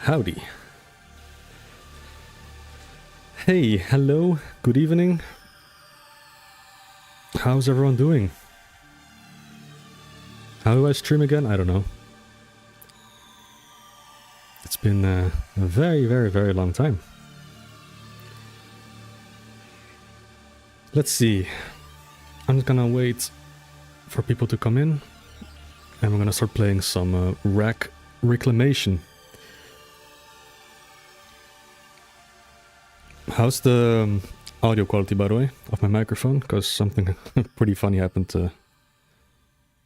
Howdy. Hey, hello, good evening. How's everyone doing? How do I stream again? I don't know. It's been a very, very, very long time. Let's see. I'm just gonna wait for people to come in. And we're gonna start playing some Wrack Reclamation. How's the audio quality, by the way, of my microphone? Because something pretty funny happened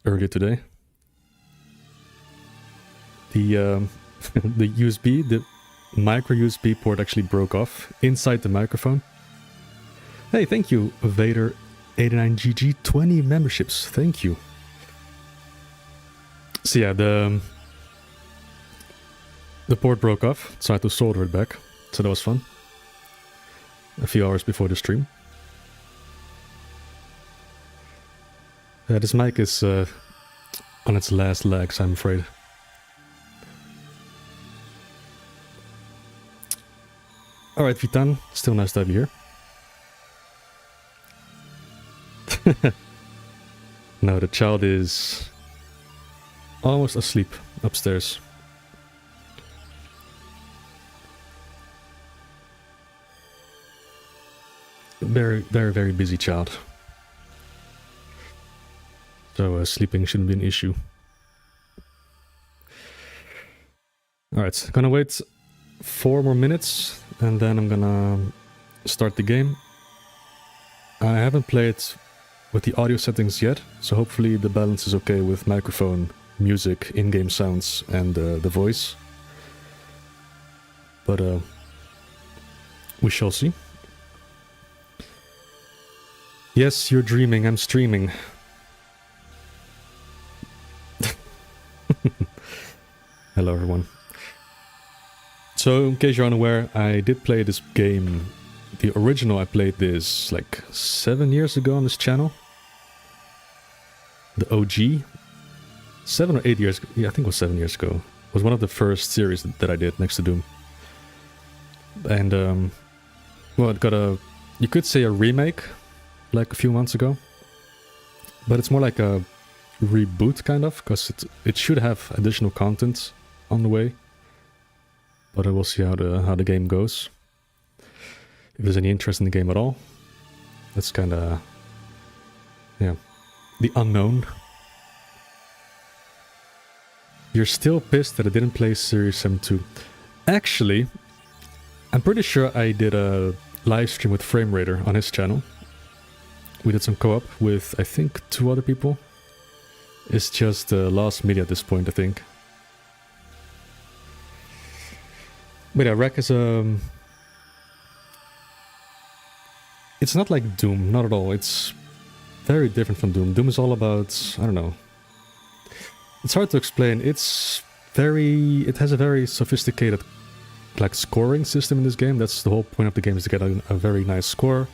earlier today. The the USB, the micro USB port actually broke off inside the microphone. Hey, thank you, Vader89GG, 20 memberships, thank you. So yeah, the port broke off, so I had to solder it back, so that was fun. A few hours before the stream. Yeah, this mic is on its last legs, I'm afraid. Alright, Vitan, still nice to have you here. No, the child is almost asleep upstairs. Very, very, very busy child. So sleeping shouldn't be an issue. Alright, gonna wait 4 more minutes and then I'm gonna start the game. I haven't played with the audio settings yet, so hopefully the balance is okay with microphone, music, in-game sounds and the voice. But we shall see. Yes, you're dreaming, I'm streaming. Hello everyone. So, in case you're unaware, I did play this game. The original, I played this like 7 years ago on this channel. The OG. 7 or 8 years ago. Yeah, I think it was 7 years ago. It was one of the first series that I did next to Doom. And, well, it got a, you could say a remake, like a few months ago. But it's more like a reboot, kind of, because it should have additional content on the way. But we'll see how the game goes. If there's any interest in the game at all. That's kind of, yeah, the unknown. You're still pissed that I didn't play Series M2. Actually, I'm pretty sure I did a live stream with Frame Raider on his channel. We did some co-op with, I think, 2 other people. It's just Lost Media at this point, I think. But yeah, Wrack is it's not like Doom, not at all. It's very different from Doom. Doom is all about, I don't know. It's hard to explain. It has a very sophisticated like scoring system in this game. That's the whole point of the game, is to get a very nice score.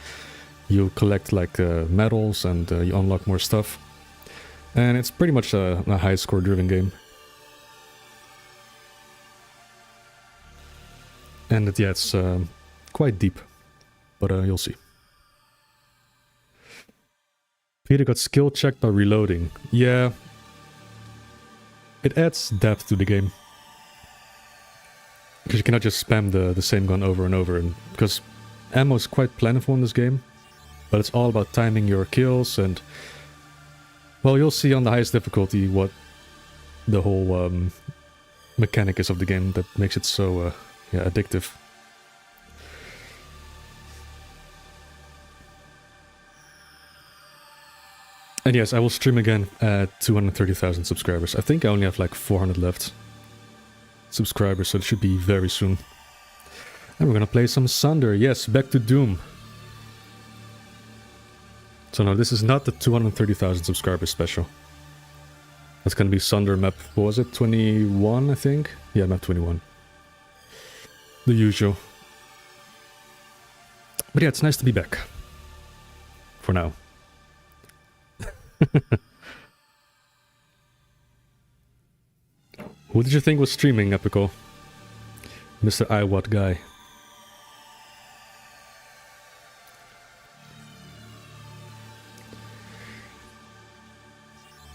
You collect like medals and you unlock more stuff. And it's pretty much a high score driven game. And yeah, it's quite deep, but you'll see. Peter got skill checked by reloading. Yeah, it adds depth to the game. Because you cannot just spam the same gun over and over. And because ammo is quite plentiful in this game, but it's all about timing your kills and... Well, you'll see on the highest difficulty what the whole mechanic is of the game that makes it so... yeah, addictive. And yes, I will stream again at 230,000 subscribers. I think I only have like 400 left subscribers, so it should be very soon. And we're gonna play some Sunder. Yes, back to Doom. So no, this is not the 230,000 subscribers special. That's gonna be Sunder map, what was it, 21 I think? Yeah, map 21. The usual. But yeah, it's nice to be back. For now. Who did you think was streaming, Epico? Mr. iWatt guy.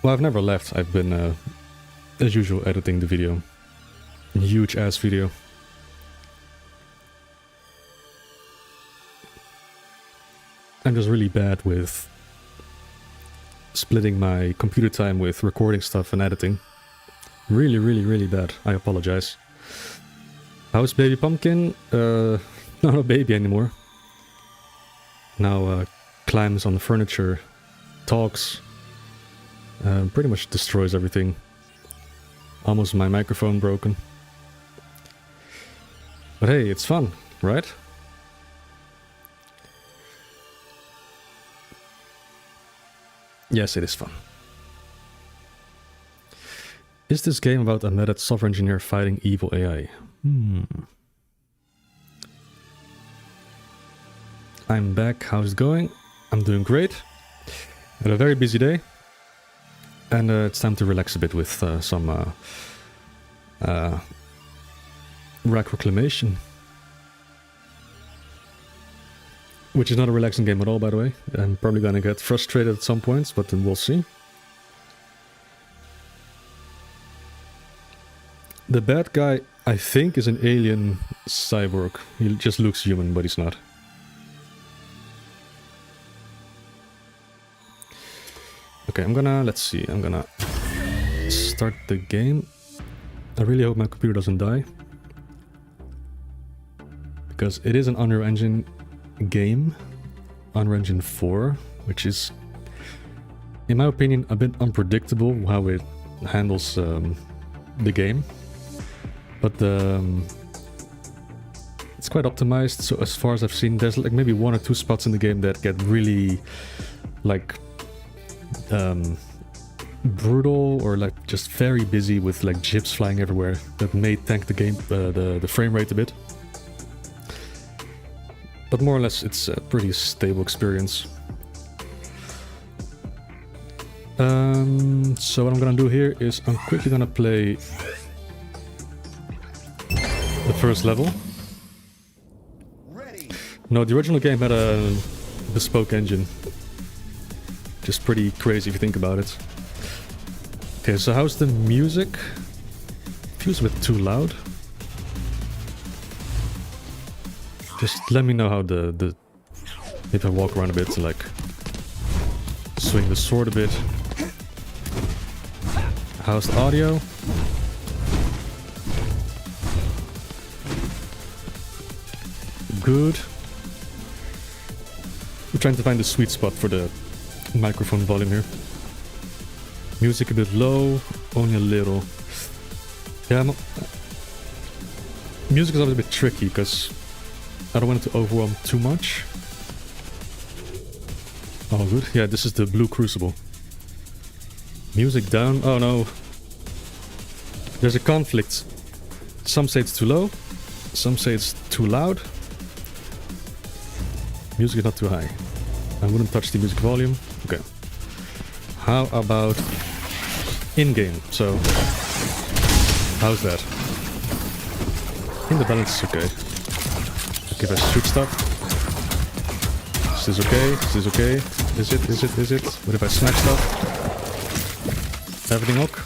Well, I've never left. I've been, as usual, editing the video. Huge ass video. I'm just really bad with splitting my computer time with recording stuff and editing. Really, really, really bad. I apologize. How's Baby Pumpkin? Not a baby anymore. Now climbs on the furniture, talks, pretty much destroys everything. Almost my microphone broken. But hey, it's fun, right? Yes, it is fun. Is this game about a method software engineer fighting evil AI? I'm back. How's it going? I'm doing great. Had a very busy day. And it's time to relax a bit with some Wrack Reclamation. Which is not a relaxing game at all, by the way. I'm probably gonna get frustrated at some points, but then we'll see. The bad guy, I think, is an alien cyborg. He just looks human, but he's not. Okay, let's see, I'm gonna start the game. I really hope my computer doesn't die. Because it is an Unreal Engine game. Unreal Engine 4, which is, in my opinion, a bit unpredictable how it handles the game. But it's quite optimized, so as far as I've seen, there's like maybe 1 or 2 spots in the game that get really like brutal or like just very busy with like gyps flying everywhere that may tank the game, the frame rate a bit. But more or less it's a pretty stable experience. So what I'm gonna do here is I'm quickly gonna play the first level. No, the original game had a bespoke engine. Just pretty crazy if you think about it. Okay, so how's the music? Feels a bit too loud. Just let me know how the if I walk around a bit to like swing the sword a bit. How's the audio? Good. We're trying to find the sweet spot for the microphone volume here. Music a bit low, only a little. Yeah, music is always a bit tricky because I don't want it to overwhelm too much. Oh, good. Yeah, this is the Blue Crucible. Music down. Oh no. There's a conflict. Some say it's too low. Some say it's too loud. Music is not too high. I wouldn't touch the music volume. Okay. How about in-game? So, how's that? I think the balance is okay. Okay, if I shoot stuff. Is this okay? Is this okay? Is it? What if I smack stuff? Everything ok?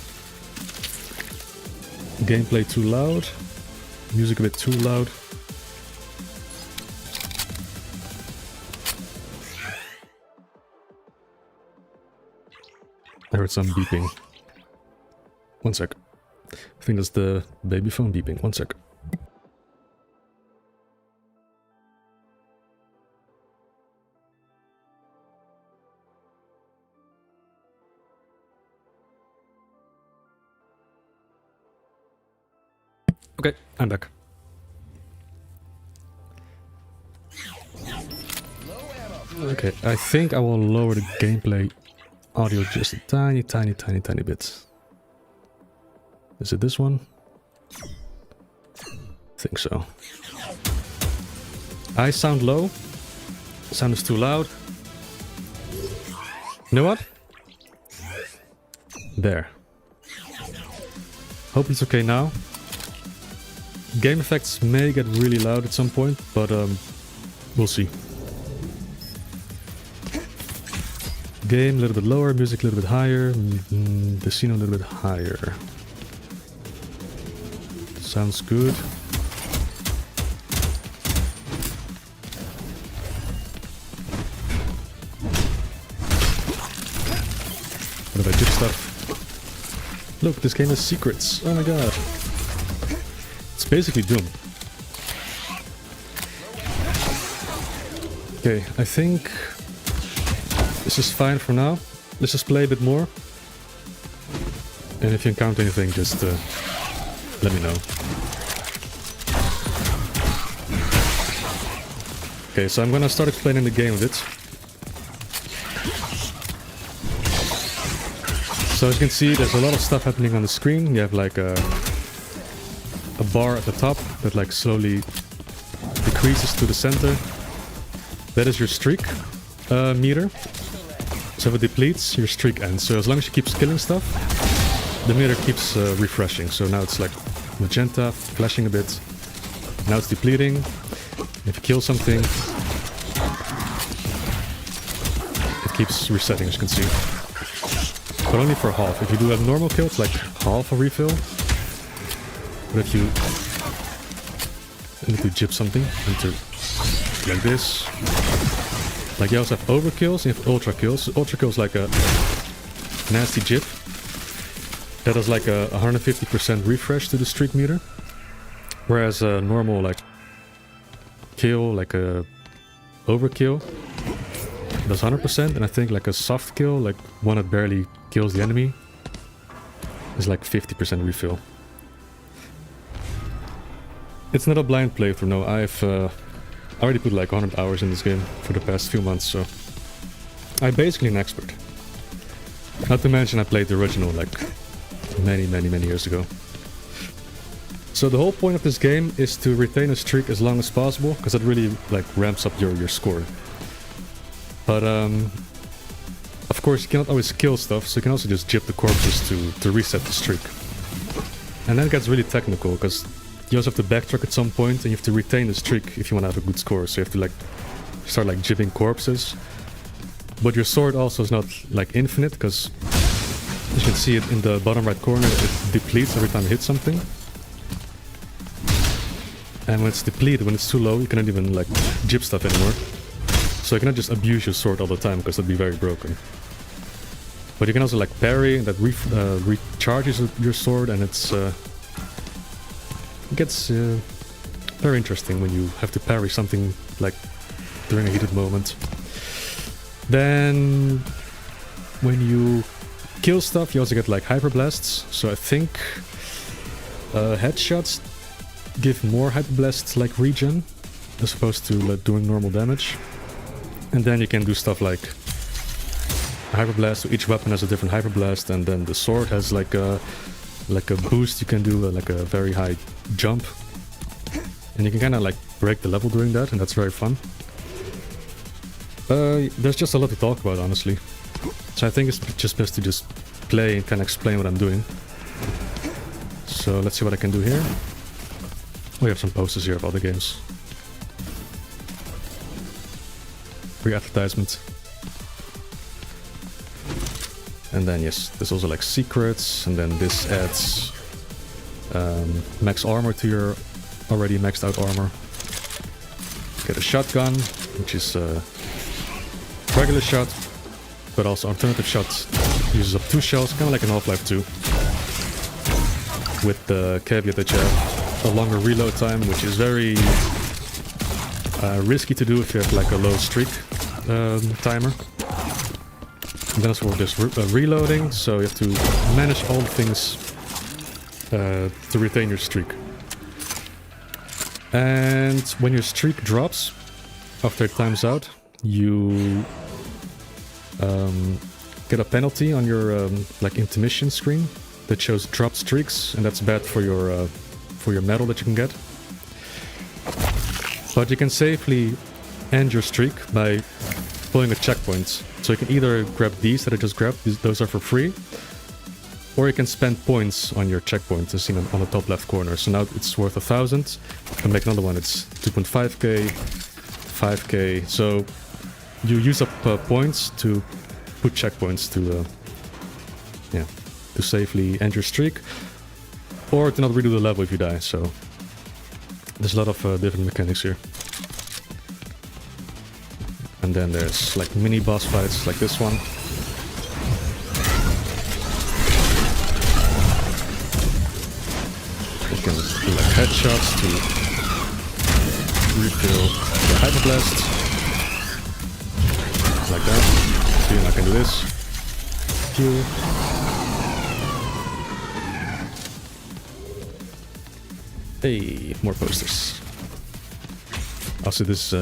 Gameplay too loud. Music a bit too loud. I heard some beeping. 1 sec. I think that's the baby phone beeping. 1 sec. Okay, I'm back. Okay, I think I will lower the gameplay audio just a tiny bit. Is it this one? I think so. I sound low. Sound is too loud. You know what? There. Hope it's okay now. Game effects may get really loud at some point, but we'll see. Game a little bit lower, music a little bit higher, the scene a little bit higher. Sounds good. What about dip stuff? Look, this game has secrets. Oh my god. It's basically Doom. Okay, I think this is fine for now. Let's just play a bit more. And if you encounter anything, just let me know. Okay, so I'm gonna start explaining the game a bit. So as you can see, there's a lot of stuff happening on the screen. You have like a bar at the top that like slowly decreases to the center. That is your streak meter. So if it depletes, your streak ends. So as long as you keep killing stuff, the meter keeps refreshing. So now it's like magenta, flashing a bit. Now it's depleting. If you kill something, it keeps resetting, as you can see. But only for half. If you do have normal kill, it's like half a refill. But if you need to jib something, into like this. Like you also have overkills and you have ultra kills. Ultra kills like a nasty jib. That is like a 150% refresh to the streak meter. Whereas a normal like kill, like a overkill, does 100%, and I think like a soft kill, like one that barely kills the enemy, is like 50% refill. It's not a blind playthrough, no. I've already put like 100 hours in this game for the past few months, so I'm basically an expert. Not to mention I played the original like many years ago. So the whole point of this game is to retain a streak as long as possible, because it really like ramps up your score. But of course you cannot always kill stuff, so you can also just jib the corpses to reset the streak. And then it gets really technical, because you also have to backtrack at some point, and you have to retain the streak if you want to have a good score. So you have to like start like jibbing corpses. But your sword also is not like infinite, because you can see it in the bottom right corner, it depletes every time you hit something. And when it's depleted, when it's too low, you cannot even like jib stuff anymore. So you cannot just abuse your sword all the time, because that'd be very broken. But you can also like parry, and that recharges your sword, and it gets very interesting when you have to parry something like during a heated moment. Then when you kill stuff, you also get like hyper blasts. So I think headshots give more hyper blasts like regen, as opposed to doing normal damage. And then you can do stuff like hyper blast. So each weapon has a different hyper blast, and then the sword has like a boost. You can do like a very high jump, and you can kind of like break the level doing that, and that's very fun. There's just a lot to talk about, honestly. So I think it's just best to just play and kind of explain what I'm doing. So let's see what I can do here. We have some posters here of other games. Free advertisement. And then yes, there's also like secrets, and then this adds max armor to your already maxed out armor. Get a shotgun, which is regular shot, but also alternative shot uses up 2 shells, kind of like in Half-Life 2. With the caveat that you have a longer reload time, which is very risky to do if you have like a low streak timer. And then also there's reloading, so you have to manage all the things to retain your streak. And when your streak drops, after it times out, you get a penalty on your like intermission screen that shows dropped streaks, and that's bad for your medal that you can get. But you can safely end your streak by pulling a checkpoint. So you can either grab these that I just grabbed, those are for free, Or you can spend points on your checkpoint, as seen on the top left corner. So now it's worth 1,000. And make another one, it's 2.5k, 5k. So you use up points to put checkpoints to, to safely end your streak. Or to not redo the level if you die, so there's a lot of different mechanics here. And then there's like mini boss fights like this one. You can do like headshots to refill the Hyper Blast. Like that. See, I can do this. Heal. Hey, more posters. Also this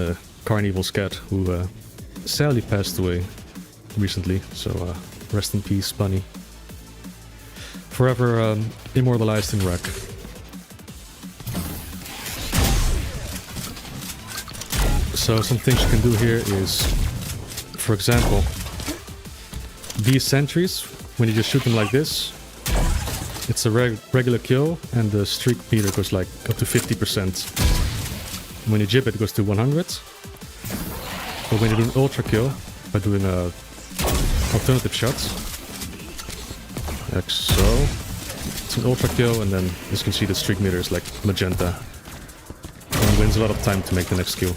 Carnival's cat who sadly passed away recently, so rest in peace, Bunny. Forever immortalized in Wrack. So some things you can do here is, for example, these sentries, when you just shoot them like this, it's a regular kill, and the streak meter goes like up to 50%. When you jib it goes to 100. But when you do an ultra kill, by doing a alternative shot, like so, it's an ultra kill, and then as you can see the streak meter is like magenta. And wins a lot of time to make the next kill.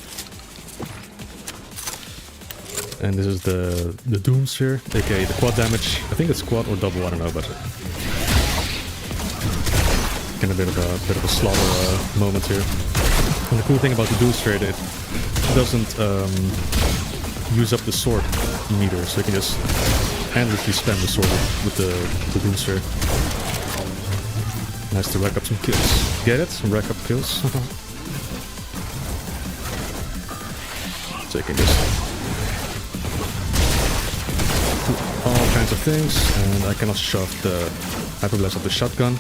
And this is the Doom Sphere, aka the quad damage. I think it's quad or double, I don't know, but a bit of a slaughter moment here. And the cool thing about the Doom Sphere, it doesn't use up the sword meter, so you can just endlessly spam the sword with the Doom Sphere. Nice to rack up some kills. Get it? Rack up kills. So you can just do all kinds of things, and I can also shove the Hyper Blast of the shotgun.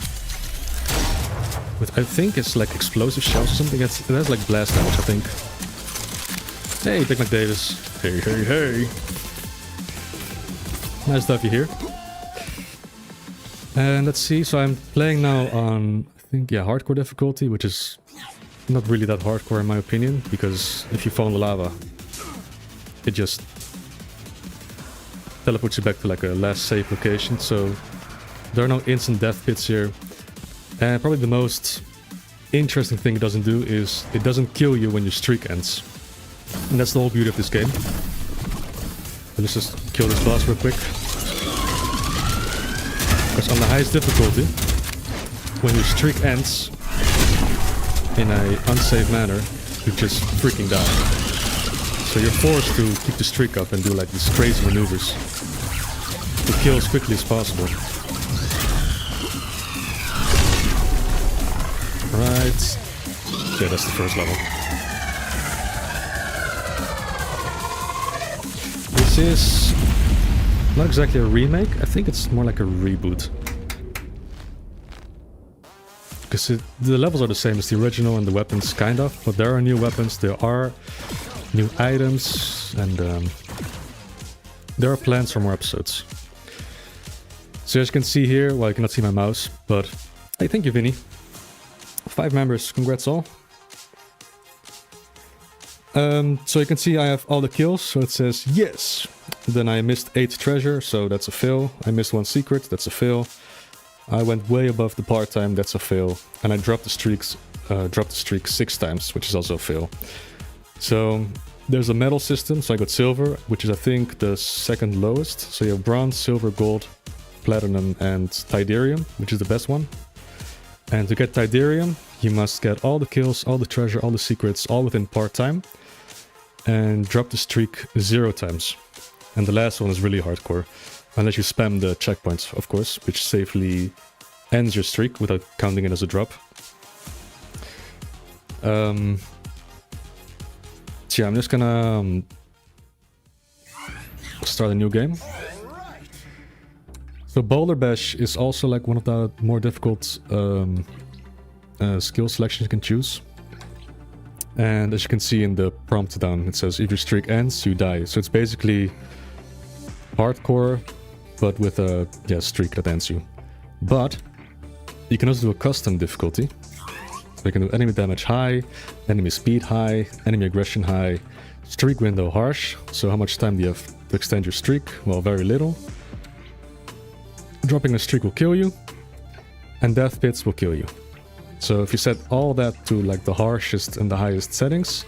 With, I think it's like explosive shells or something. It has like blast damage, I think. Hey, Big Mac Davis. Hey, hey, hey. Nice stuff you hear. And let's see, so I'm playing now on, I think, yeah, hardcore difficulty, which is not really that hardcore in my opinion, because if you fall in the lava, it just teleports you back to like a last safe location, so there are no instant death pits here. And probably the most interesting thing it doesn't do is it doesn't kill you when your streak ends. And that's the whole beauty of this game. Let's just kill this boss real quick. Because on the highest difficulty, when your streak ends in an unsafe manner, you just freaking die. So you're forced to keep the streak up and do like these crazy maneuvers to kill as quickly as possible. Right. Yeah, that's the first level. This is not exactly a remake. I think it's more like a reboot. Because the levels are the same as the original and the weapons, kind of. But there are new weapons, there are new items, and there are plans for more episodes. So as you can see here, well, you cannot see my mouse, but hey, thank you, Vinny. 5 members, congrats all. So you can see I have all the kills, so it says yes. Then I missed 8 treasure, so that's a fail. I missed 1 secret, that's a fail. I went way above the part-time, that's a fail. And I dropped the streak 6 times, which is also a fail. So there's a medal system, so I got silver, which is I think the second lowest. So you have bronze, silver, gold, platinum, and Tyderium, which is the best one. And to get Tyderium, you must get all the kills, all the treasure, all the secrets, all within part-time. And drop the streak 0 times. And the last one is really hardcore. Unless you spam the checkpoints, of course, which safely ends your streak without counting it as a drop. So yeah, I'm just gonna start a new game. So Boulder Bash is also like one of the more difficult skill selections you can choose. And as you can see in the prompt down, it says if your streak ends, you die. So it's basically hardcore, but with a streak that ends you. But you can also do a custom difficulty. So you can do enemy damage high, enemy speed high, enemy aggression high, streak window harsh. So how much time do you have to extend your streak? Well, very little. Dropping a streak will kill you, and death pits will kill you. So if you set all that to like the harshest and the highest settings,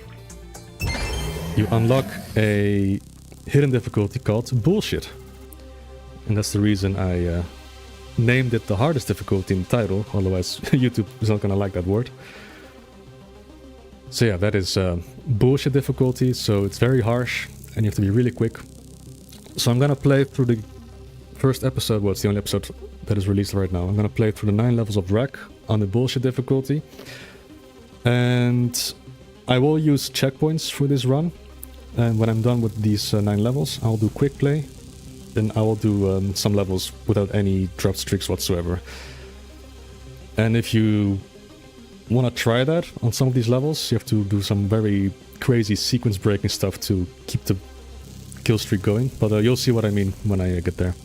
you unlock a hidden difficulty called bullshit. And that's the reason I named it the hardest difficulty in the title, otherwise YouTube is not gonna like that word. So yeah, that is bullshit difficulty, so it's very harsh and you have to be really quick. So I'm gonna play through the first episode, well, it's the only episode that is released right now. I'm gonna play through the 9 levels of Wrack on the bullshit difficulty. And I will use checkpoints for this run. And when I'm done with these 9 levels, I'll do quick play. Then I will do some levels without any drop streaks whatsoever. And if you want to try that on some of these levels, you have to do some very crazy sequence breaking stuff to keep the kill streak going. But you'll see what I mean when I get there.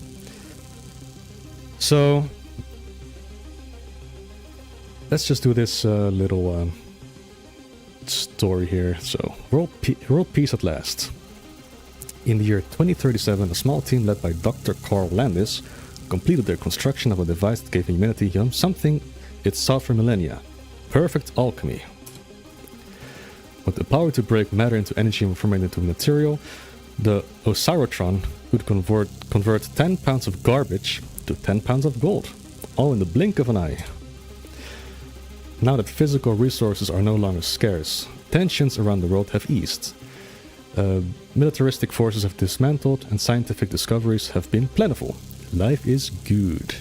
So let's just do this little story here. So world peace at last. In the year 2037, a small team led by Dr. Carl Landis completed their construction of a device that gave humanity something it sought for millennia: perfect alchemy. With the power to break matter into energy and form it into material, the Osirotron could convert 10 pounds of garbage to 10 pounds of gold, all in the blink of an eye. Now that physical resources are no longer scarce, tensions around the world have eased. Militaristic forces have dismantled and scientific discoveries have been plentiful. Life is good.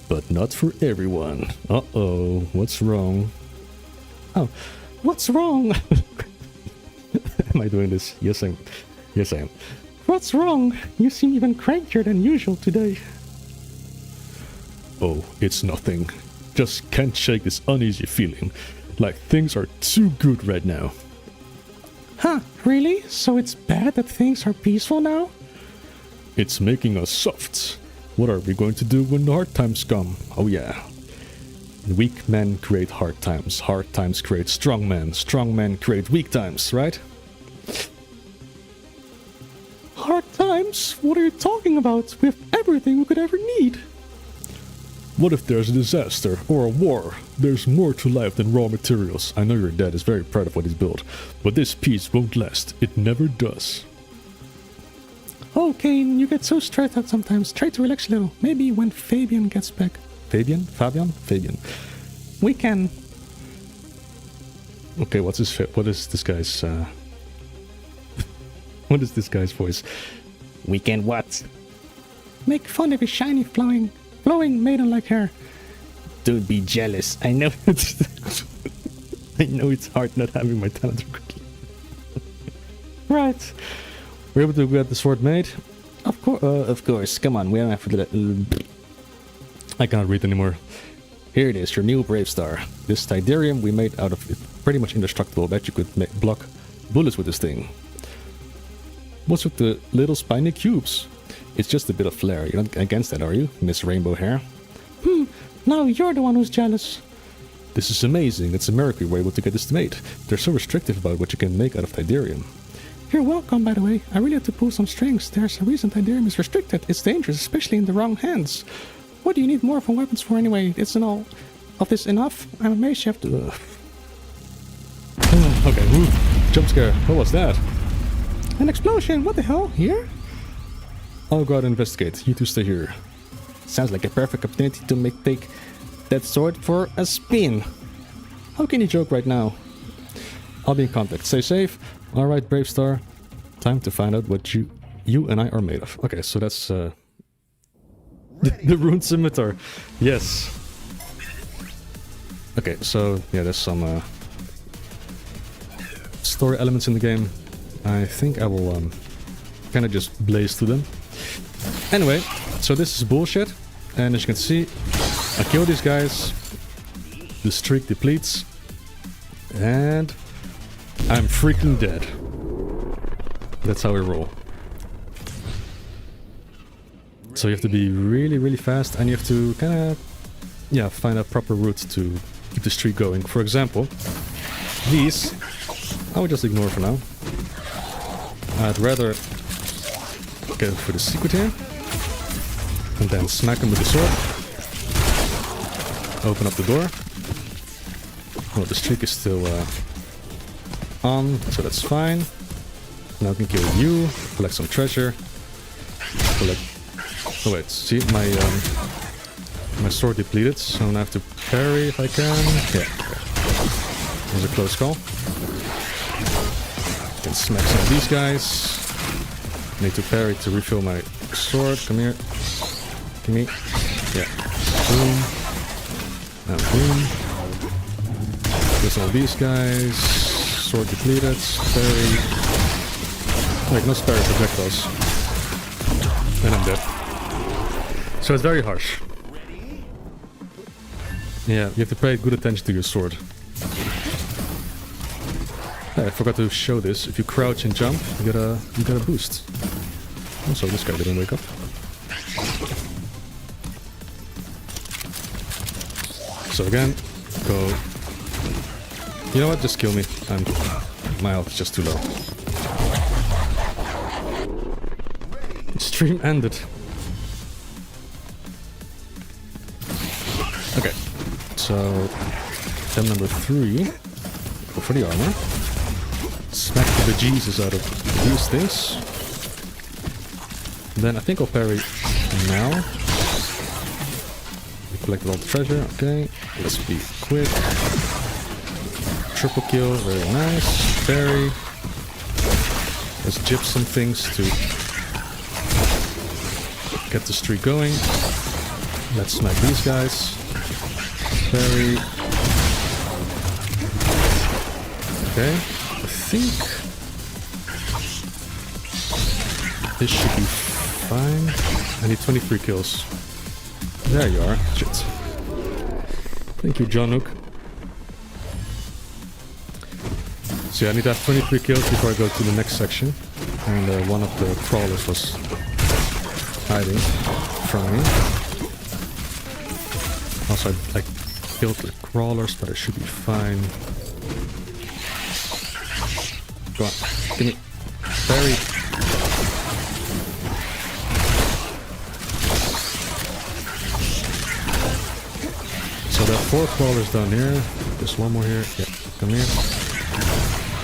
But not for everyone. Uh-oh, what's wrong? Oh, what's wrong? Am I doing this? Yes, I am. Yes, I am. What's wrong? You seem even crankier than usual today. Oh, it's nothing. Just can't shake this uneasy feeling. Like things are too good right now. Huh, really? So it's bad that things are peaceful now? It's making us soft. What are we going to do when the hard times come? Oh yeah. Weak men create hard times create strong men create weak times, right? Hard times? What are you talking about? We have everything we could ever need. What if there's a disaster or a war? There's more to life than raw materials. I know your dad is very proud of what he's built, but this peace won't last. It never does. Oh, Kane, you get so stressed out sometimes. Try to relax a little. Maybe when Fabian gets back. Fabian? Fabian. We can... Okay, what is this guy's... What is this guy's voice? We can what? Make fun of his shiny flowing maiden-like hair. Don't be jealous. I know I know it's hard not having my talent. Right. We're able to get the sword made? Of course. Come on, we don't have to do that. I can't read anymore. Here it is, your new Brave Star. This Tyderium we made out of it, pretty much indestructible. Bet you could block bullets with this thing. What's with the little spiny cubes? It's just a bit of flair. You're not against that, are you, Miss Rainbow Hair? Now you're the one who's jealous. This is amazing. It's a miracle we're able to get this made. They're so restrictive about what you can make out of Tyderium. You're welcome, by the way. I really had to pull some strings. There's a reason Tyderium is restricted. It's dangerous, especially in the wrong hands. What do you need more from weapons for anyway? Isn't all of this enough? I'm amazed you have to... Okay, jump scare. What was that? An explosion. What the hell? Here? I'll go out and investigate. You two stay here. Sounds like a perfect opportunity to take that sword for a spin. How can you joke right now? I'll be in contact. Stay safe. Alright, Brave Star. Time to find out what you and I are made of. Okay, so that's the Rune Scimitar. Yes. Okay, so yeah, there's some story elements in the game. I think I will kind of just blaze through them. Anyway, so this is bullshit, and as you can see, I kill these guys, the streak depletes, and I'm freaking dead. That's how we roll. So you have to be really fast, and you have to kind of, yeah, find a proper route to keep the streak going. For example, these, I would just ignore for now. I'd rather go for the secret here, and then smack him with the sword. Open up the door. Oh, the streak is still on, so that's fine. Now I can kill you, collect some treasure, collect... Oh wait, see, my sword depleted, so now I have to parry if I can. Yeah, that was a close call. Can smack some of these guys. Need to parry to refill my sword. Come here. Give me. Yeah. Boom. And boom. Kill some of these guys. Sword depleted. Parry. Wait, no parry projectiles. And I'm dead. So it's very harsh. Yeah, you have to pay good attention to your sword. Yeah, I forgot to show this. If you crouch and jump, you get a boost. Also, this guy didn't wake up. So again, go. You know what? Just kill me. My health is just too low. Stream ended. Okay, so step number 3. Go for the armor. Smack the bejesus out of these things. Then I think I'll parry now. We collected all the treasure. Okay, let's be quick. Triple kill, very nice. Parry. Let's gyp some things to get the streak going. Let's smack these guys. Parry. Okay, I think this should be fine. I need 23 kills. There you are. Shit. Thank you, John Hook. So yeah, I need to have 23 kills before I go to the next section. And one of the crawlers was hiding from me. Also, I killed the crawlers, but I should be fine. Go on, give me parry. So there are 4 crawlers down here. There's one more here. Yeah, come here.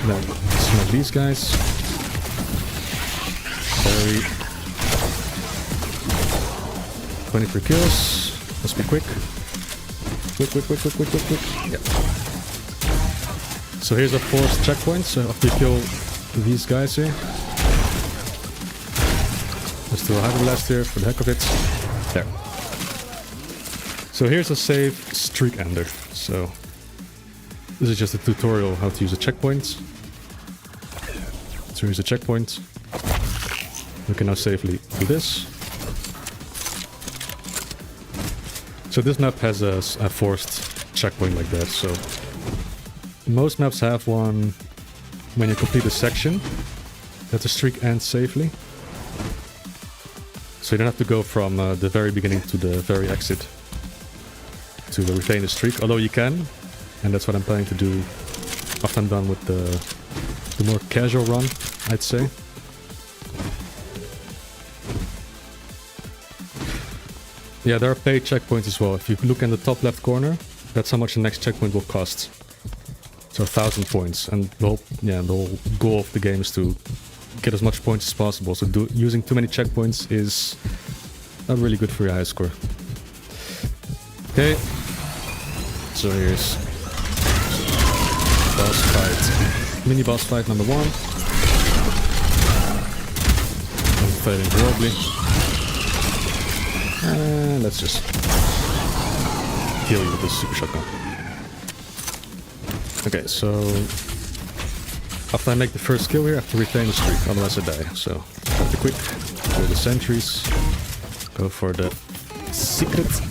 Now, smack these guys. Parry. 23 kills. Let's be quick. Quick. Yeah. So here's a forced checkpoint. So after you kill these guys here, let's do a Hyper Blast here for the heck of it. There. So here's a safe streak ender. So this is just a tutorial how to use a checkpoint. So here's a checkpoint. We can now safely do this. So this map has a forced checkpoint like that. So most maps have one when you complete a section that the streak ends safely. So you don't have to go from the very beginning to the very exit to retain the streak, although you can, and that's what I'm planning to do after I'm done with the more casual run, I'd say. Yeah, there are paid checkpoints as well. If you look in the top left corner, that's how much the next checkpoint will cost. So 1,000 points, and the whole goal of the game is to get as much points as possible. So using too many checkpoints is not really good for your high score. Okay, so here's boss fight, mini boss fight number 1. I'm failing horribly. And let's just kill you with this super shotgun. Okay, so after I make the first kill here, I have to retain the streak, otherwise I die. So have to quick, kill the sentries, go for the secret.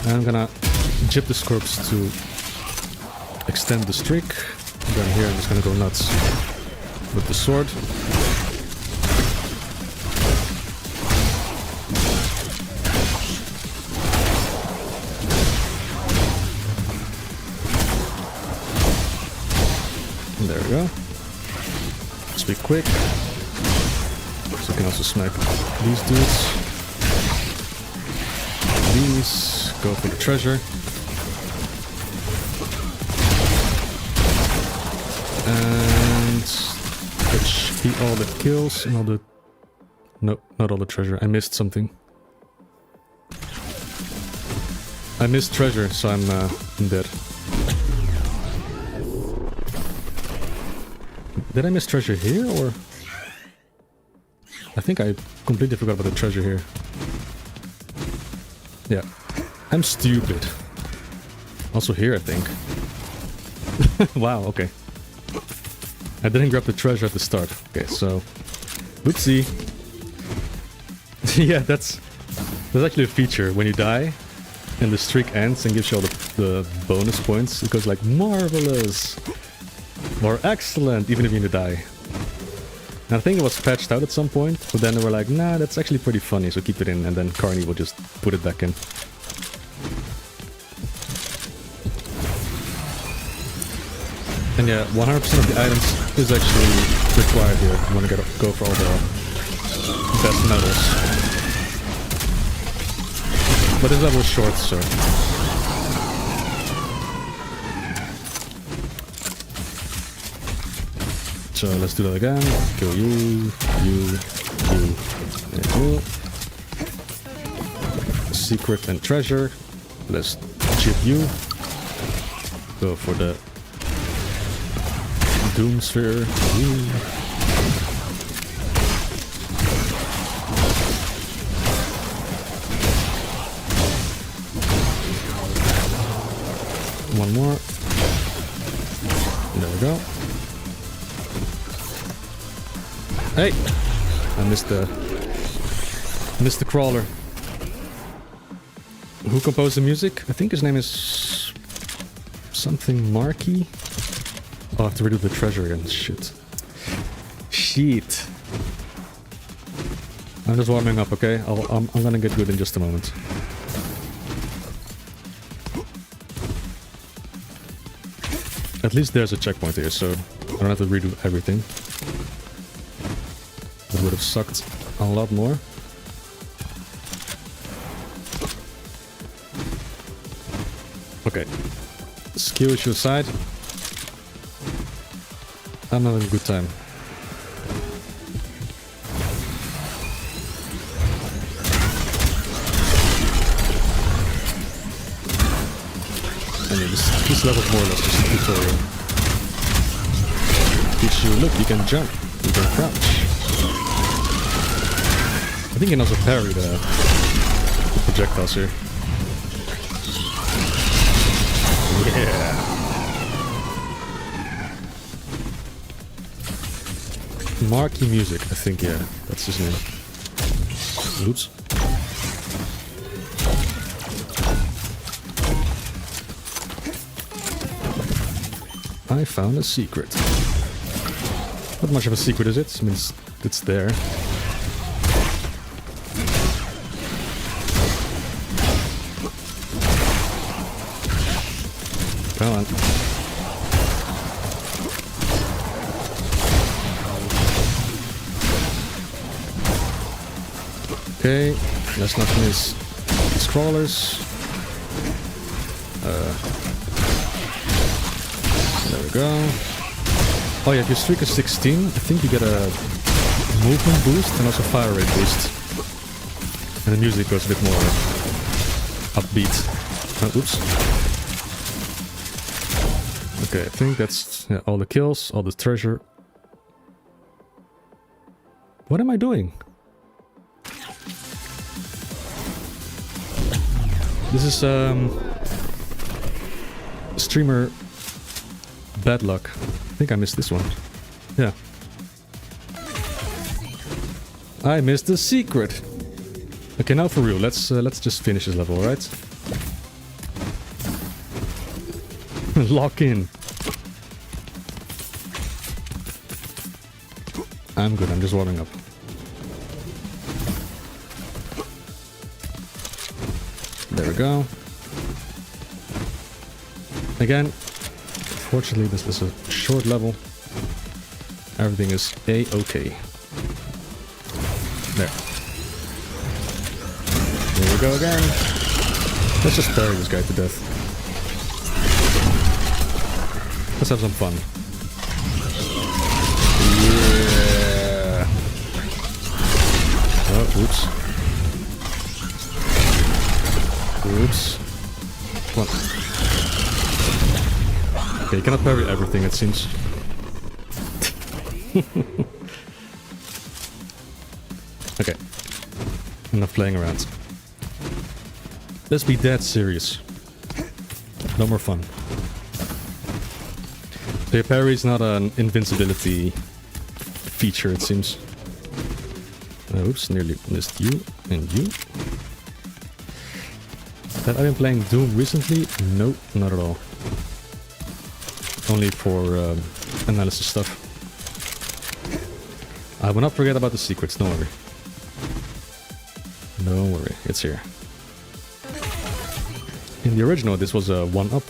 And I'm gonna gyp the corpse to extend the streak. And then here I'm just gonna go nuts with the sword. There we go. Let's be quick. So we can also smack these dudes. These. Go for the treasure. And HP all the kills and all the... No, not all the treasure. I missed something. I missed treasure, so I'm dead. Did I miss treasure here, or...? I think I completely forgot about the treasure here. Yeah. I'm stupid. Also here, I think. Wow, okay. I didn't grab the treasure at the start. Okay, so... Oopsie. Yeah, that's actually a feature. When you die, and the streak ends and gives you all the bonus points, it goes like, marvelous! Or excellent, even if you die. And I think it was patched out at some point, but then they were like, nah, that's actually pretty funny, so keep it in, and then Carney will just put it back in. And yeah, 100% of the items is actually required here. You want to go for all the best medals. But this level is short, so... So let's do that again. Kill you. Secret and treasure. Let's chip you. Go for the Doom Sphere. One more. There we go. Hey! I missed the crawler. Who composed the music? I think his name is something Marky. I'll have to redo the treasure again. Shit. Shit. I'm just warming up, okay? I'm gonna get good in just a moment. At least there's a checkpoint here, so I don't have to redo everything. That would have sucked a lot more. Okay. Skill issue aside. I'm having a good time. I mean, this level is more or less just a tutorial. Teach you, look, you can jump, you can crouch. I think you can also parry the projectiles here. Yeah. Marky Music, I think, yeah, that's his name. Oops. I found a secret. Not much of a secret, is it? I mean, it's there. Come on. Okay, let's not miss these crawlers. There we go. Oh yeah, if your streak is 16, I think you get a movement boost and also fire rate boost. And the music goes a bit more upbeat. Oops. Okay, I think that's all the kills, all the treasure. What am I doing? This is streamer bad luck. I think I missed this one. Yeah. I missed the secret. Okay, now for real. Let's just finish this level, alright? Lock in. I'm good. I'm just warming up. There we go. Again, fortunately this is a short level. everything is A-okay. There. Here we go again. Let's just parry this guy to death. Let's have some fun. Yeah. Oh, oops. Oops. Come on. Okay, you cannot parry everything, it seems. Okay. Enough playing around. Let's be dead serious. No more fun. The parry is not an invincibility feature, it seems. Oops, nearly missed you and you. Have I been playing Doom recently? No, not at all. Only for analysis stuff. I will not forget about the secrets, don't worry. Don't worry, it's here. In the original, this was a 1-up.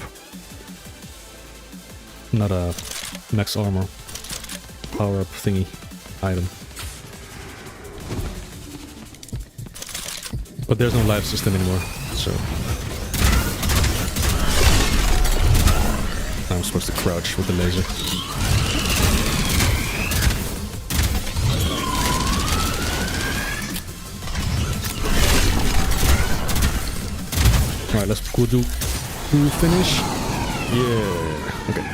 Not a max armor power-up thingy item. But there's no life system anymore, so... I'm supposed to crouch with the laser. Alright, let's go do finish. Yeah. Okay.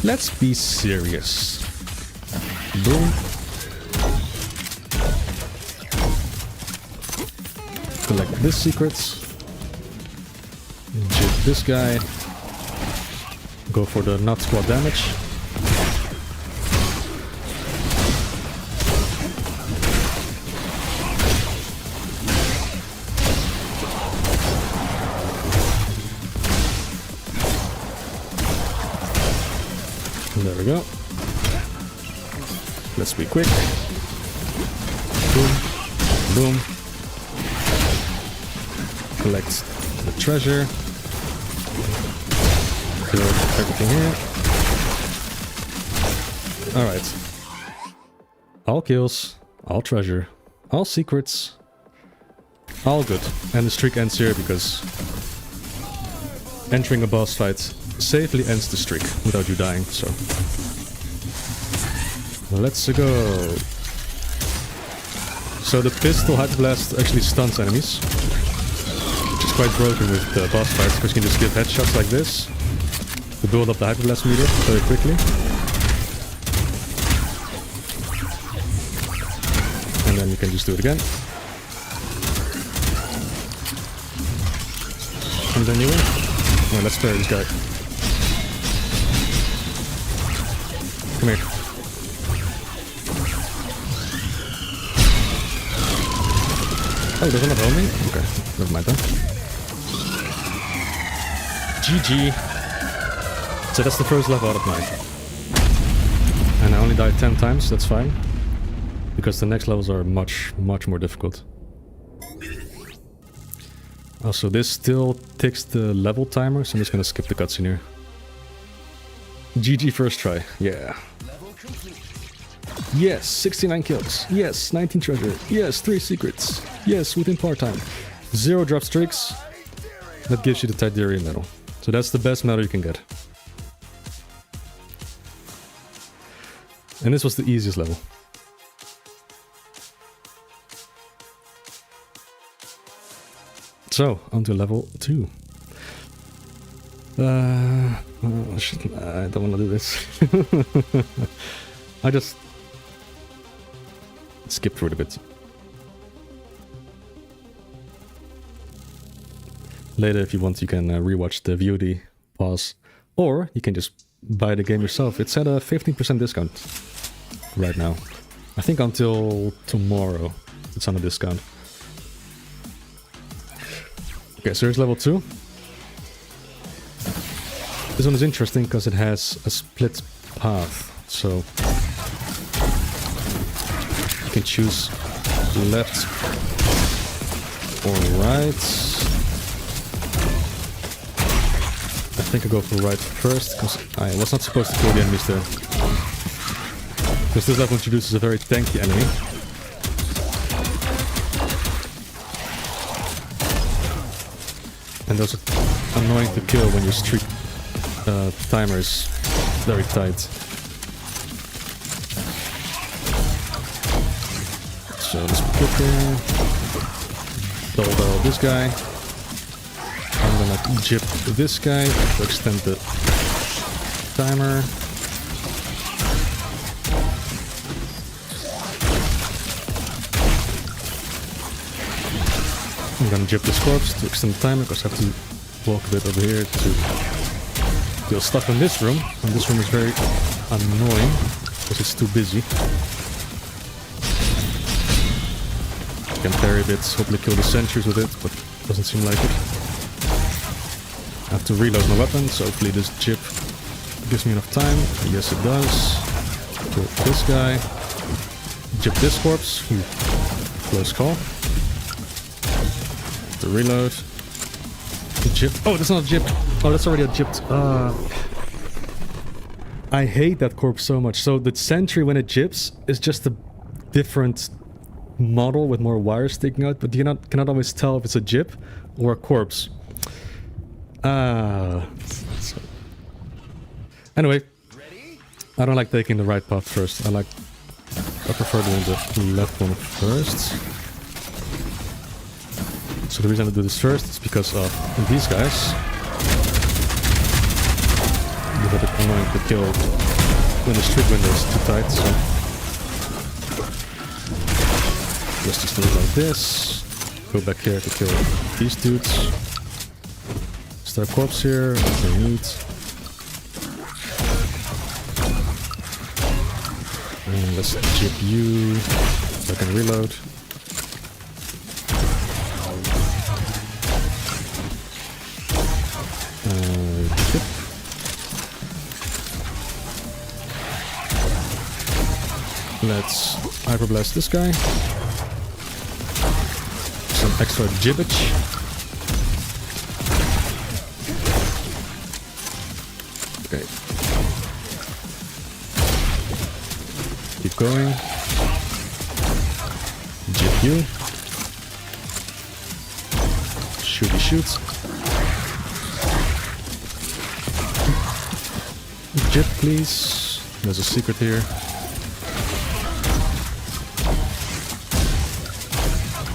Let's be serious. Boom. Collect this secrets. Jig this guy. Go for the not squad damage. There we go. Let's be quick. Boom. Boom. Collect the treasure. Everything here. Alright. All kills, all treasure, all secrets, all good. And the streak ends here because entering a boss fight safely ends the streak without you dying, so... Let's go! So the pistol Hyperblast actually stuns enemies, which is quite broken with the boss fights because you can just give headshots like this to build up the Hyperblast meter very quickly. And then you can just do it again. And then you win. Well, let's spare this guy. Come here. Oh, doesn't have homing? Okay, never mind then. GG. So that's the first level out of 9. And I only died 10 times, that's fine. Because the next levels are much, much more difficult. Also, this still ticks the level timer, so I'm just gonna skip the cutscene here. GG first try, yeah. Yes, 69 kills. Yes, 19 treasure. Yes, 3 secrets. Yes, within part time. 0 drop streaks. That gives you the Tyderium medal. So that's the best medal you can get. And this was the easiest level. So, on to level 2. Oh shit, I don't want to do this. I just skip through it a bit. Later, if you want, you can rewatch the VOD, pause, or you can just buy the game yourself. It's at a 15% discount right now. I think until tomorrow it's on a discount. Okay, so here's level 2. This one is interesting because it has a split path, so you can choose left or right. I think I go for right first because I was not supposed to kill the enemies there. Because this level introduces a very tanky enemy. And those are annoying to kill when your streak timer is very tight. So let's put there. Double barrel this guy. I'm gonna jib this guy to extend the timer. I'm gonna jib this corpse to extend the timer because I have to walk a bit over here to feel stuck in this room. And this room is very annoying because it's too busy. I can parry a bit, hopefully kill the sentries with it, but doesn't seem like it. I have to reload my weapon, so hopefully this jib gives me enough time. Yes, it does. Kill this guy. Jib this corpse. Close call. To reload. Jib. Oh, that's not a jib. Oh, that's already a jibbed. I hate that corpse so much. So the sentry, when it jibs, is just a different model with more wires sticking out, but you cannot always tell if it's a jib or a corpse. Anyway, I don't like taking the right path first. I prefer doing the left one first. So the reason I do this first is because of these guys. They're a bit annoying to kill when the streak window is too tight, so let's just do it like this. Go back here to kill these dudes. Start corpse here, nothing neat. And let's jib you so I can reload. Jib. Let's hyperblast this guy. Some extra jibbage. Okay. Keep going. Jib you. Shooty shoots. Jib, please. There's a secret here.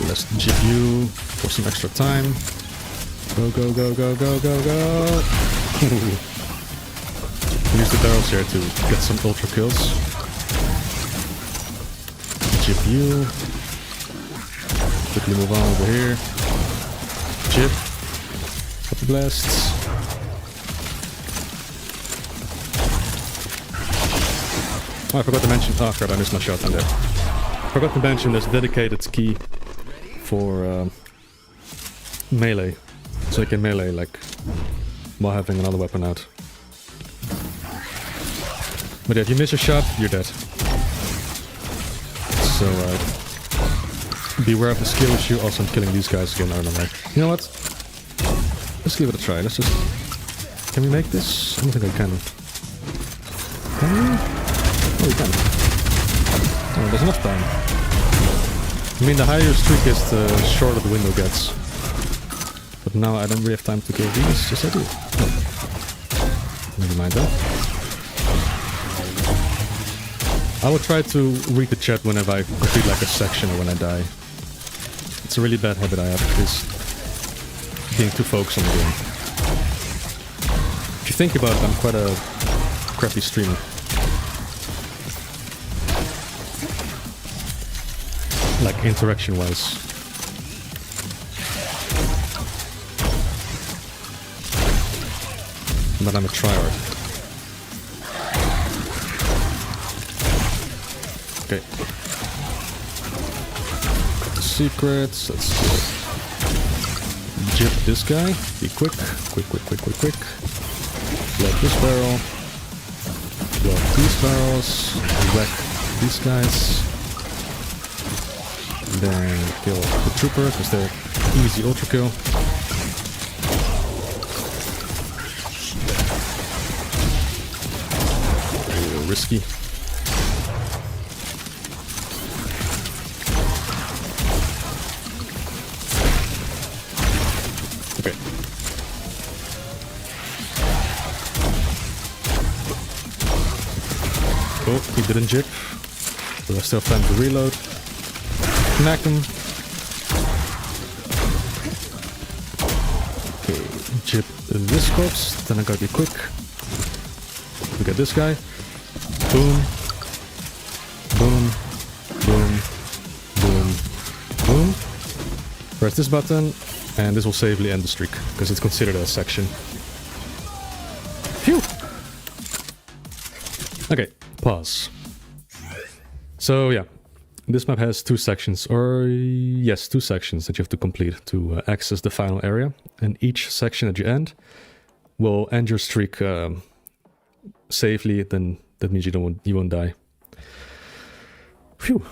Let's jib you for some extra time. Go, go, go, go, go, go, go. Use the barrels here to get some ultra kills. Jib you. Quickly move on over here. Jib. Couple blasts. Oh, I forgot to mention. Oh crap, I missed my shot on there. Forgot to mention there's a dedicated key for melee. So you can melee like while having another weapon out. But yeah, if you miss a shot, you're dead. So beware of the skill issue. Also, I'm killing these guys again. I don't know. You know what? Let's give it a try. Let's just. Can we make this? I don't think I can. Can we? Oh, we can. Oh, there's enough time. I mean, the higher your streak is, the shorter the window gets. But now I don't really have time to kill these. Yes, I do. Oh. Never mind that. I will try to read the chat whenever I complete like a section or when I die. It's a really bad habit I have, is being too focused on the game. If you think about it, I'm quite a crappy streamer. Like interaction-wise. But I'm a tryhard. Okay. Got the secrets. Let's jib this guy. Be quick. Quick. Load this barrel. Load these barrels. Wreck these guys. Then kill the trooper, because they're easy ultra kill. A little risky. Okay. Oh, he didn't jip. So I still have time to reload. Smack him. Okay, jip this corpse. Then I gotta be quick. Look at this guy. Boom. Boom. Boom. Boom. Boom. Press this button, and this will safely end the streak, because it's considered a section. Phew! Okay, pause. So yeah, this map has two sections, or yes, two sections that you have to complete to access the final area, and each section that you end will end your streak safely. Then that means you won't die. Phew.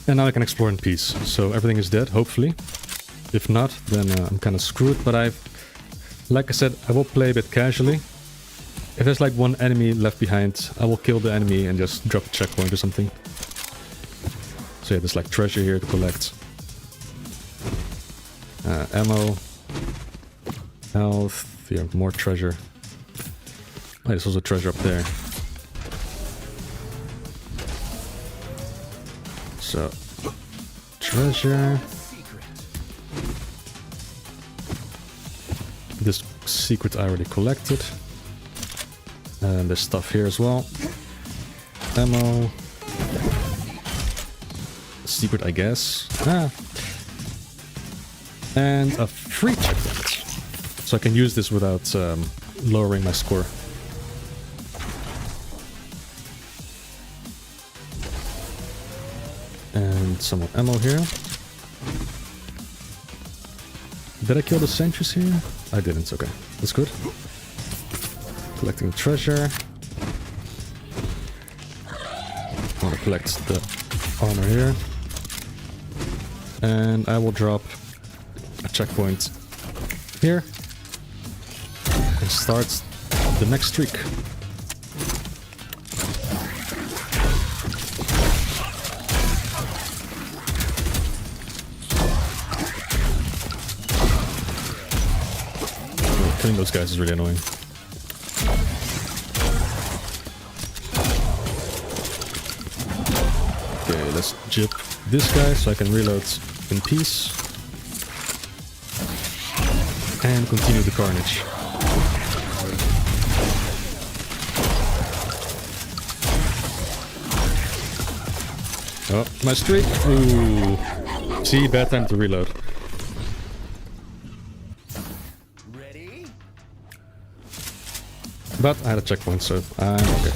And now I can explore in peace. So everything is dead, hopefully. If not, then I'm kind of screwed. But like I said, I will play a bit casually. If there's like one enemy left behind, I will kill the enemy and just drop a checkpoint or something. So yeah, there's like treasure here to collect. Ammo. Health. Yeah, more treasure. Oh, there's also treasure up there. So, treasure. This secret I already collected. And there's stuff here as well. Ammo. Secret, I guess. Ah. And a free checkpoint. So I can use this without lowering my score. And some more ammo here. Did I kill the sentries here? I didn't, okay. That's good. Collecting treasure. I want to collect the armor here. And I will drop a checkpoint here. And start the next streak. Killing those guys is really annoying. Okay, let's jip this guy so I can reload in peace. And continue the carnage. Oh, my streak! Ooh. See, bad time to reload. But I had a checkpoint, so I'm okay.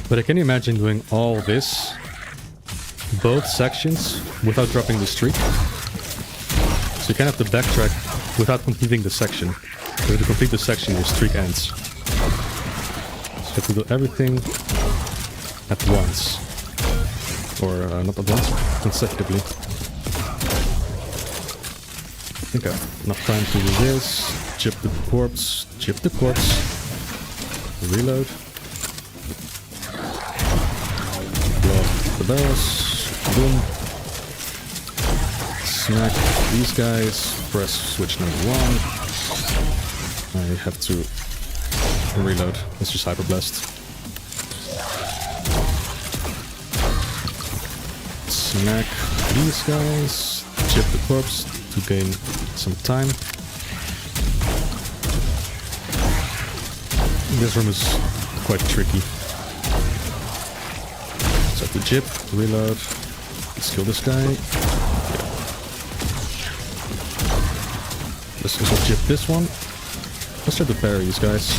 But I can imagine doing all this, both sections, without dropping the streak. So you kind of have to backtrack without completing the section. So to complete the section, your streak ends. So you have to do everything at once. Or not at once, consecutively. I think I have enough time to do this. Chip the corpse. Chip the corpse. Reload. Blow up the barrels. Boom. Smack these guys. Press switch number 1. I have to reload. Let's just Hyper Blast. Smack these guys. Chip the corpse to gain some time. This room is quite tricky. So I have to jip, reload. Let's kill this guy. Yeah. Let's also jip this one. Let's try to parry these guys.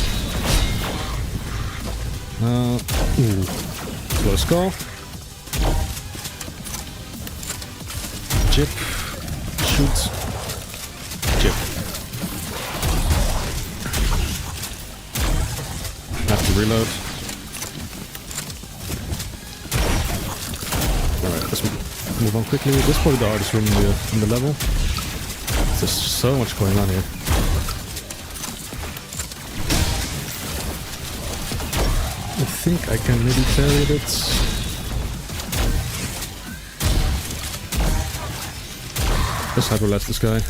Ooh. Close call. Jip. Shoot. Jip. Have to reload. Alright, let's move on quickly. This is probably the hardest room in the level. There's so much going on here. I think I can maybe parry it. Just hyperblast this guy.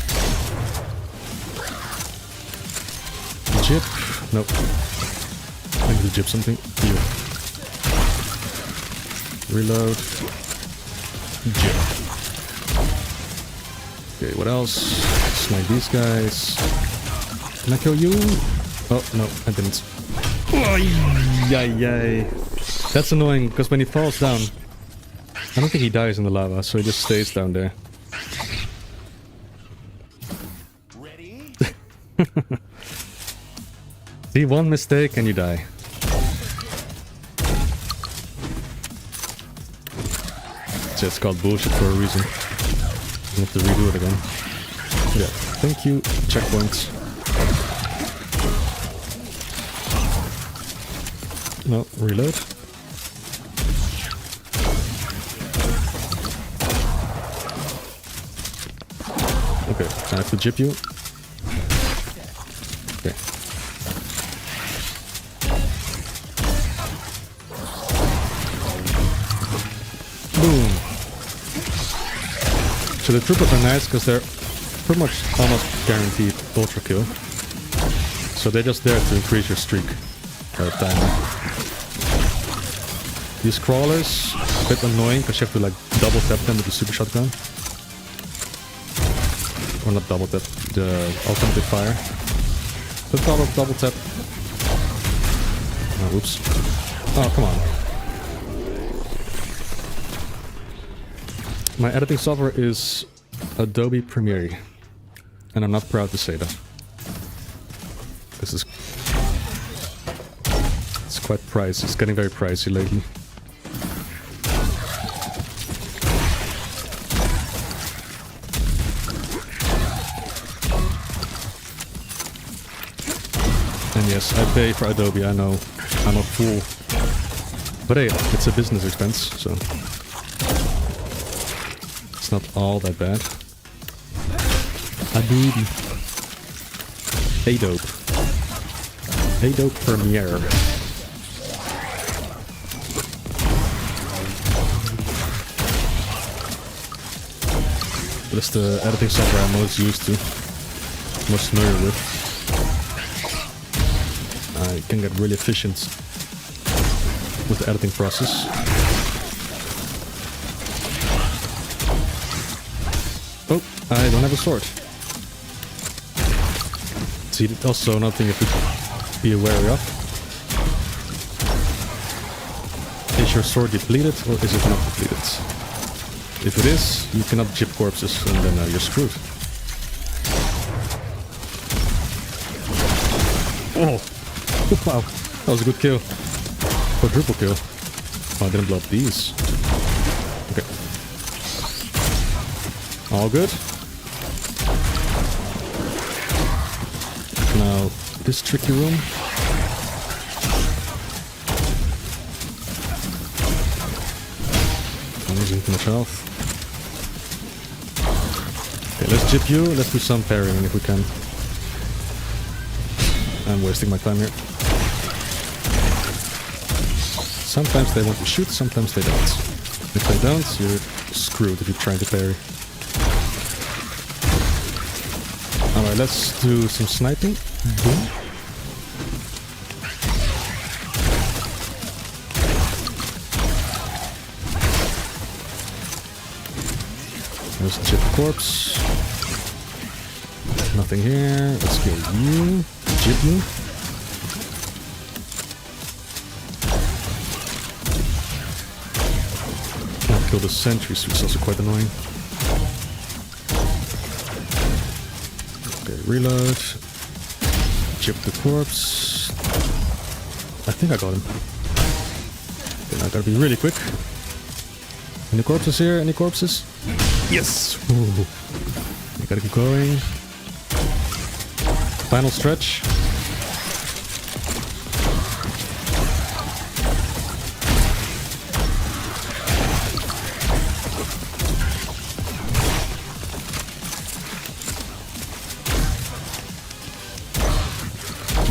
Jip. Nope. I need to jip something. You. Reload. Jip. Okay, what else? Smite these guys. Can I kill you? Oh, no, I didn't. Yay. That's annoying, because when he falls down, I don't think he dies in the lava, so he just stays down there. Ready? See, one mistake and you die. It's just called bullshit for a reason. You have to redo it again. Yeah, thank you. Checkpoints. No, reload. Okay, I have to jip you. Okay. Boom. So the troopers are nice because they're pretty much almost guaranteed ultra kill. So they're just there to increase your streak at a time. These crawlers, a bit annoying because you have to like double tap them with the super shotgun. Or not double tap, the alternative fire. But double tap. Oh, oops. Oh, come on. My editing software is Adobe Premiere. And I'm not proud to say that. This is... It's quite pricey. It's getting very pricey lately. And yes, I pay for Adobe, I know. I'm a fool. But hey, it's a business expense, so... It's not all that bad. Adobe. Adobe. Adobe Premiere. That's the editing software I'm most used to. Most familiar with. I can get really efficient with the editing process. Oh, I don't have a sword. See, also another thing you have to be wary of. Is your sword depleted or is it not depleted? If it is, you cannot jip corpses and then you're screwed. Oh! Wow, that was a good kill. Quadruple kill. Oh, I didn't blow up these. Okay. All good. Now, this tricky room. I'm losing too much health. Okay, let's jip you. Let's do some parrying if we can. I'm wasting my time here. Sometimes they want to shoot, sometimes they don't. If they don't, you're screwed if you're trying to parry. Alright, let's do some sniping. Boom. There's a chip corpse. Nothing here. Let's kill you. Jip you. Kill the sentries, which is also quite annoying. Okay, reload. Chip the corpse. I think I got him. Okay, now I gotta be really quick. Any corpses here? Any corpses? Yes! Ooh. I gotta keep going. Final stretch.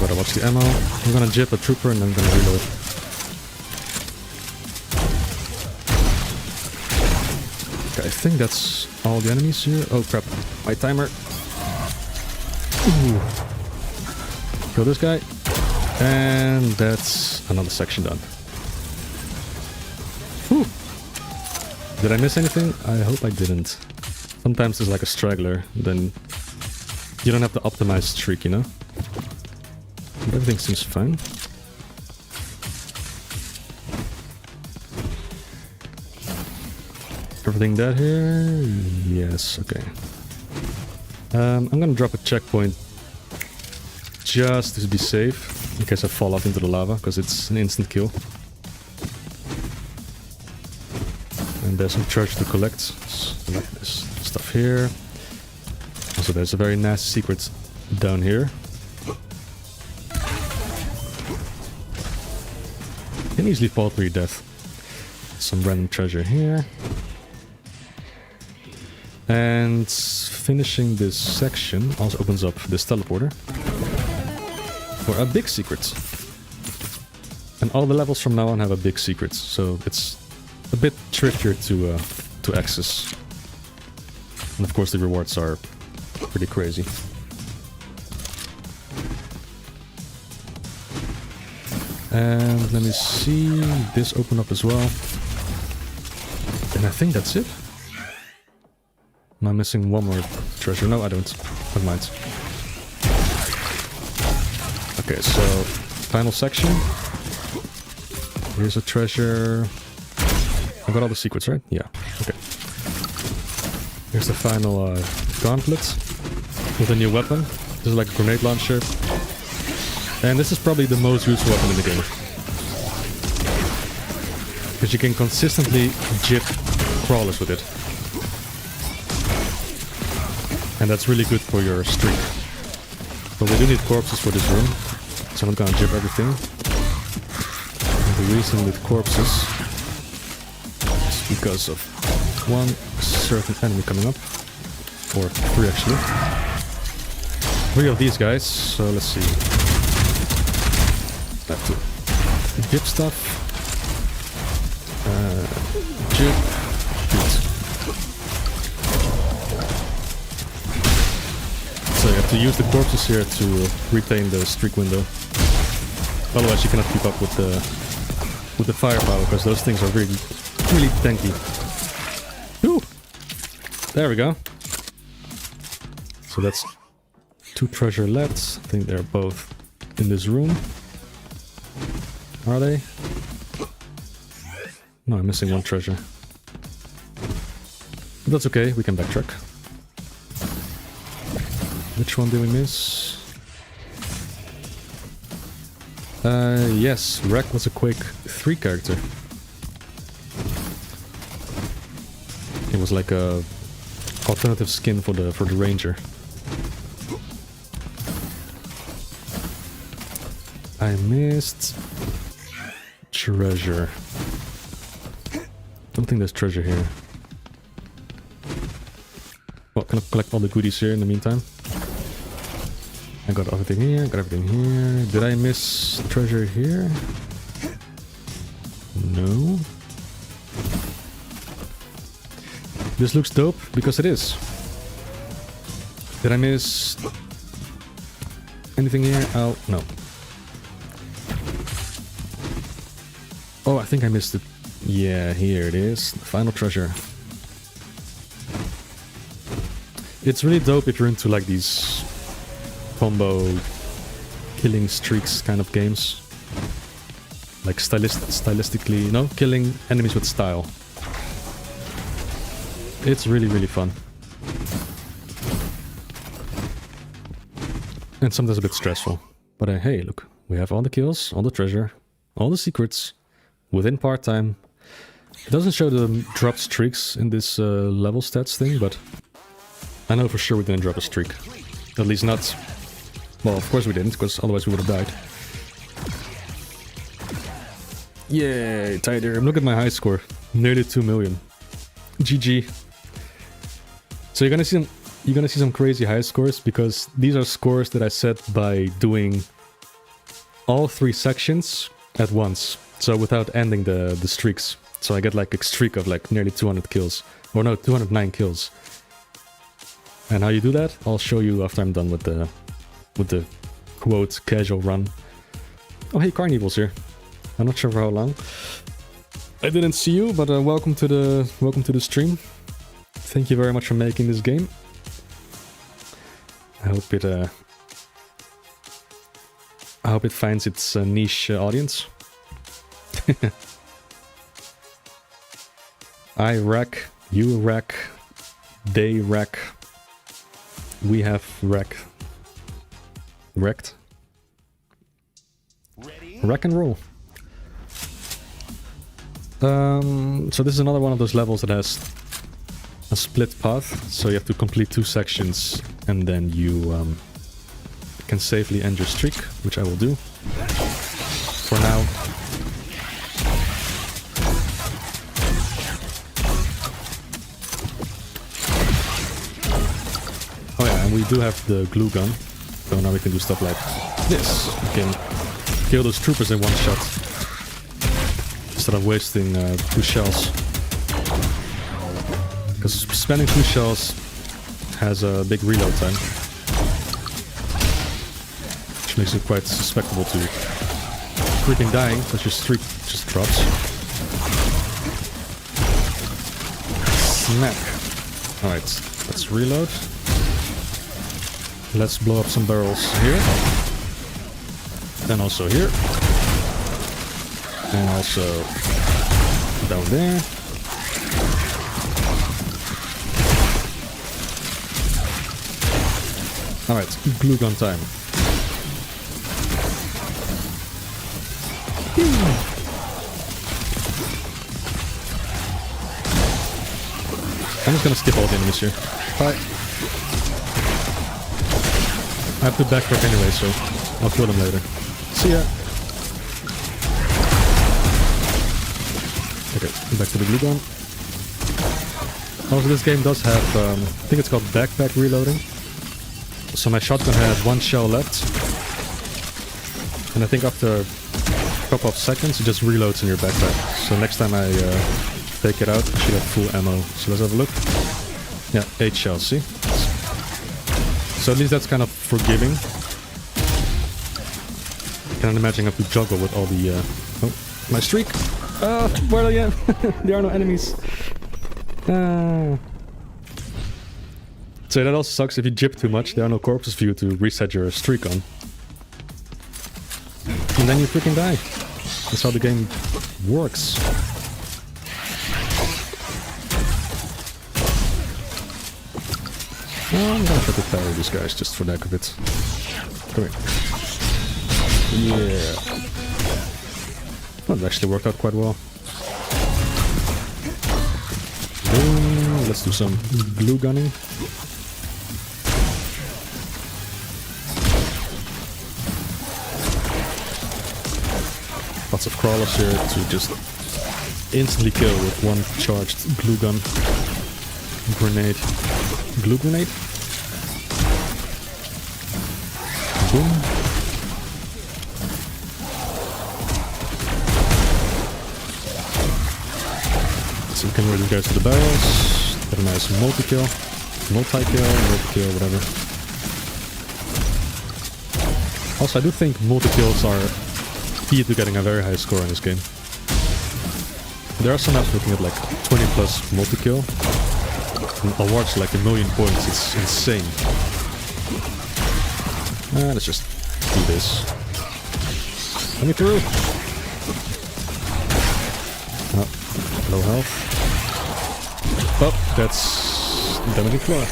Gotta watch the ammo. I'm gonna jip a trooper and then I'm gonna reload. Okay, I think that's all the enemies here. Oh crap, my timer. Ooh. Kill this guy. And that's another section done. Whew. Did I miss anything? I hope I didn't. Sometimes there's like a straggler, then you don't have to optimize streak, you know? But everything seems fine. Everything dead here? Yes, okay. I'm gonna drop a checkpoint just to be safe, in case I fall off into the lava, because it's an instant kill. And there's some treasure to collect, so like this stuff here. Also there's a very nasty secret down here. You can easily fall to your death. Some random treasure here. And finishing this section also opens up this teleporter for a big secret. And all the levels from now on have a big secret, so it's a bit trickier to access. And of course the rewards are pretty crazy. And let me see, this opened up as well. And I think that's it. Am I missing one more treasure? No, I don't. Never mind. Okay, so final section. Here's a treasure. I got all the secrets, right? Yeah. Okay. Here's the final gauntlet with a new weapon. This is like a grenade launcher. And this is probably the most useful weapon in the game. Because you can consistently jib crawlers with it. And that's really good for your streak. But we do need corpses for this room, so I'm not gonna jib everything. And the reason with corpses is because of one certain enemy coming up. Or three actually. Three of these guys, so let's see. Have to jib stuff. Jib. Good. So you have to use the corpses here to retain the streak window. Otherwise you cannot keep up with the firepower, because those things are really tanky. Ooh! There we go. So that's 2 treasure left. I think they're both in this room. Are they? No, I'm missing 1 treasure. But that's okay, we can backtrack. Which one did we miss? Yes, Wrack was a Quake 3 character. It was like a alternative skin for the Ranger. I missed treasure. Don't think there's treasure here. Well, can I collect all the goodies here in the meantime? I got everything here, got everything here. Did I miss treasure here? No. This looks dope because it is. Did I miss anything here? Oh, no. Oh, I think I missed it. Yeah, here it is. The final treasure. It's really dope if you're into like these combo killing streaks kind of games. Like stylistically, you know, killing enemies with style. It's really fun. And sometimes a bit stressful. But hey, look, we have all the kills, all the treasure, all the secrets within part-time. It doesn't show the dropped streaks in this level stats thing, but I know for sure we didn't drop a streak. At least not... Well, of course we didn't, because otherwise we would have died. Yay, Tyderium. Look at my high score. Nearly 2 million. GG. So you're gonna see some crazy high scores, because these are scores that I set by doing all 3 sections at once. So without ending the streaks. So I get like a streak of like nearly 200 kills Or no, 209 kills. And how you do that, I'll show you after I'm done with the quote casual run. Oh hey, Carnival's here. I'm not sure for how long. I didn't see you, but welcome to the stream. Thank you very much for making this game. I hope it finds its niche audience. I wreck, you wreck, they wreck, we have wrecked. Ready? Wreck and roll. So this is another one of those levels that has a split path, so you have to complete 2 sections and then you can safely end your streak, which I will do. For now. Oh yeah, and we do have the glue gun, so now we can do stuff like this. We can kill those troopers in one shot, instead of wasting 2 shells. Because spending 2 shells has a big reload time, which makes it quite susceptible to freaking dying, because your streak just drops. Smack. Alright, let's reload. Let's blow up some barrels here. Then also here. And also down there. Alright, glue gun time. I'm just gonna skip all the enemies here. Bye. I have to backtrack anyway, so I'll kill them later. See ya! Okay, back to the glue gun. Also, this game does have, I think it's called backpack reloading. So my shotgun had 1 shell left. And I think after a couple of seconds, it just reloads in your backpack. So next time I take it out, I should have full ammo. So let's have a look. Yeah, 8 shells, see? So at least that's kind of forgiving. I can't imagine I have to juggle with all the... Oh, my streak! Where are you? There are no enemies. So that also sucks if you jip too much, there are no corpses for you to reset your streak on. And then you freaking die. That's how the game works. I'm gonna try to parry these guys just for the heck of it. Come here. Yeah. Well, it actually worked out quite well. Boom. Let's do some glue gunning. Lots of crawlers here to just instantly kill with 1 charged glue gun. Grenade. Glue grenade? Boom. So we can really go to the barrels. Get a nice multi-kill. Multi-kill, whatever. Also, I do think multi-kills are key to getting a very high score in this game. There are some maps looking at like 20 plus multi-kill. Awards like 1 million points, it's insane. Let's just do this. Let me through! Oh, low health. Oh, that's damaging floor.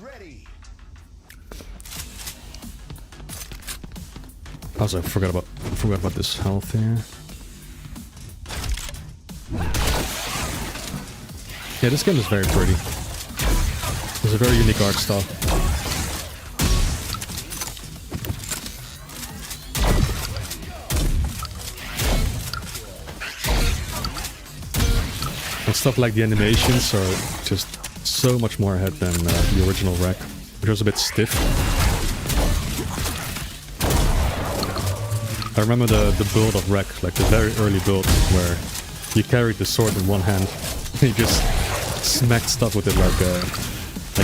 Ready. Also, I forgot about this health here. Yeah, this game is very pretty. It's a very unique art style. And stuff like the animations are just so much more ahead than the original Wrack, which was a bit stiff. I remember the build of Wrack, like the very early build, where You carried the sword in one hand. You just smacked stuff with it like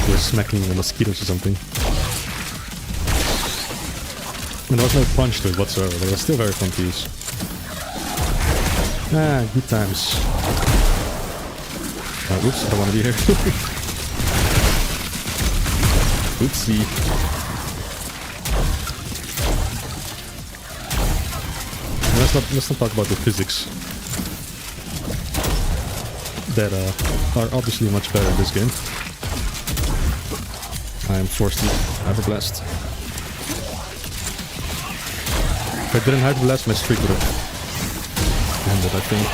you're smacking the mosquitoes or something. And there was no punch to it whatsoever, but it was still very fun to use. Ah, good times. Oops, I don't want to be here. Oopsie. Let's not talk about the physics that are obviously much better in this game. I am forced to Hyperblast. If I didn't Hyperblast, my streak would have ended, I think.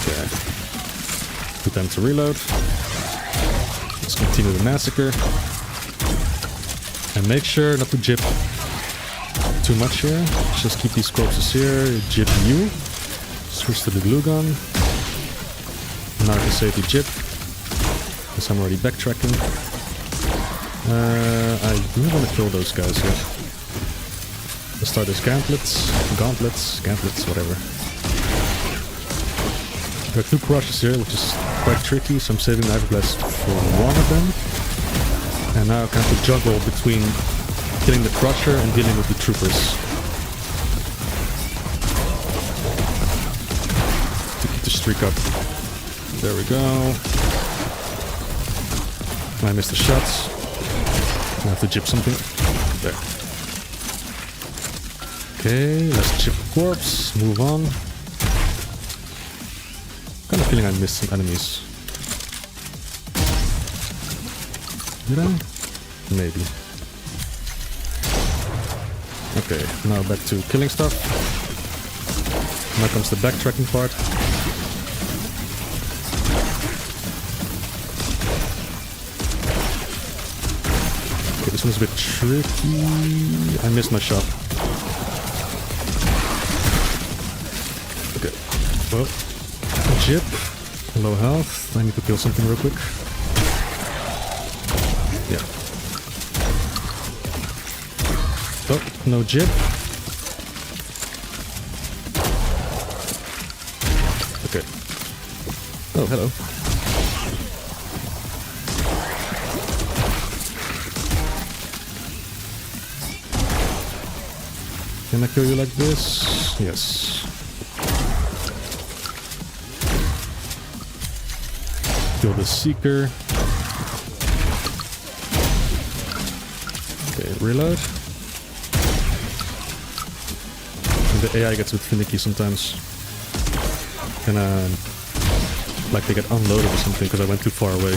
Okay. Good time to reload. Let's continue the massacre. And make sure not to jib too much here. Just keep these corpses here. Jib you. Switch to the glue gun. Now I can save the jib. Because I'm already backtracking. I do want to kill those guys here. Let's start as gauntlets, whatever. There are two crushes here, which is quite tricky, so I'm saving the Hyperblast for one of them. And now I can have to juggle between killing the crusher and dealing with the troopers. To keep the streak up. There we go. I missed the shots. I have to jib something. There. Okay, let's chip the corpse. Move on. Kind of feeling I missed some enemies. Did I? Maybe. Okay, now back to killing stuff. Now comes the backtracking part. Okay, this one's a bit tricky. I missed my shot. Okay. Well, jib. Low health. I need to kill something real quick. Yeah. Oh, no jib. Okay. Oh, hello. Can I kill you like this? Yes. Kill the Seeker. Okay, reload. And the AI gets a bit finicky sometimes. And like they get unloaded or something because I went too far away.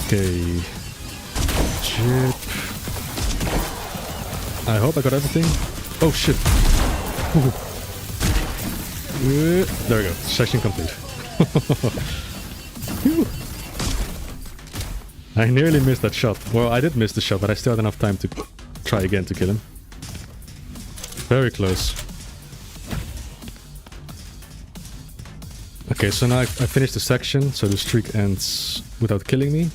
Okay. Chip. I hope I got everything. Oh shit. There we go. Session complete. I nearly missed that shot. Well, I did miss the shot, but I still had enough time to try again to kill him. Very close. Okay, so now I finished the section, so the streak ends without killing me.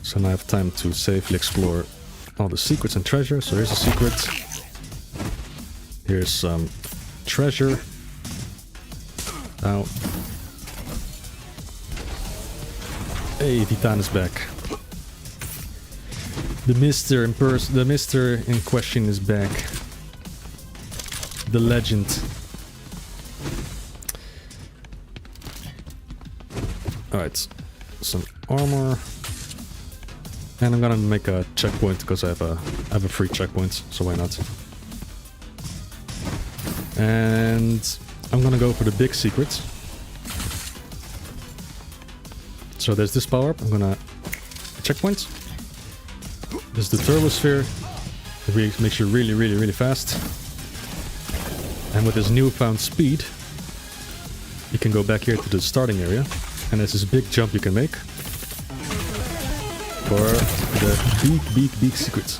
So now I have time to safely explore all the secrets and treasure. So here's a secret. Here's some treasure. Ow. Hey, Titan is back. The Mister in question is back. The legend. Alright, some armor. And I'm gonna make a checkpoint because I have a free checkpoint, so why not? And I'm gonna go for the big secret. So there's this power up. I'm gonna checkpoint. There's the turbo sphere. It makes you really, really, really fast. And with this newfound speed, you can go back here to the starting area. And there's this big jump you can make for the big secret.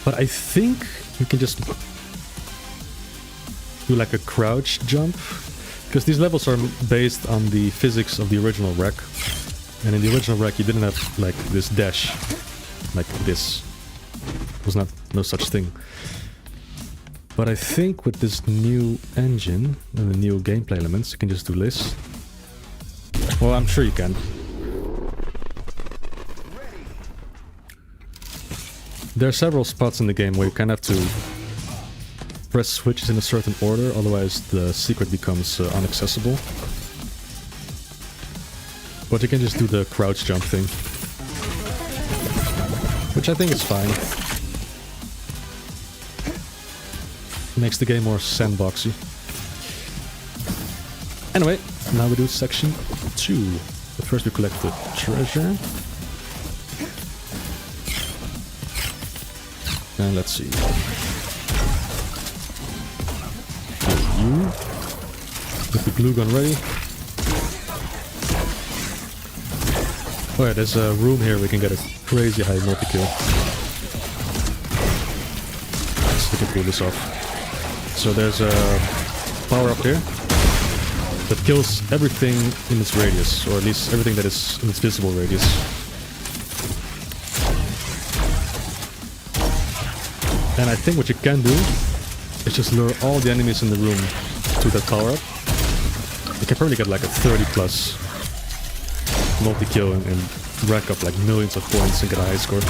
But I think you can just do like a crouch jump. Because these levels are based on the physics of the original Wrack. And in the original Wrack you didn't have like this dash. like this. Was no such thing. But I think with this new engine and the new gameplay elements, you can just do this. Well, I'm sure you can. There are several spots in the game where you kind of have to press switches in a certain order, otherwise the secret becomes inaccessible. But you can just do the crouch jump thing, which I think is fine. Makes the game more sandboxy. Anyway, now we do section 2. But first we collect the treasure. And let's see. You. Get the glue gun ready. Oh yeah, there's a room here we can get a crazy high multi-kill. Let's see if we can pull this off. So there's a power up here that kills everything in its radius, or at least everything that is in its visible radius. And I think what you can do is just lure all the enemies in the room to that power up. You can probably get like a 30 plus multi-kill and rack up like millions of points and get a high score.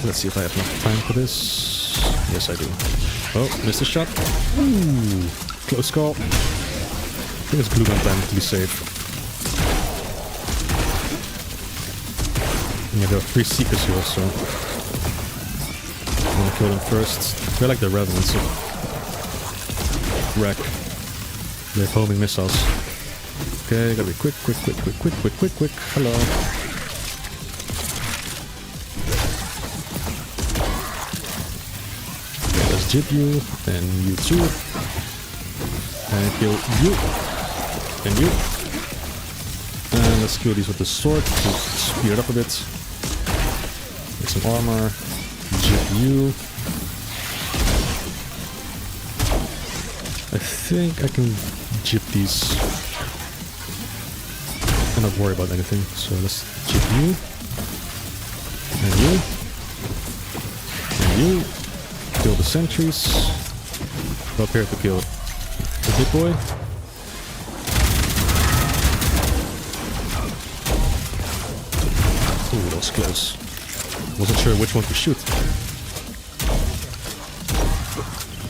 Let's see if I have enough time for this. Yes, I do. Oh, missed a shot. Ooh, close call. I think it's glue gun time to be safe. Yeah, there are 3 seekers here, so I'm gonna kill them first. They're like the revenants of Wrack. They're homing missiles. Okay, gotta be quick. Hello. Jib you, and you too. And kill you. And you. And let's kill these with the sword to speed it up a bit. Get some armor. Jib you. I think I can jib these and not worry about anything. So let's jib you. And you. And you. Kill the sentries. Go up here to kill the big boy. Ooh, that was close. Wasn't sure which one to shoot.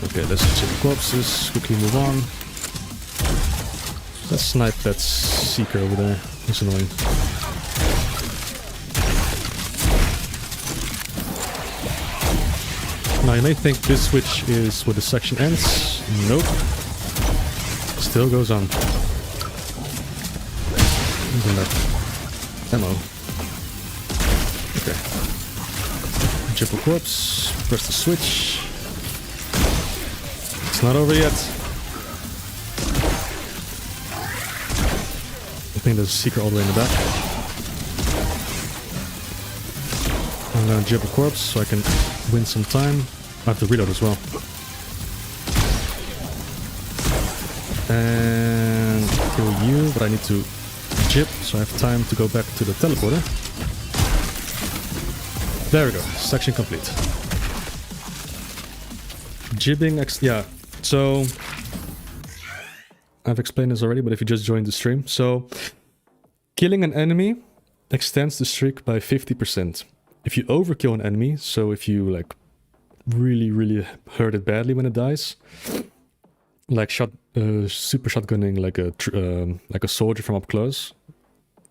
Okay, let's check the corpses. Quickly move on. Let's snipe that seeker over there. It's annoying. Now you may think this switch is where the section ends. Nope. Still goes on. Ammo. Okay. Triple corpse. Press the switch. It's not over yet. I think there's a secret all the way in the back. I'm gonna jib a corpse so I can win some time. I have to reload as well. And kill you, but I need to jib, so I have time to go back to the teleporter. There we go, section complete. Jibbing, yeah, so I've explained this already, but if you just joined the stream. So, killing an enemy extends the streak by 50%. If you overkill an enemy, so if you like really hurt it badly when it dies, like super shotgunning like a soldier from up close,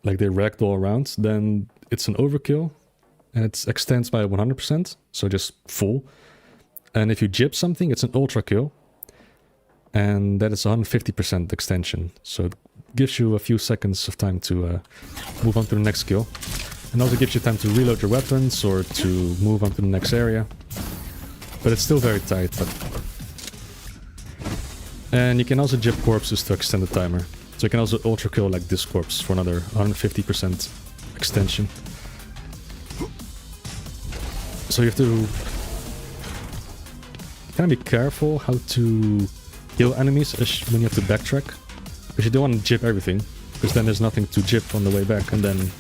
like they ragdoll around, then it's an overkill, and it extends by 100%, so just full. And if you jib something, it's an ultra kill, and that is 150% extension. So it gives you a few seconds of time to move on to the next kill. And also gives you time to reload your weapons or to move on to the next area. But it's still very tight. And you can also jib corpses to extend the timer. So you can also ultra kill like this corpse for another 150% extension. So you have to kind of be careful how to kill enemies when you have to backtrack. Because you don't want to jib everything, because then there's nothing to jib on the way back, and then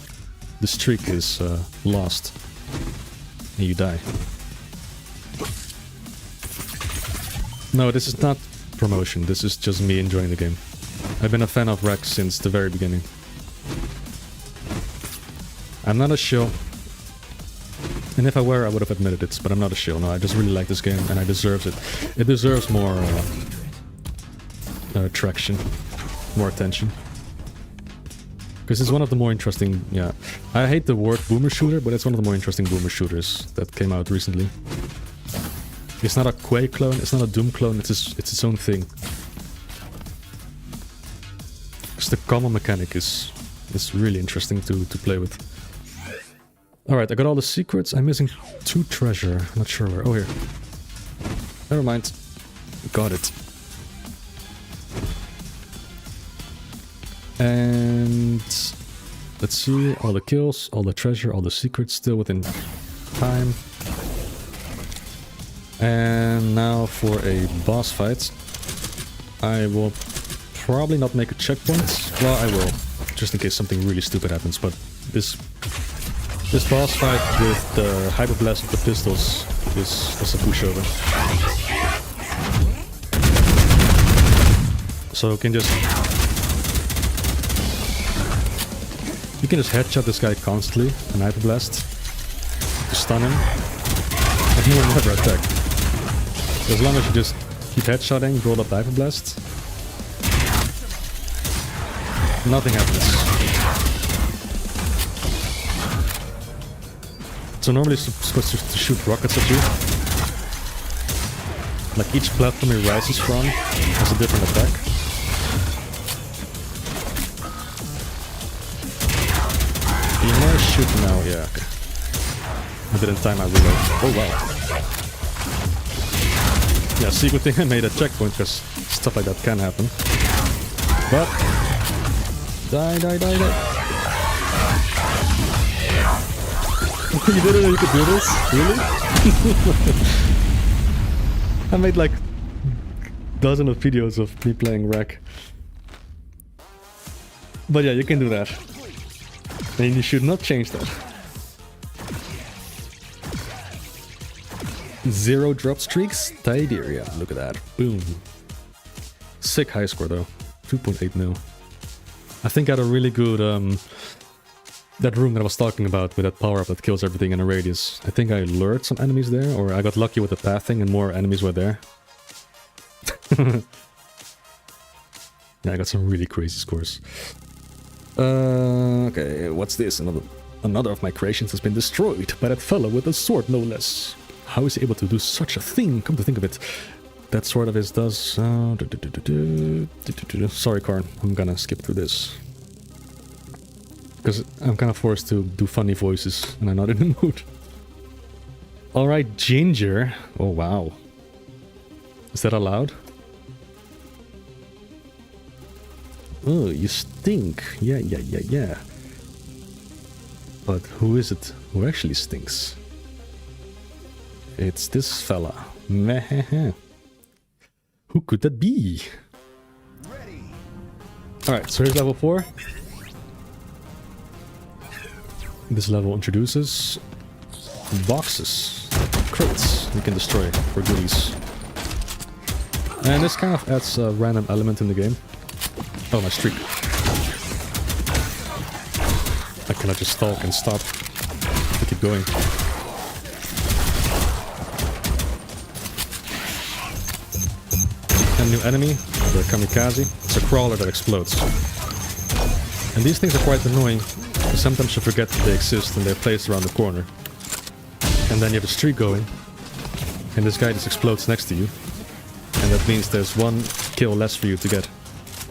the streak is lost. And you die. No, this is not promotion. This is just me enjoying the game. I've been a fan of Wrack since the very beginning. I'm not a shill. And if I were, I would have admitted it, but I'm not a shill. No, I just really like this game, and I deserve it. It deserves more traction, more attention. Because it's one of the more interesting, yeah. I hate the word boomer shooter, but it's one of the more interesting boomer shooters that came out recently. It's not a Quake clone, it's not a Doom clone, it's its own thing. Because the combo mechanic is really interesting to play with. Alright, I got all the secrets. I'm missing 2 treasure. I'm not sure where. Oh, here. Never mind. Got it. And let's see, all the kills, all the treasure, all the secrets still within time. And now for a boss fight. I will probably not make a checkpoint. Well, I will, just in case something really stupid happens, but this boss fight with the Hyper Blast of the pistols is a pushover. So you can just headshot this guy constantly and Hyper Blast to stun him, and he will never attack. As long as you just keep headshotting, roll up the Hyper Blast, nothing happens. So normally it's supposed to shoot rockets at you. Like each platform he rises from has a different attack. You may shoot now, yeah, okay. I didn't time my reload. Oh wow. Yeah, see, good thing I made a checkpoint, because stuff like that can happen. But... Die. You didn't know you could do this? Really? I made like dozens of videos of me playing Wrack. But yeah, you can do that. And you should not change that. 0 drop streaks, Tyderium. Look at that. Boom. Sick high score though. 2.8 mil. I think I had a really good that room that I was talking about with that power-up that kills everything in a radius. I think I lured some enemies there, or I got lucky with the pathing and more enemies were there. Yeah, I got some really crazy scores. Okay, what's this? Another of my creations has been destroyed by that fellow with a sword, no less. How is he able to do such a thing? Come to think of it. That sword of his does... Sorry, Karn. I'm gonna skip through this. Because I'm kind of forced to do funny voices, and I'm not in the mood. Alright, Ginger. Oh, wow. Is that allowed? Oh, you stink. Yeah. But who is it who actually stinks? It's this fella. Meh. Who could that be? Alright, so here's level 4. This level introduces boxes, crates you can destroy for goodies. And this kind of adds a random element in the game. Oh, my streak. I cannot just stalk and stop. I keep going. And new enemy, the Kamikaze. It's a crawler that explodes. And these things are quite annoying. Sometimes you forget that they exist and they're placed around the corner. And then you have a streak going. And this guy just explodes next to you. And that means there's 1 kill less for you to get.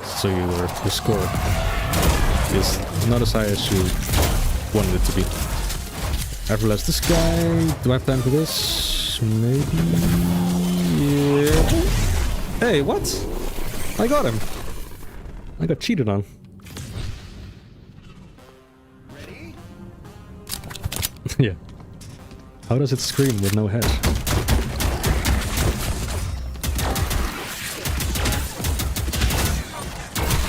So your score is not as high as you wanted it to be. Nevertheless, this guy... Do I have time for this? Maybe... Yeah. Hey, what? I got him. I got cheated on. Yeah. How does it scream with no head?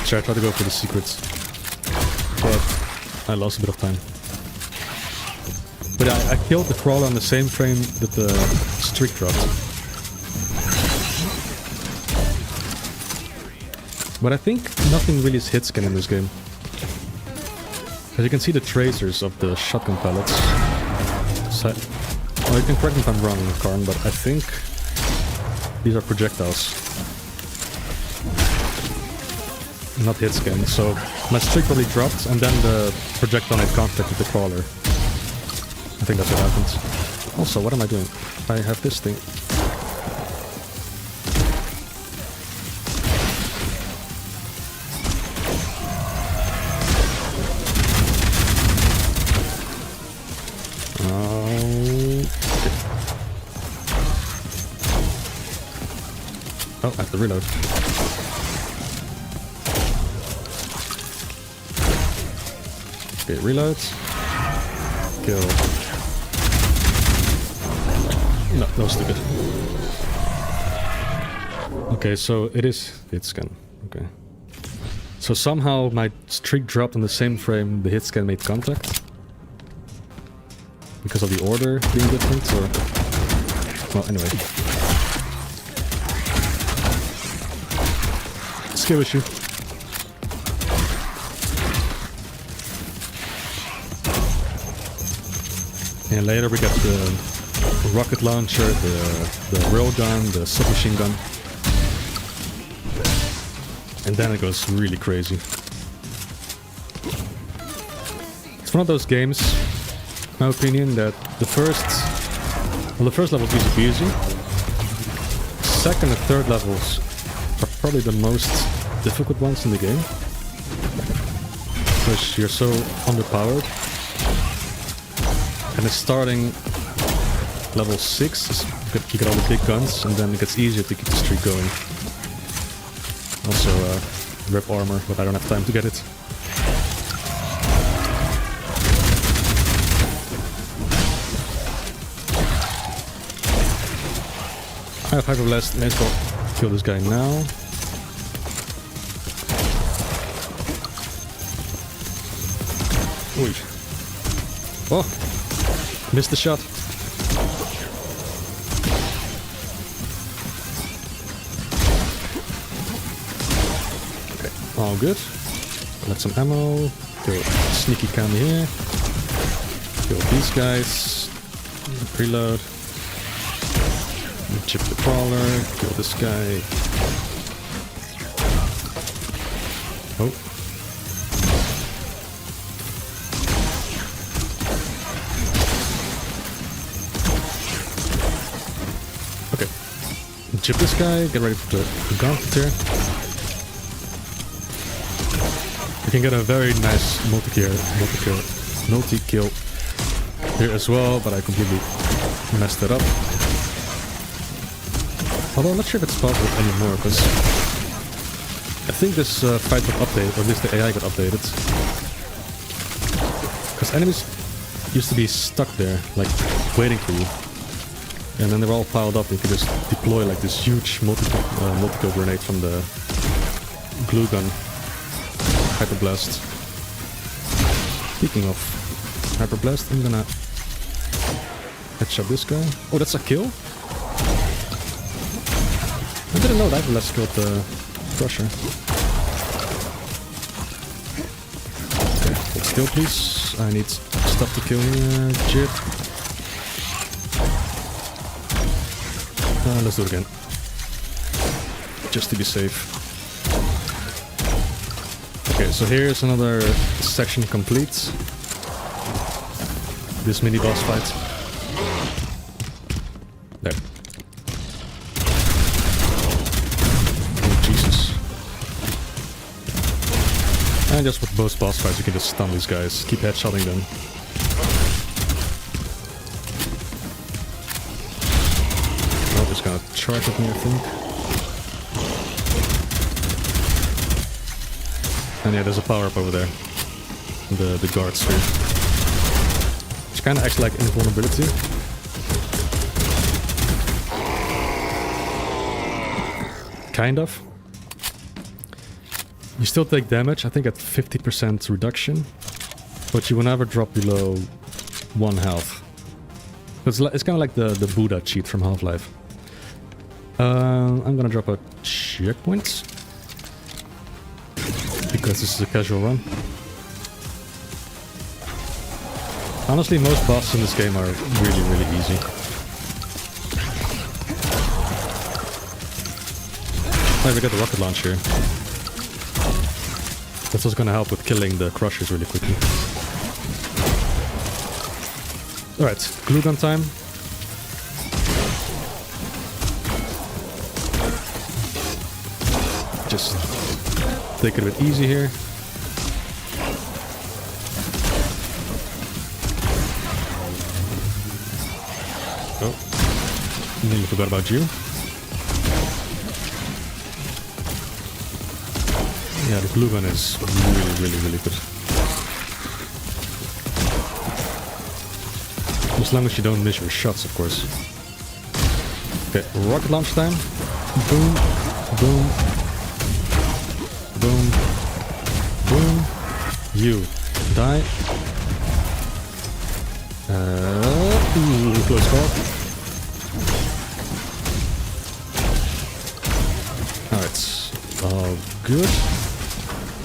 Sure, I tried to go for the secrets, but I lost a bit of time. But I killed the crawler on the same frame that the streak dropped. But I think nothing really is hit scan in this game. As you can see the tracers of the shotgun pellets. So, well, you can correct me if I'm wrong, Karn, but I think these are projectiles. Not hit scan, so my streak probably dropped and then the projectile made contact with the crawler. I think that's what happened. Also, what am I doing? I have this thing. Oh, I have to reload. Okay, reload. Kill. No, that was stupid. Okay, so it is hit scan. Okay. So somehow my streak dropped on the same frame the hit scan made contact? Because of the order being different, or... Well, anyway. Skill issue. And later we got the rocket launcher, the railgun, the submachine gun. And then it goes really crazy. It's one of those games, in my opinion, that the first level is easy peasy. Second and third levels are probably the most difficult ones in the game. Because you're so underpowered. And it's starting level 6, you get all the big guns, and then it gets easier to keep the streak going. Also, rip armor, but I don't have time to get it. I have Hyper Blast, may as well kill this guy now. Oei. Oh! Missed the shot. Okay, all good. Let some ammo. Kill sneaky cam here. Kill these guys. Reload. Chip the crawler. Kill this guy. Oh. Okay. Chip this guy. Get ready for the gauntlet here. You can get a very nice multi-kill here as well, but I completely messed it up. Although I'm not sure if it's possible anymore, because I think this fight got updated, or at least the AI got updated. Because enemies used to be stuck there, like waiting for you. And then they're all piled up, and you can just deploy like this huge multi-kill grenade from the glue gun. Hyper Blast. Speaking of Hyper Blast, I'm gonna headshot this guy. Oh, that's a kill? I didn't know that Hyper Blast killed the Crusher. Okay, hold still please. I need stuff to kill here. Jit. Let's do it again. Just to be safe. Okay, so here's another section complete. This mini boss fight. There. Oh, Jesus. And just with both boss fights, you can just stun these guys. Keep headshotting them. Oh, he's gonna charge at me, I think. And yeah, there's a power-up over there. The guard sphere. Which kind of acts like invulnerability. Kind of. You still take damage, I think at 50% reduction. But you will never drop below 1 health. It's kind of like the Buddha cheat from Half-Life. I'm gonna drop a checkpoint. Because this is a casual run. Honestly, most bosses in this game are really, really easy. Oh, we got the rocket launcher. That's what's gonna help with killing the crushers really quickly. Alright, glue gun time. Just take it a bit easy here. Oh, nearly forgot about you. Yeah, the glue gun is really, really, really good. As long as you don't miss your shots, of course. Okay, rocket launch time. Boom, boom, boom, boom. You die. Ooh, close call. Alright, all good.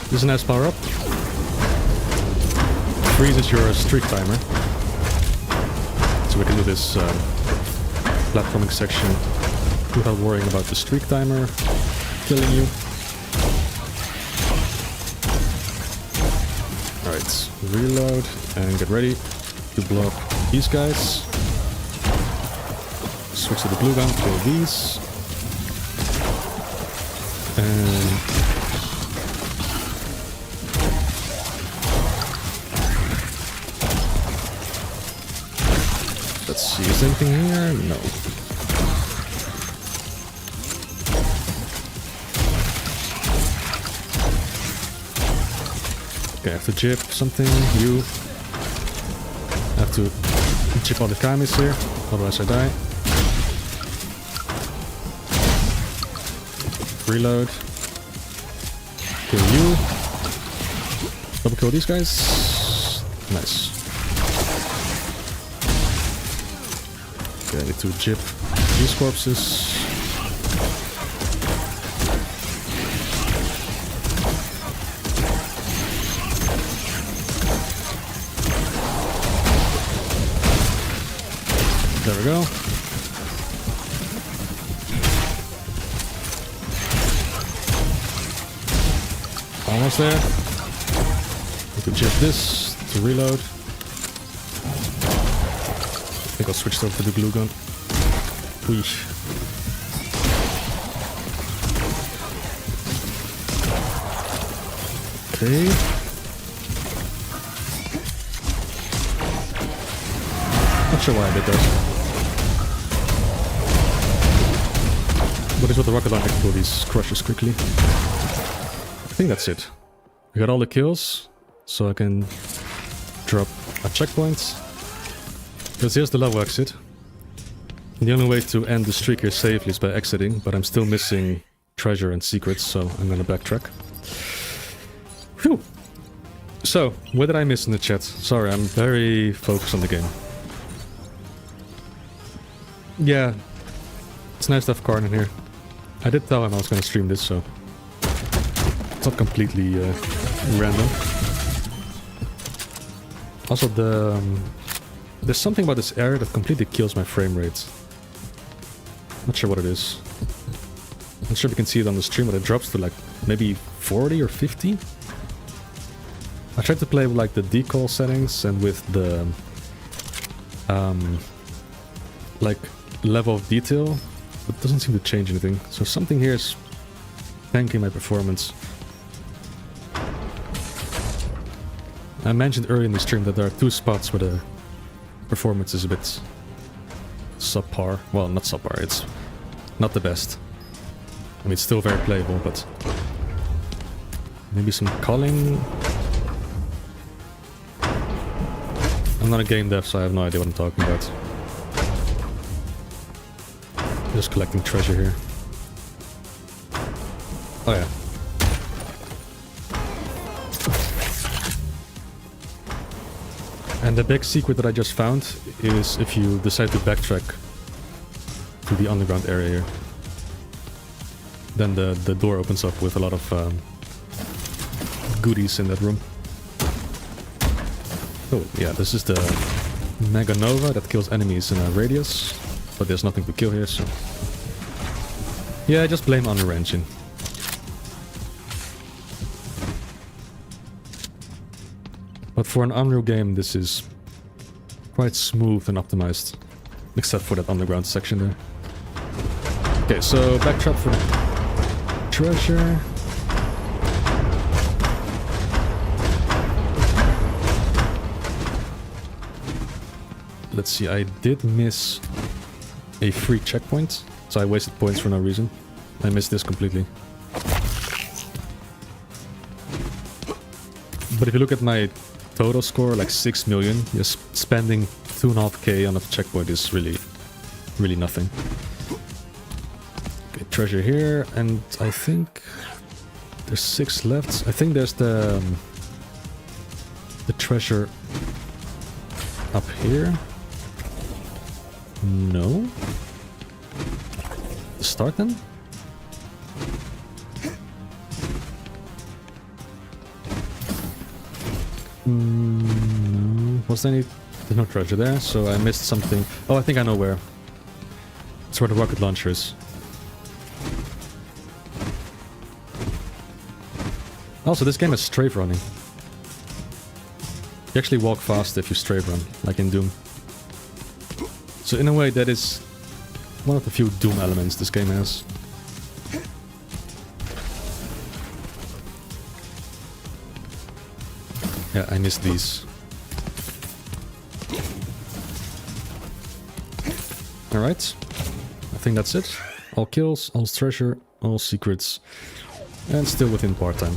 This is a nice power up. Freezes your streak timer. So we can do this platforming section without worrying about the streak timer killing you. Alright, reload and get ready to blow up these guys. Switch to the glue gun, kill these. And let's see, is anything here? No. Okay, I have to jip something. You have to chip all the kamis here, otherwise I die. Reload. Kill you. Double kill these guys. Nice. Okay, I need to jip these corpses. There we go. Almost there. We can jip this to reload. I think I'll switch over to the glue gun. Weesh. Okay. Not sure why I did that. But it's with the rocket launcher to kill these crushers quickly. I think that's it. I got all the kills, so I can drop a checkpoint. Because here's the level exit. And the only way to end the streak here safely is by exiting, but I'm still missing treasure and secrets, so I'm gonna backtrack. Phew! So, what did I miss in the chat? Sorry, I'm very focused on the game. Yeah, it's nice to have Karn in here. I did tell him I was gonna stream this, so it's not completely random. Also, there's something about this area that completely kills my frame rate. Not sure what it is. Not sure if you can see it on the stream, but it drops to like maybe 40 or 50. I tried to play with like the decal settings and with the like level of detail, but it doesn't seem to change anything. So something here is tanking my performance. I mentioned earlier in the stream that there are two spots where the performance is a bit subpar. Well, not subpar, it's not the best. I mean, it's still very playable, but maybe some culling. I'm not a game dev, so I have no idea what I'm talking about. Just collecting treasure here. Oh yeah. And the big secret that I just found is if you decide to backtrack to the underground area here, then the door opens up with a lot of goodies in that room. Oh, yeah, this is the Mega Nova that kills enemies in a radius, but there's nothing to kill here, so... Yeah, just blame Unreal Engine. But for an Unreal game, this is quite smooth and optimized, except for that underground section there. Okay, so backtrack for the treasure. Let's see, I did miss a free checkpoint, so I wasted points for no reason. I missed this completely. But if you look at my total score, like 6 million, just spending 2.5k on a checkpoint is really, really nothing. Okay, treasure here, and I think there's 6 left. I think there's the treasure up here. No? Start then? No. Was there any... There's no treasure there, so I missed something. Oh, I think I know where. It's where the rocket launcher is. Also, this game is strafe running. You actually walk fast if you strafe run, like in Doom. So in a way, that is one of the few Doom elements this game has. Yeah, I missed these. Alright. I think that's it. All kills, all treasure, all secrets. And still within part-time.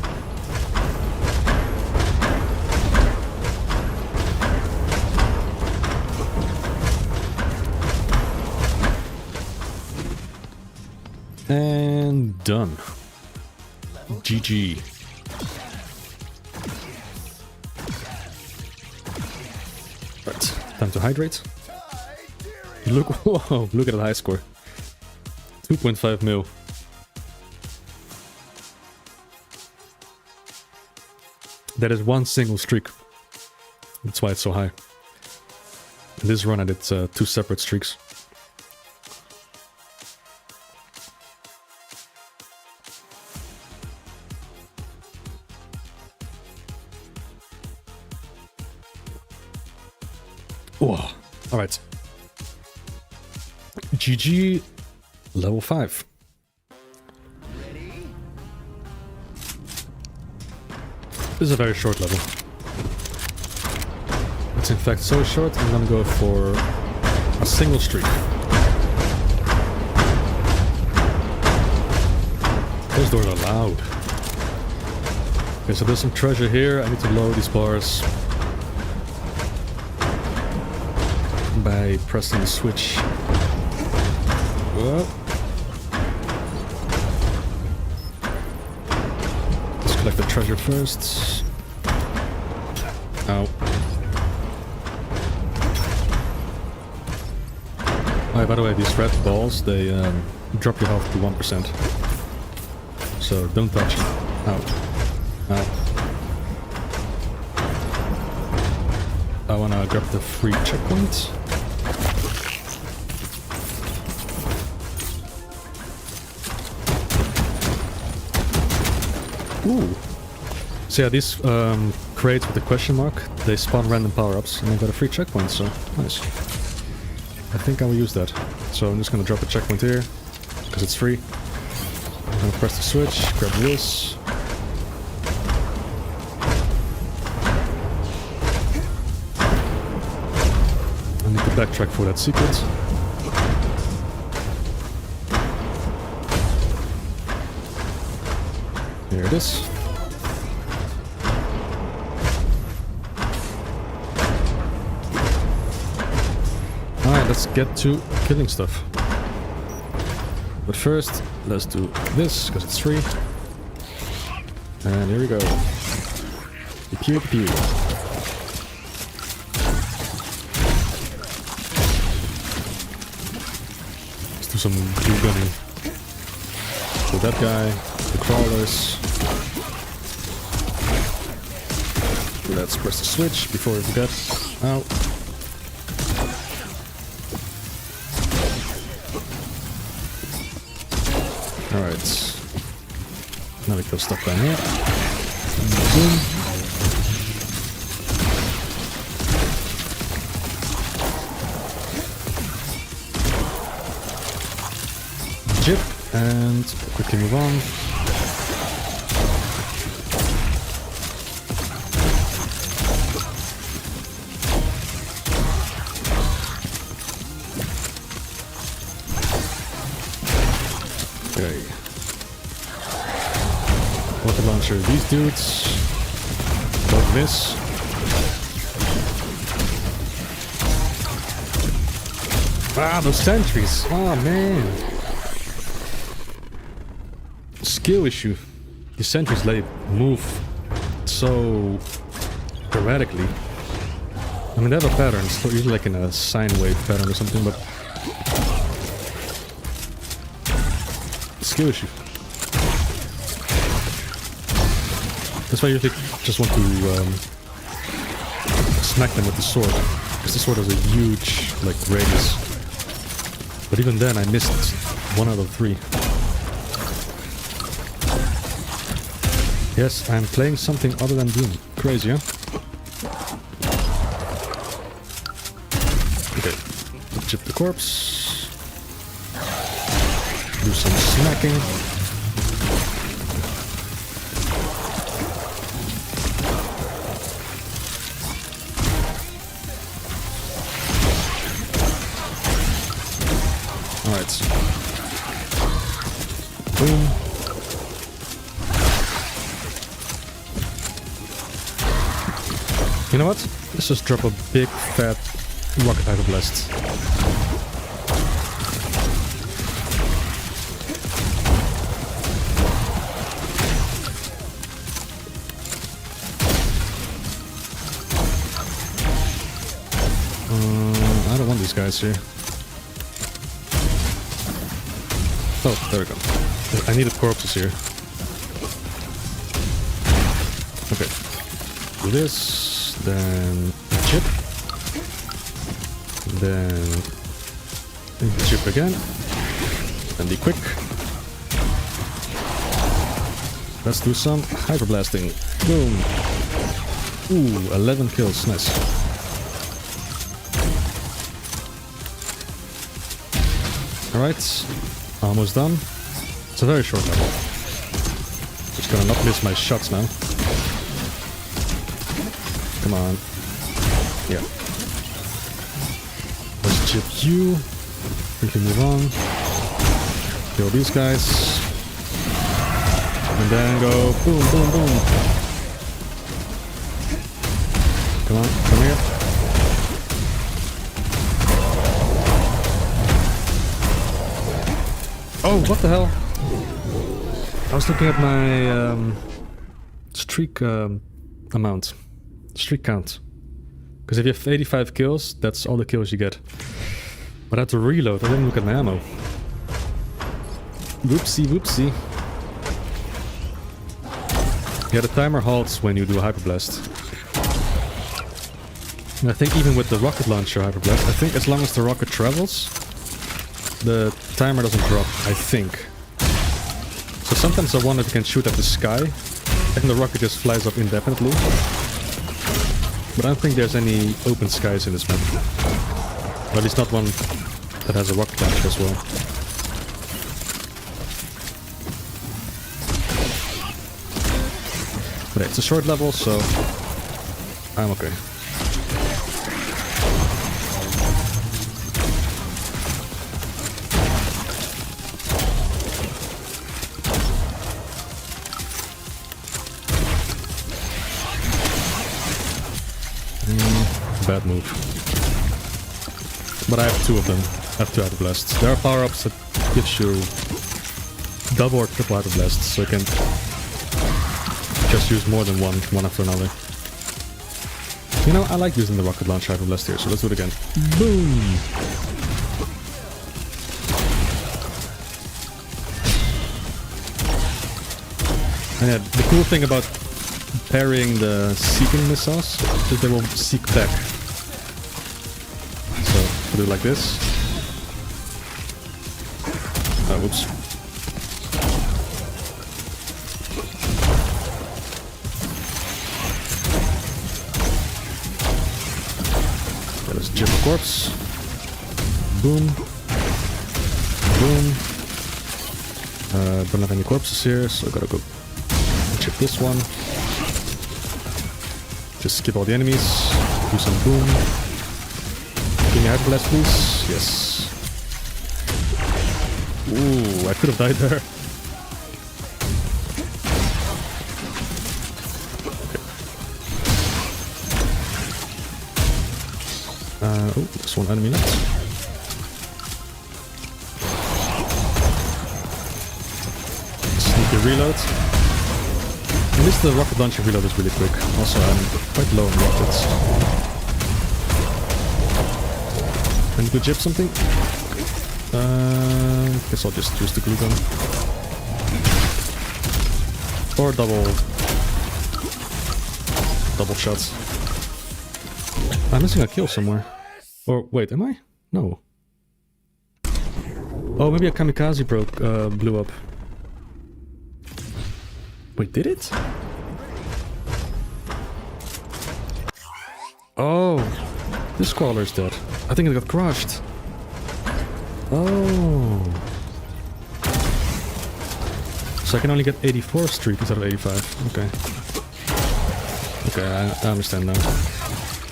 And done. GG. Right, time to hydrate. Look, whoa, look at the high score. 2.5 mil. That is one single streak. That's why it's so high. In this run I did 2 separate streaks. Whoa. Alright. GG level 5. This is a very short level. It's in fact so short, I'm gonna go for a single streak. Those doors are loud. Okay, so there's some treasure here. I need to lower these bars by pressing the switch. Whoa. Let's collect the treasure first. Ow. Oh, by the way, these red balls, they drop your health to 1%. So don't touch them. Ow. Ow. I wanna grab the free checkpoint. Ooh. So yeah, these crates with the question mark, they spawn random power-ups and I got a free checkpoint, so nice. I think I will use that. So I'm just gonna drop a checkpoint here, because it's free. I'm gonna press the switch, grab this. I need to backtrack for that secret. Here it is. Alright, let's get to killing stuff. But first, let's do this, because it's free. And here we go. Pew pew. do some glue gunning. So that guy, the crawlers. Let's press the switch before we forget. Ow. Alright. Now we kill stuff down here. Boom. Jip, and quickly move on. Okay. Rocket launcher, these dudes. Don't miss. Ah, those sentries. Oh man. Skill issue. The sentries let it move so erratically. I mean, they have a pattern. It's usually like in a sine wave pattern or something, but skill issue. That's why I usually just want to smack them with the sword, because the sword has a huge like radius. But even then, I missed 1 out of 3. Yes, I'm playing something other than Doom. Crazy, huh? Okay, chip the corpse. Do some smacking. Alright. Boom. You know what? Let's just drop a big fat rocket hyper blast. I don't want these guys here. Oh, there we go. I needed corpses here. Okay. Do this, then chip. Then chip again. And be quick. Let's do some hyper blasting. Boom. Ooh, 11 kills. Nice. Alright. Almost done. It's a very short level. Just gonna not miss my shots now. Come on. Yeah. Let's chip you. We can move on. Kill these guys. And then go boom, boom, boom. Come on, come here. Oh, what the hell? I was looking at my streak amount. Streak count. Because if you have 85 kills, that's all the kills you get. But I had to reload, I didn't look at my ammo. Whoopsie, whoopsie. Yeah, the timer halts when you do a hyperblast. And I think even with the rocket launcher hyperblast, I think as long as the rocket travels, the timer doesn't drop, I think. So sometimes I wonder if you can shoot at the sky, and the rocket just flies up indefinitely. But I don't think there's any open skies in this map. Or at least not one that has a rocket launcher as well. But it's a short level, so I'm okay. Bad move. But I have 2 of them. I have 2 hyper blasts. There are power-ups that gives you double or triple hyper blasts, so you can just use more than one after another. You know, I like using the rocket launch hyper blast here, so let's do it again. Boom! And yeah, the cool thing about parrying the seeking missiles is they will seek back. So, I'll do it like this. Oh, whoops. Okay, let's jib a corpse. Boom. Boom. Don't have any corpses here, so I gotta go chip this one. Just skip all the enemies. Do some boom. Give me Hyper Blast, please. Yes. Ooh, I could have died there. Okay. Oh, there's one enemy left. Reload. At least the rocket launcher reload is really quick. Also, I'm quite low on rockets. Can you jib something? Guess I'll just use the glue gun. Or double shots. I'm missing a kill somewhere. Or wait, am I? No. Oh, maybe a kamikaze blew up. Wait, did it? Oh, this crawler's dead. I think it got crushed. Oh. So I can only get 84 streak instead of 85. Okay. Okay, I understand now.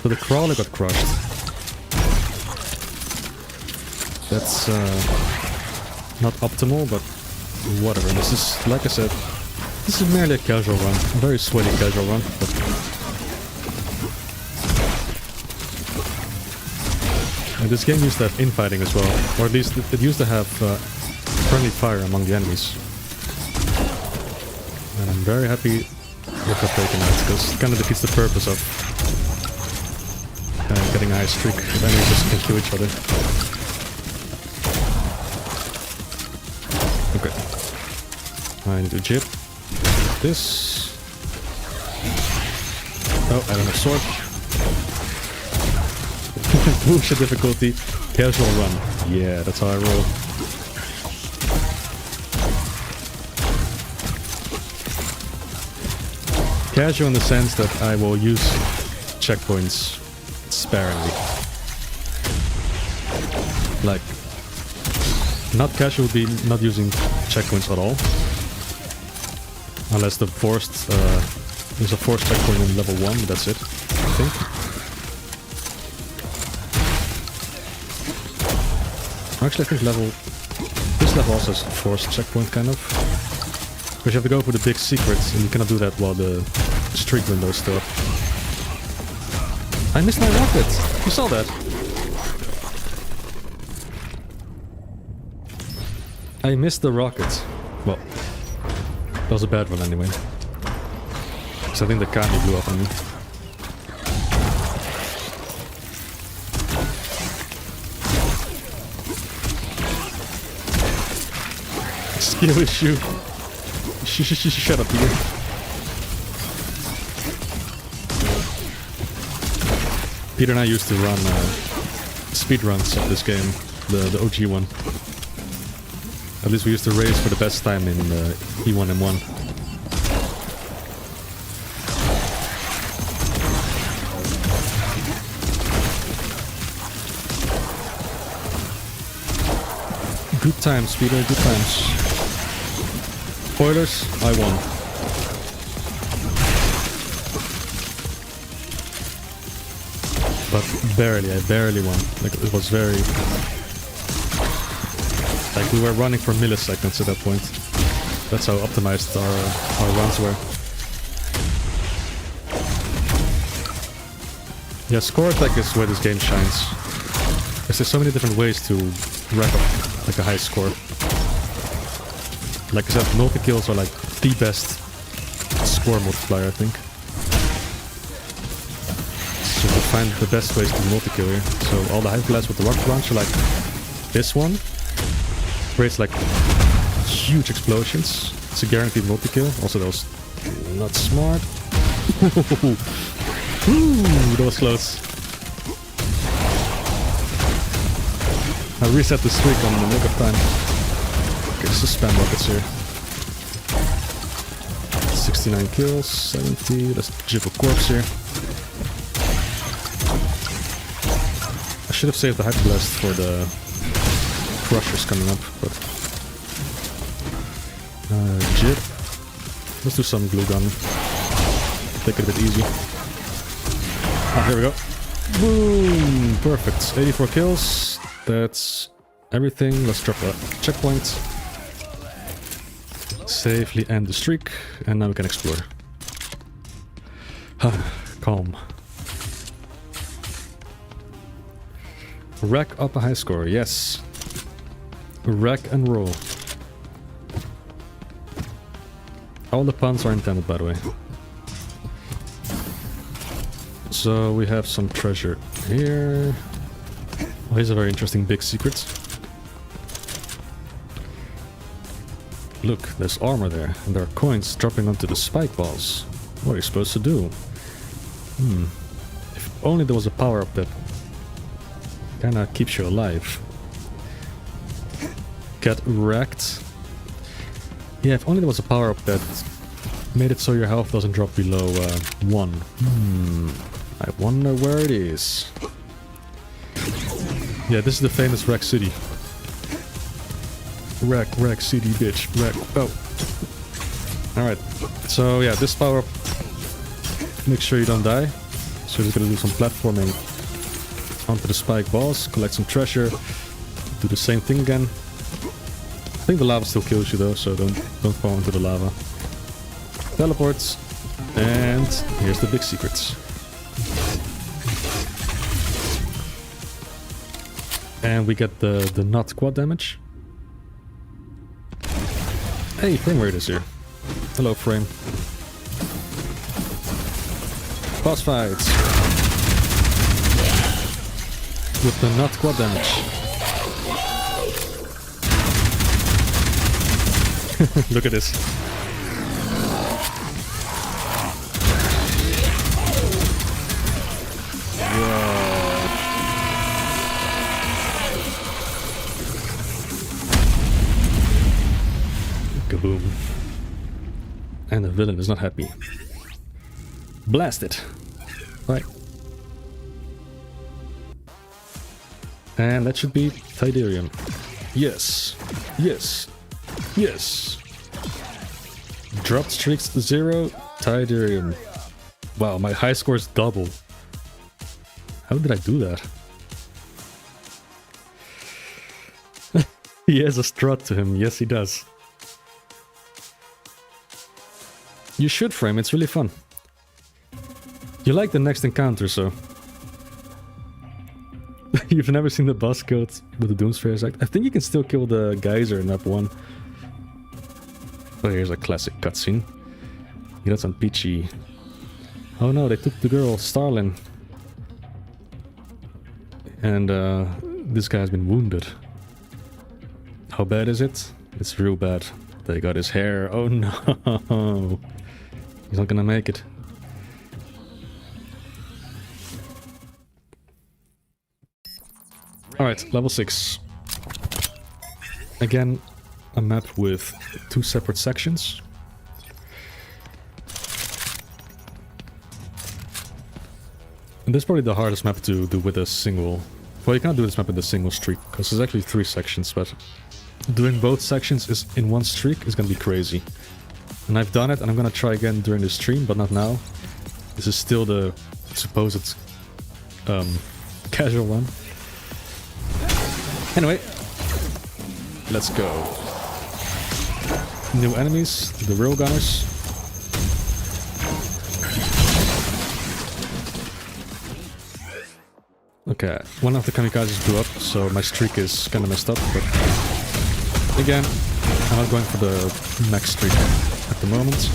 So the crawler got crushed. That's not optimal, but whatever. This is, like I said, this is merely a casual run. A very sweaty casual run. But and this game used to have infighting as well. Or at least it used to have friendly fire among the enemies. And I'm very happy with that taken out, because it kind of defeats the purpose of getting a high streak if enemies just can kill each other. Okay. I need to jib. This. Oh, I don't have sword. Bullshit difficulty. Casual run. Yeah, that's how I roll. Casual in the sense that I will use checkpoints sparingly. Like, not casual would be not using checkpoints at all. Unless the forced, there's a forced checkpoint in level 1, but that's it, I think. Actually, I think this level also has a forced checkpoint, kind of. Because you have to go for the big secrets, and you cannot do that while the streak window is still up. I missed my rocket! You saw that? I missed the rocket. Well, that was a bad one anyway. Because I think the Kami blew up on me. Skill issue. Shut up, Peter. Peter and I used to run speedruns of this game, the OG one. At least we used to race for the best time in E1M1. Good times, Peter, good times. Spoilers, I won. But barely, I barely won. Like, it was very... Like, we were running for milliseconds at that point. That's how optimized our runs were. Yeah, score attack is where this game shines. Because there's so many different ways to rack up like a high score. Like I said, multi-kills are like the best score multiplier, I think. So to find the best ways to multi-kill here. So all the hyper blasts with the rocket launcher, like this one, creates like huge explosions. It's a guaranteed multi-kill. Also those Not smart. Ooh, that was close. I reset the streak on the nick of time. Okay, just spam rockets here. 69 kills, 70. Let's jib a corpse here. I should have saved the Hyper Blast for the crushers coming up, but jib. Let's do some glue gun. Take it a bit easy. Ah, here we go. Boom! Perfect. 84 kills. That's everything. Let's drop a checkpoint. Safely end the streak, and now we can explore. Calm. Rack up a high score, yes. Rack and roll. All the puns are intended, by the way. So we have some treasure here. Oh, here's a very interesting big secret. Look, there's armor there, and there are coins dropping onto the spike balls. What are you supposed to do? If only there was a power-up that kinda keeps you alive. Get wrecked. Yeah, if only there was a power-up that made it so your health doesn't drop below 1. I wonder where it is. Yeah, this is the famous Wrack City. Wrack City, bitch. Wrack. Oh. Alright. So, yeah, this power-up. Make sure you don't die. So, we're just gonna do some platforming onto the spike balls, collect some treasure, do the same thing again. I think the lava still kills you though, so don't fall into the lava. Teleports, and here's the big secrets. And we get the not quad damage. Hey, frame rate is here. Hello, frame. Boss fights. With the not quad damage. Look at this. Kaboom. And the villain is not happy. Blast it. Right. And that should be Tyderium. Yes. Yes. Yes. Drop streaks to 0. Tyderium. Wow, my high score is double. How did I do that? He has a strut to him. Yes, he does. You should, frame. It's really fun. You like the next encounter, so... You've never seen the boss killed with the Doomsphere Act? I think you can still kill the geyser in map 1. Oh, here's a classic cutscene. Yeah, that's on Peachy. Oh no, they took the girl, Starlin. And this guy has been wounded. How bad is it? It's real bad. They got his hair. Oh no! He's not gonna make it. Alright, level 6. Again, a map with 2 separate sections. And this is probably the hardest map to do with a single... Well, you can't do this map with a single streak, because there's actually 3 sections, but... Doing both sections is in one streak is gonna be crazy. And I've done it, and I'm gonna try again during the stream, but not now. This is still the supposed casual one. Anyway, let's go. New enemies, the real gunners. Okay, one of the kamikazes blew up, so my streak is kinda messed up, but... Again, I'm not going for the max streak at the moment.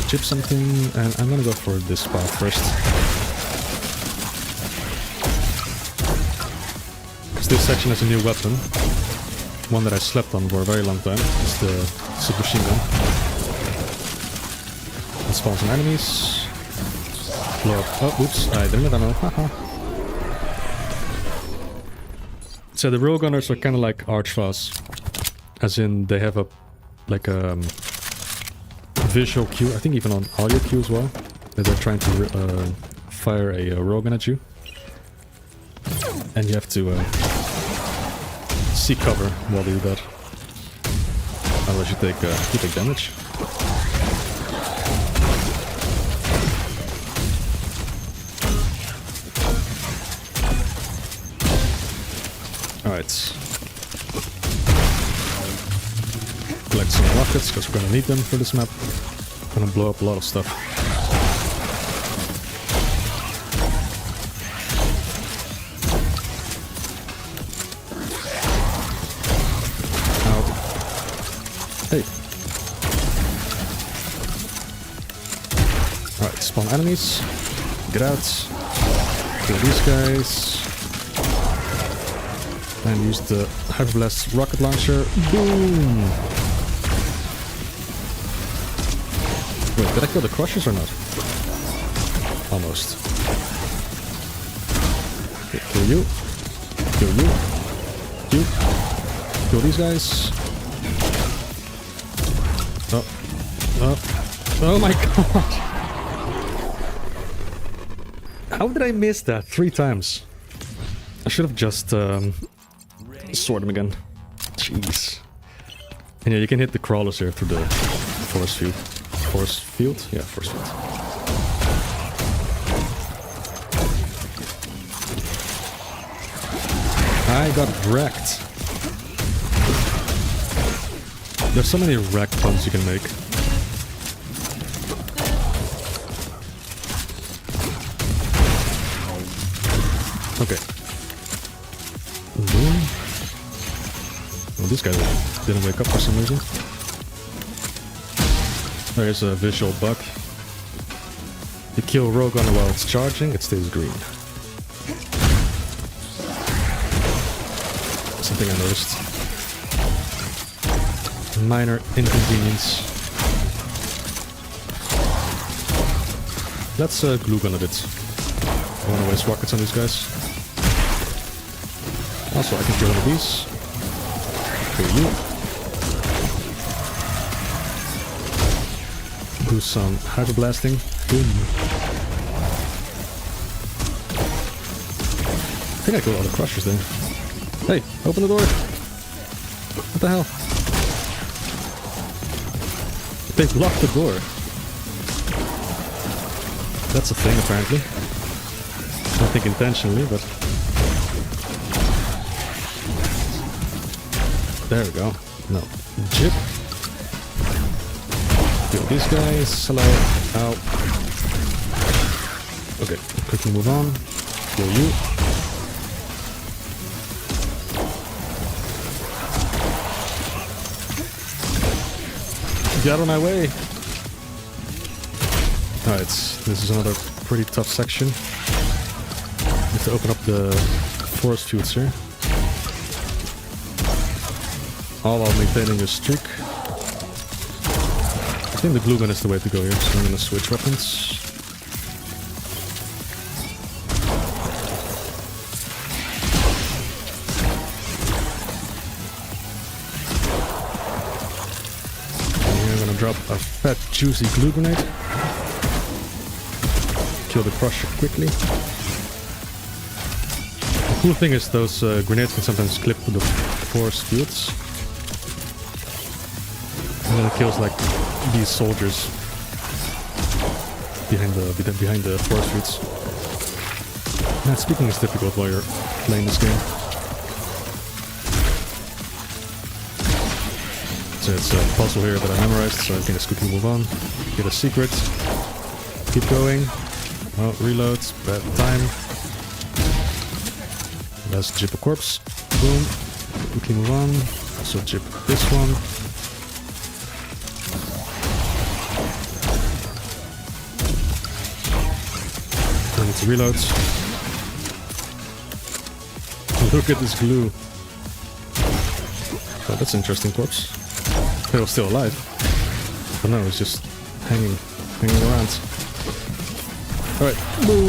Chip something, and I'm gonna go for this spot first. Because this section has a new weapon. One that I slept on for a very long time. It's the submachine gun. It spawns some enemies. Blow up. Oh, oops. I didn't let that know. Haha. So the rail gunners are kind of like archfas. As in, they have a visual cue, I think even on audio cue as well, that they're trying to fire a railgun at you. And you have to seek cover while you do that. Otherwise you take damage. Alright. Collect some rockets, because we're gonna need them for this map. Gonna blow up a lot of stuff. Ow. Hey. Alright, spawn enemies. Get out. Kill these guys. And use the Hyperblast rocket launcher. Boom! Wait, did I kill the crushers or not? Almost. Okay, kill you. Kill you. You. Kill these guys. Oh. Oh. Oh my god! How did I miss that 3 times? I should have just sword him again. Jeez. And yeah, you can hit the crawlers here through the force field. Force field? Yeah, force field. I got wrecked. There's so many wreck puns you can make. Okay. Boom. Well, this guy didn't wake up for some reason. There's a visual bug. You kill rogue gunner while it's charging, it stays green. Something I noticed. Minor inconvenience. Let's glue gun a bit. I don't want to waste rockets on these guys. Also, I can kill one of these. Kill you. Do some hyperblasting. Boom. I think I killed all the crushers there. Hey, open the door! What the hell? They blocked the door. That's a thing, apparently. I don't think intentionally, but... There we go. No. Jip. Kill these guys. Hello. Ow. Okay, quickly move on. Kill you. Get out of my way! Alright, this is another pretty tough section. You have to open up the forest fields here. All while maintaining your streak. I think the glue gun is the way to go here, so I'm gonna switch weapons. And here I'm gonna drop a fat juicy glue grenade. Kill the crusher quickly. The cool thing is those grenades can sometimes clip to the force fields. And then it kills like these soldiers behind the force fields. Man, speaking is difficult while you're playing this game. So it's a puzzle here that I memorized, so I can just quickly move on. Get a secret. Keep going. Oh, reloads. Bad time. Let's jip a corpse. Boom. Quickly move on. Also jip this one. I need to reload. Look at this glue. Oh, that's an interesting corpse. It was still alive. But no, it's just hanging around. Alright, boom!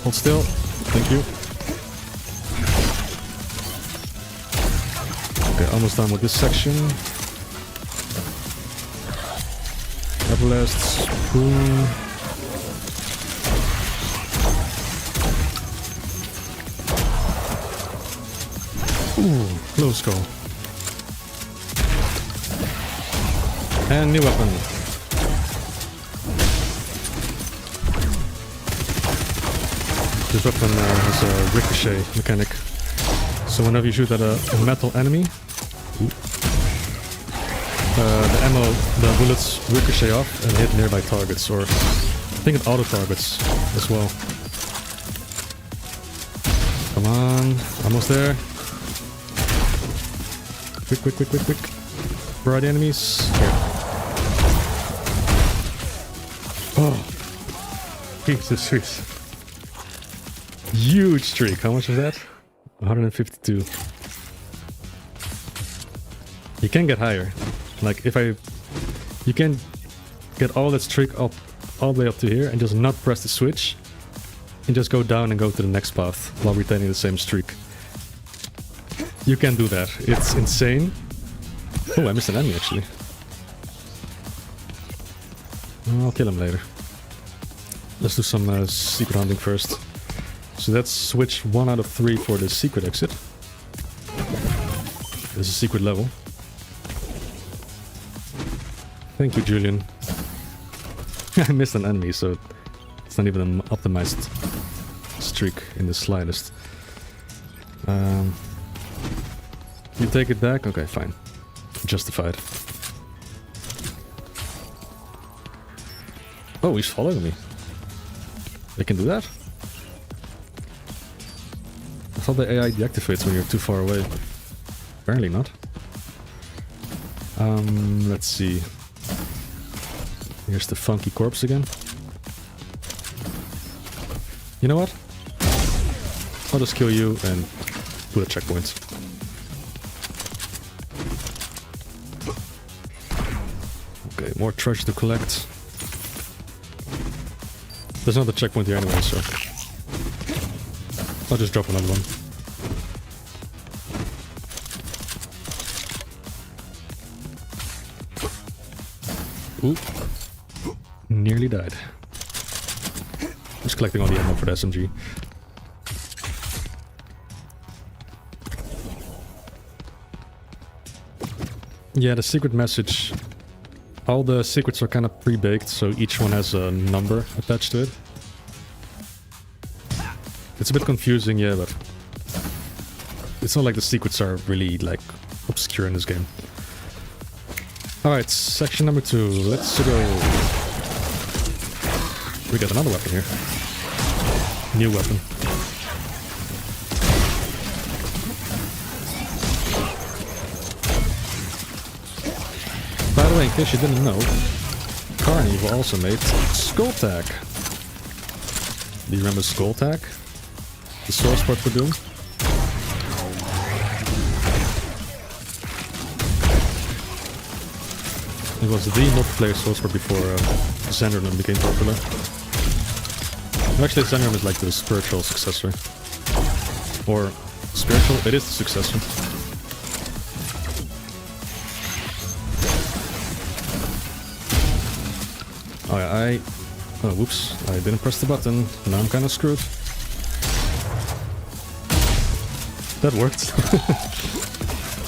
Hold still. Thank you. Okay, almost done with this section. Everlast spoon. Ooh, close call. And new weapon. This weapon has a ricochet mechanic. So whenever you shoot at a metal enemy, the bullets ricochet off and hit nearby targets, or I think it auto targets as well. Come on, almost there. Quick. Where are the enemies? Here. Oh, Jesus sweet. Huge streak. How much was that? 152. You can get higher. Like you can get all that streak up, all the way up to here, and just not press the switch, and just go down and go to the next path while retaining the same streak. You can do that. It's insane. Oh, I missed an enemy actually. I'll kill him later. Let's do some secret hunting first. So that's switch 1 out of 3 for the secret exit. There's a secret level. Thank you, Julian. I missed an enemy, so it's not even an optimized streak in the slightest. You take it back? Okay, fine. Justified. Oh, he's following me. They can do that? I thought the AI deactivates when you're too far away. Apparently not. Let's see. Here's the funky corpse again. You know what? I'll just kill you and put a checkpoint. Okay, more treasure to collect. There's another checkpoint here anyway, so I'll just drop another one. Ooh. Nearly died. Just collecting all the ammo for the SMG. Yeah, the secret message. All the secrets are kind of pre-baked, so each one has a number attached to it. It's a bit confusing, yeah, but it's not like the secrets are really, like, obscure in this game. Alright, section number 2. Let's go. We got another weapon here. New weapon. By the way, in case you didn't know, Carnival also made Skulltack. Do you remember Skulltack? The source port for Doom? It was the multiplayer source port before Xenderman became popular. Actually, Xenderman is like the spiritual successor. Or spiritual? It is the successor. Oh yeah, oh whoops, I didn't press the button. Now I'm kinda screwed. That worked.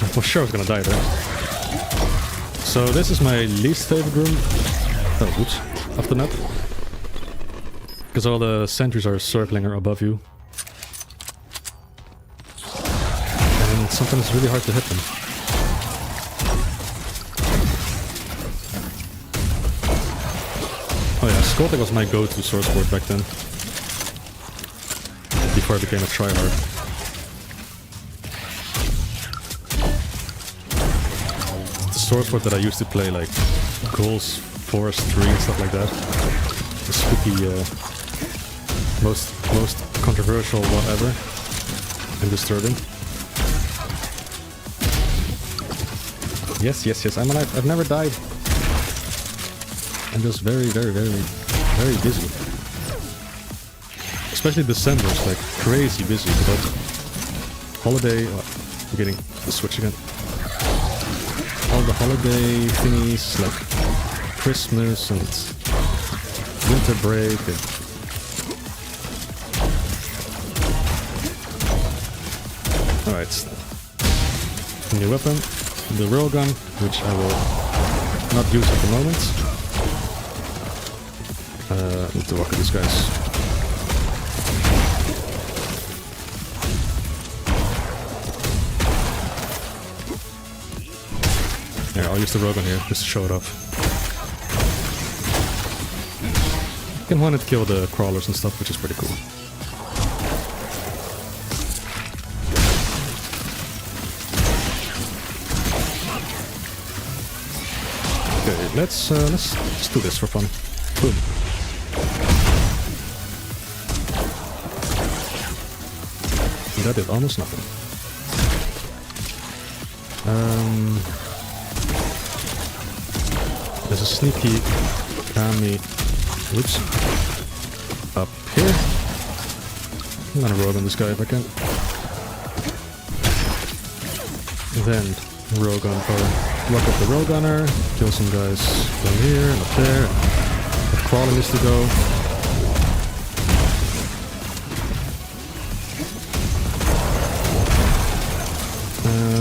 I was sure I was gonna die there. So this is my least favorite room. Oh whoops, off the map. Because all the sentries are circling above you. And sometimes it's really hard to hit them. Oh yeah, Skulltack was my go-to source port back then. Before I became a Tryhard. source that I used to play, like Ghouls Forest 3 and stuff like that. The spooky, most controversial whatever, and disturbing. Yes, I'm alive. I've never died. I'm just very busy. Especially December is like crazy busy, but holiday... Oh, I'm getting the Switch again. All the holiday thingies, like Christmas and winter break and... Alright. New weapon. The railgun, which I will not use at the moment. Need to walk at these guys. Yeah, I'll use the railgun here just to show it off. You can one-hit kill the crawlers and stuff, which is pretty cool. Okay, let's do this for fun. Boom. That did almost nothing. There's a sneaky Kami. Whoops. Up here. I'm gonna rogue on this guy if I can. Then rogue on, or lock up the rogue gunner, kill some guys down here and up there. The crawler needs to go.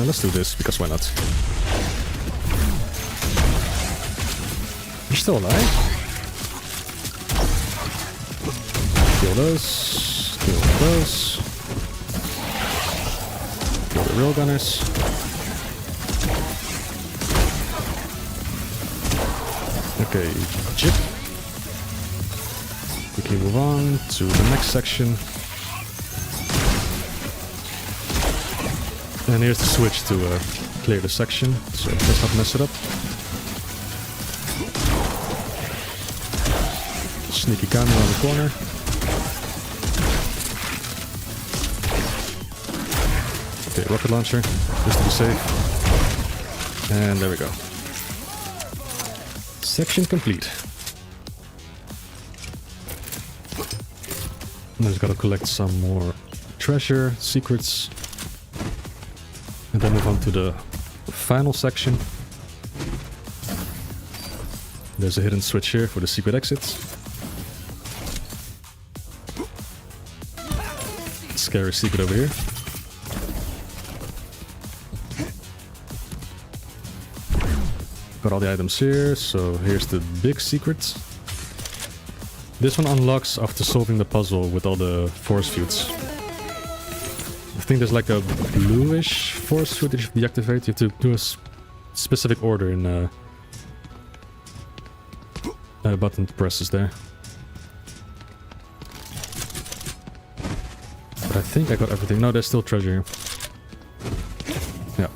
Let's do this, because why not? You're still alive? Kill those. Kill those. Kill the rail gunners. Okay, chip. Quickly move on to the next section. And here's the switch to clear the section, so let's not mess it up. Sneaky Kami around the corner. Okay, rocket launcher, just to be safe. And there we go. Section complete. Now just gotta collect some more treasure, secrets. And then move on to the final section. There's a hidden switch here for the secret exits. Scary secret over here. Got all the items here, so here's the big secret. This one unlocks after solving the puzzle with all the force fields. I think there's like a bluish force field that you deactivate. You have to do a specific order in button presses there. But I think I got everything. No, there's still treasure here. Yeah.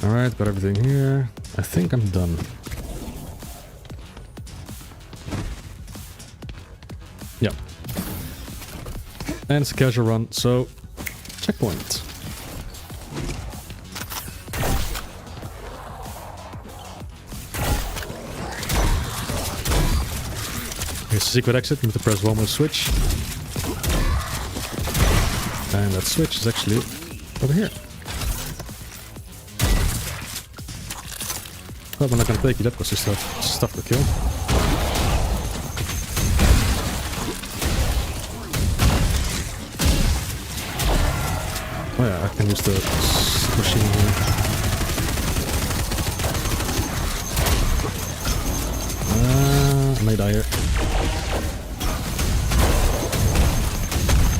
Alright, got everything here. I think I'm done. Yeah. And it's a casual run, so checkpoint. Here's the secret exit. You have to press one more switch. And that switch is actually over here. Well, I'm not gonna take you that because you still have stuff to kill. Oh yeah, I can use the machine here. I may die here.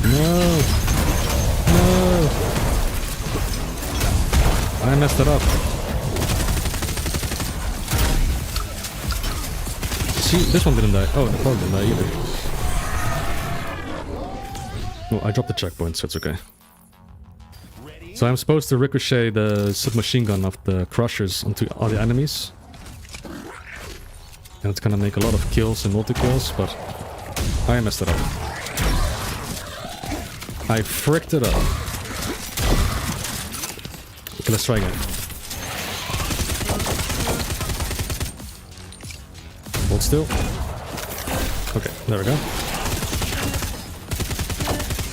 No! No! I messed it up. See, this one didn't die. Oh, the cloud didn't die either. Well, I dropped the checkpoint, so it's okay. Ready? So I'm supposed to ricochet the submachine gun of the crushers onto all the enemies. And it's gonna make a lot of kills and multi-kills, but I messed it up. I fricked it up. Okay, let's try again. Hold still. Okay, there we go.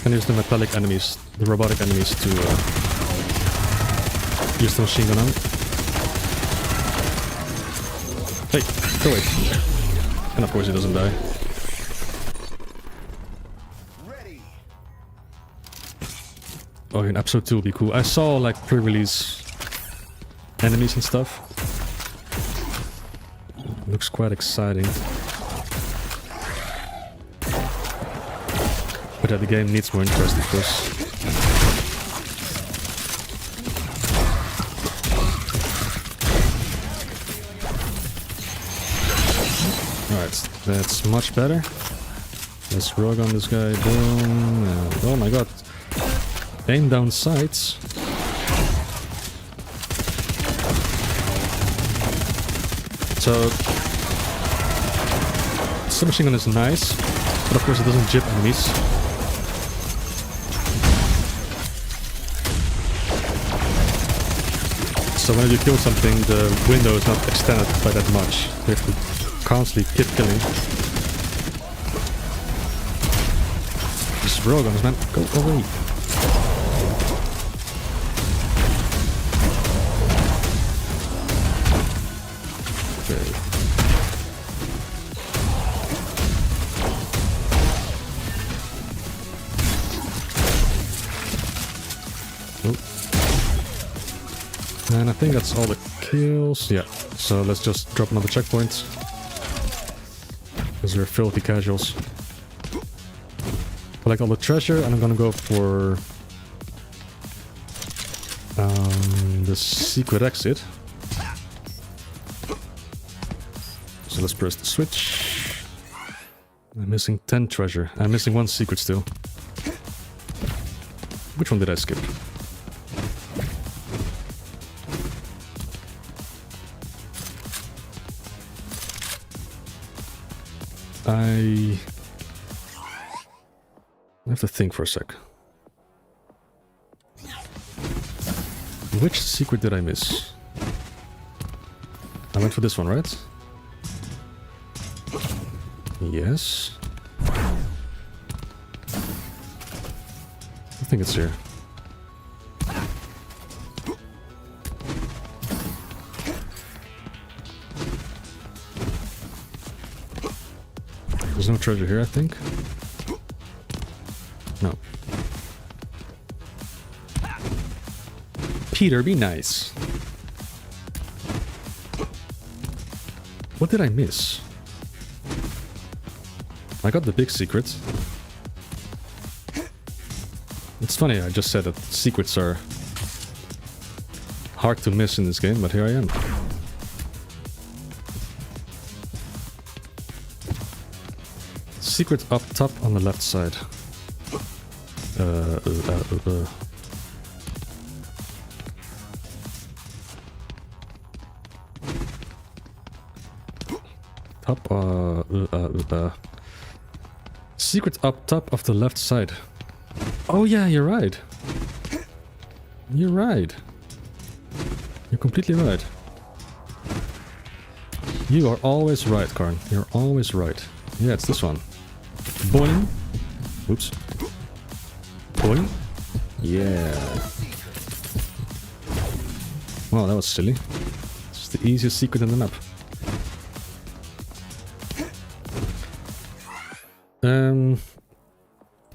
Can use the metallic enemies, the robotic enemies to use the machine gun on. Hey, go away. And of course he doesn't die. Ready. Oh, in episode 2 will be cool. I saw like pre-release enemies and stuff. Looks quite exciting. But yeah, the game needs more interest, of course. Alright, that's much better. Let's rogue on this guy. Boom. And, oh my god. Aim down sights. So, submachine gun is nice, but of course it doesn't jib enemies. So when you kill something, the window is not extended by that much. You have to constantly keep killing. These railguns, man, go away. Okay. And I think that's all the kills. Yeah, so let's just drop another checkpoint. Because we're filthy casuals. Collect all the treasure, and I'm gonna go for the secret exit. So let's press the switch. I'm missing 10 treasure. I'm missing 1 secret still. Which one did I skip? I have to think for a sec. Which secret did I miss? I went for this one, right? Yes. I think it's here. There's no treasure here, I think. No. Peter, be nice. What did I miss? I got the big secret. It's funny, I just said that secrets are hard to miss in this game, but here I am. Secret up top on the left side. Top, secret up top of the left side. Oh yeah, you're right. You're right. You're completely right. You are always right, Karn. You're always right. Yeah, it's this one. Boing. Oops. Boing. Yeah. Wow, that was silly. It's the easiest secret in the map.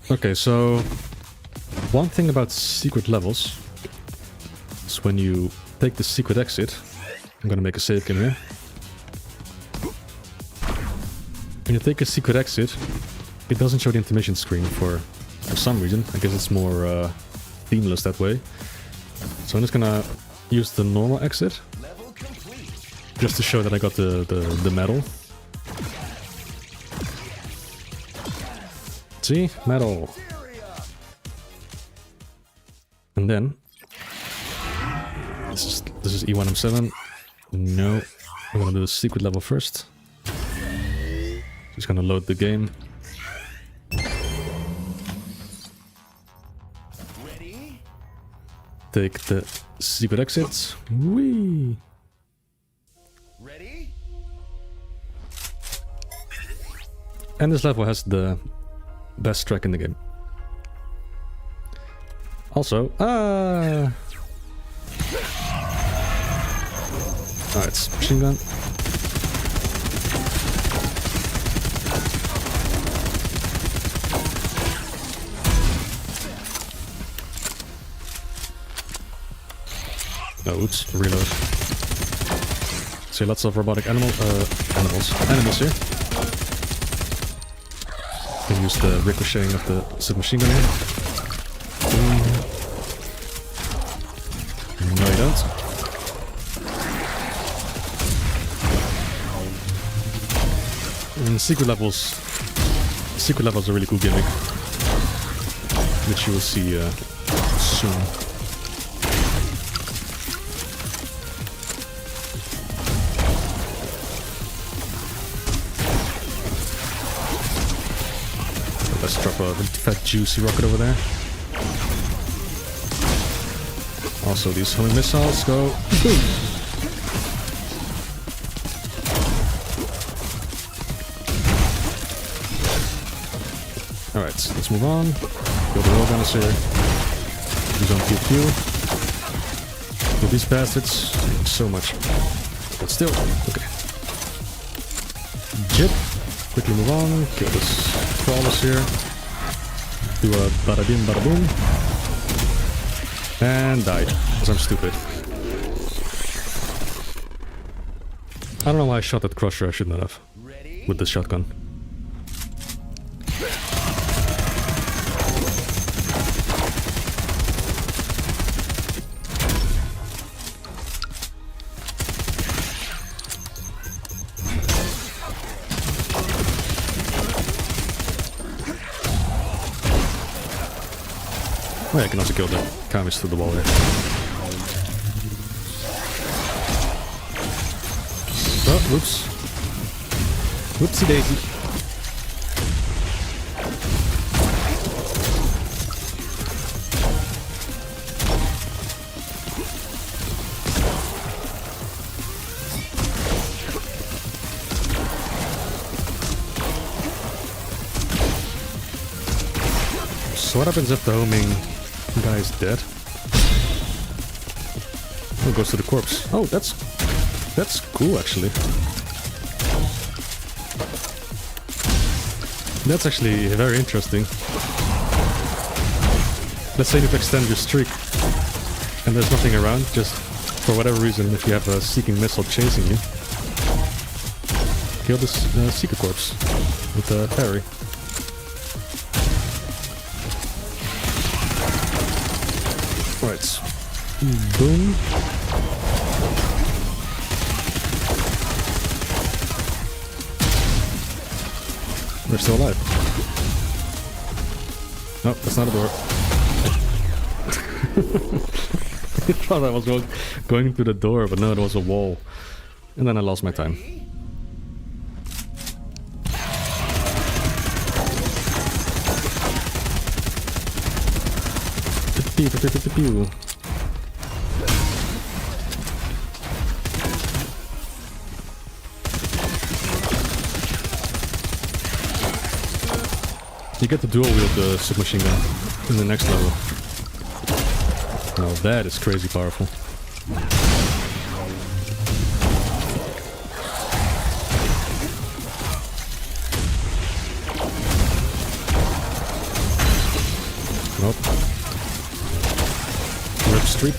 Okay, so one thing about secret levels is when you take the secret exit. I'm gonna make a save game here. When you take a secret exit, it doesn't show the information screen for some reason. I guess it's more themeless that way. So I'm just gonna use the normal exit just to show that I got the medal. See? Medal. And then This is E1M7. No. I'm gonna do the secret level first. Just gonna load the game. Ready? Take the secret exit. Whee! Ready? And this level has the best track in the game. Also, alright, machine gun. Oh, oops, reload. See lots of robotic enemies here. Can use the ricocheting of the submachine gun here. No, you don't. And secret levels are a really cool gimmick, which you will see soon. Let's drop a fat juicy rocket over there. Also, these homing missiles go boom. Alright, let's move on. Kill the railgunners here. Use on pew pew. Kill these bastards. So much. But still, okay. Jip. Quickly move on. Kill this crawlers here. Do a bada bing bada boom. And died, because I'm stupid. I don't know why I shot that crusher, I should not have. With the shotgun. Oh, yeah, I can also kill the Kamis through the wall here. Oh, whoops. Whoopsie daisy. So what happens if the homing guy is dead? Oh, goes to the corpse. Oh, that's cool actually. That's actually very interesting. Let's say you extend your streak and there's nothing around, just for whatever reason, if you have a seeking missile chasing you, kill this seeker corpse with a parry. Right. Boom. They're still alive. No, that's not a door. I thought I was going through the door, but no, it was a wall. And then I lost my time. Pew, pew, pew, pew, pew. You get to dual wield the submachine gun in the next level. Now that is crazy powerful. Nope. Rip streak.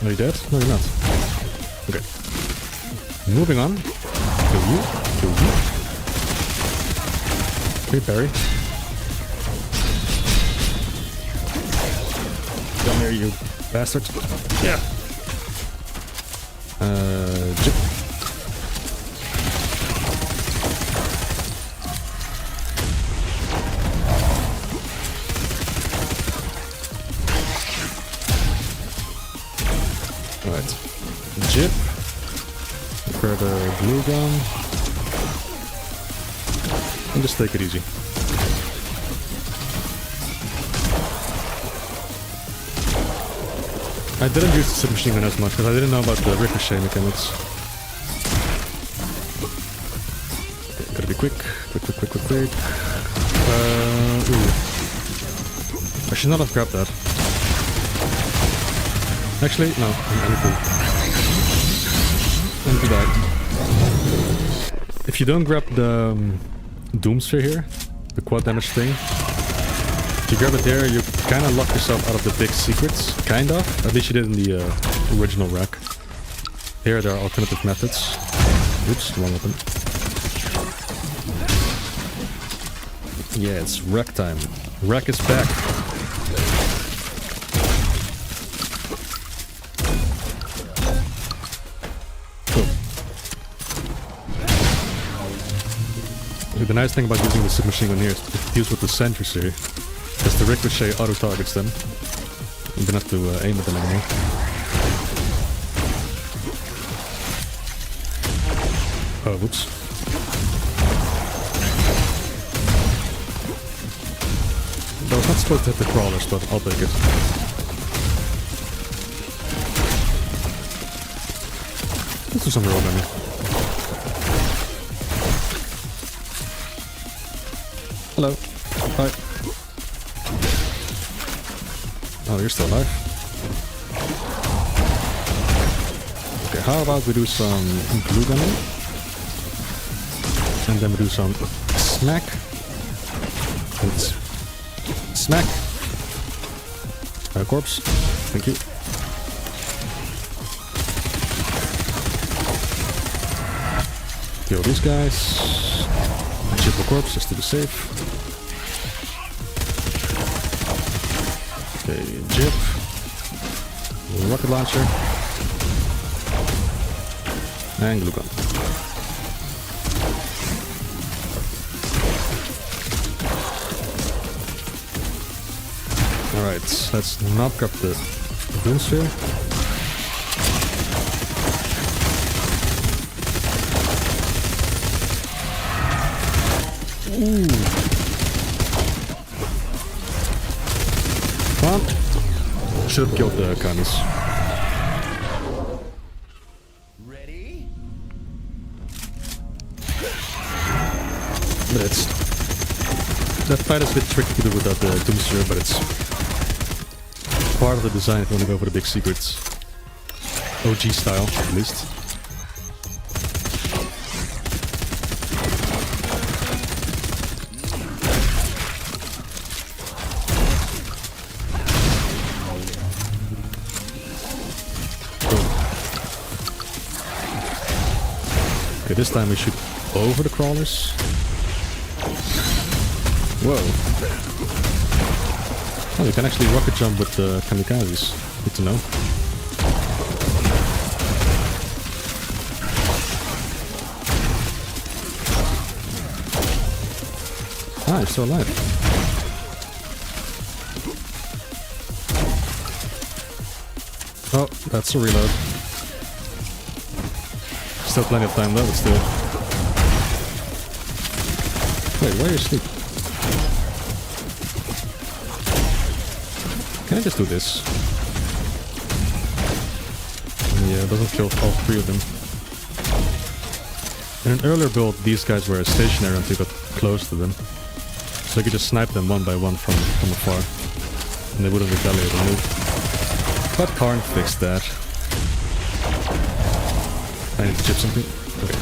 Are you dead? No, you're not. Okay. Moving on. Kill you. Kill you. Okay, parry. Come here, you bastard. Yeah. Jip. Alright. Jip. Prepare the glue gun. And just take it easy. I didn't use the submachine gun as much because I didn't know about the ricochet mechanics. Okay, gotta be quick. Quick. Ooh. I should not have grabbed that. Actually, no, I need to die. If you don't grab the Doom Sphere here, the quad damage thing, if you grab it there, you kind of lock yourself out of the big secrets. Kind of. At least you did in the original Wrack. Here there are alternative methods. Oops, wrong weapon. Yeah, it's Wrack time. Wrack is back. Cool. The nice thing about using the submachine gun here is it deals with the sentries here. Because the ricochet auto-targets them. You don't have to aim at them anymore. Oh, whoops. I was not supposed to hit the crawlers, but I'll take it. Let's do some roll damage. Hello. Hi. Oh, you're still alive. Okay, how about we do some glue gunning? And then we do some smack. And smack. Corpse. Thank you. Kill these guys. Chip a corpse just to be safe. Okay, Jip. Rocket launcher. And glue gun. Alright, let's not grab the Doom Sphere. Ooh. Come on. Should have killed the Kamis. Ready? But it's... that fight is a bit tricky to do without the Doom Sphere, but it's part of the design if you want to go for the big secrets. OG style, at least. Okay, this time we shoot over the crawlers. Whoa. Oh, you can actually rocket jump with the kamikazes. Good to know. Ah, you're still alive. Oh, that's a reload. Still plenty of time though, but still. Wait, why are you asleep? Can I just do this? Yeah, it doesn't kill all three of them. In an earlier build, these guys were stationary until you got close to them. So you could just snipe them one by one from afar. And they wouldn't retaliate or move. But Karn fixed that. I need to chip something. Okay.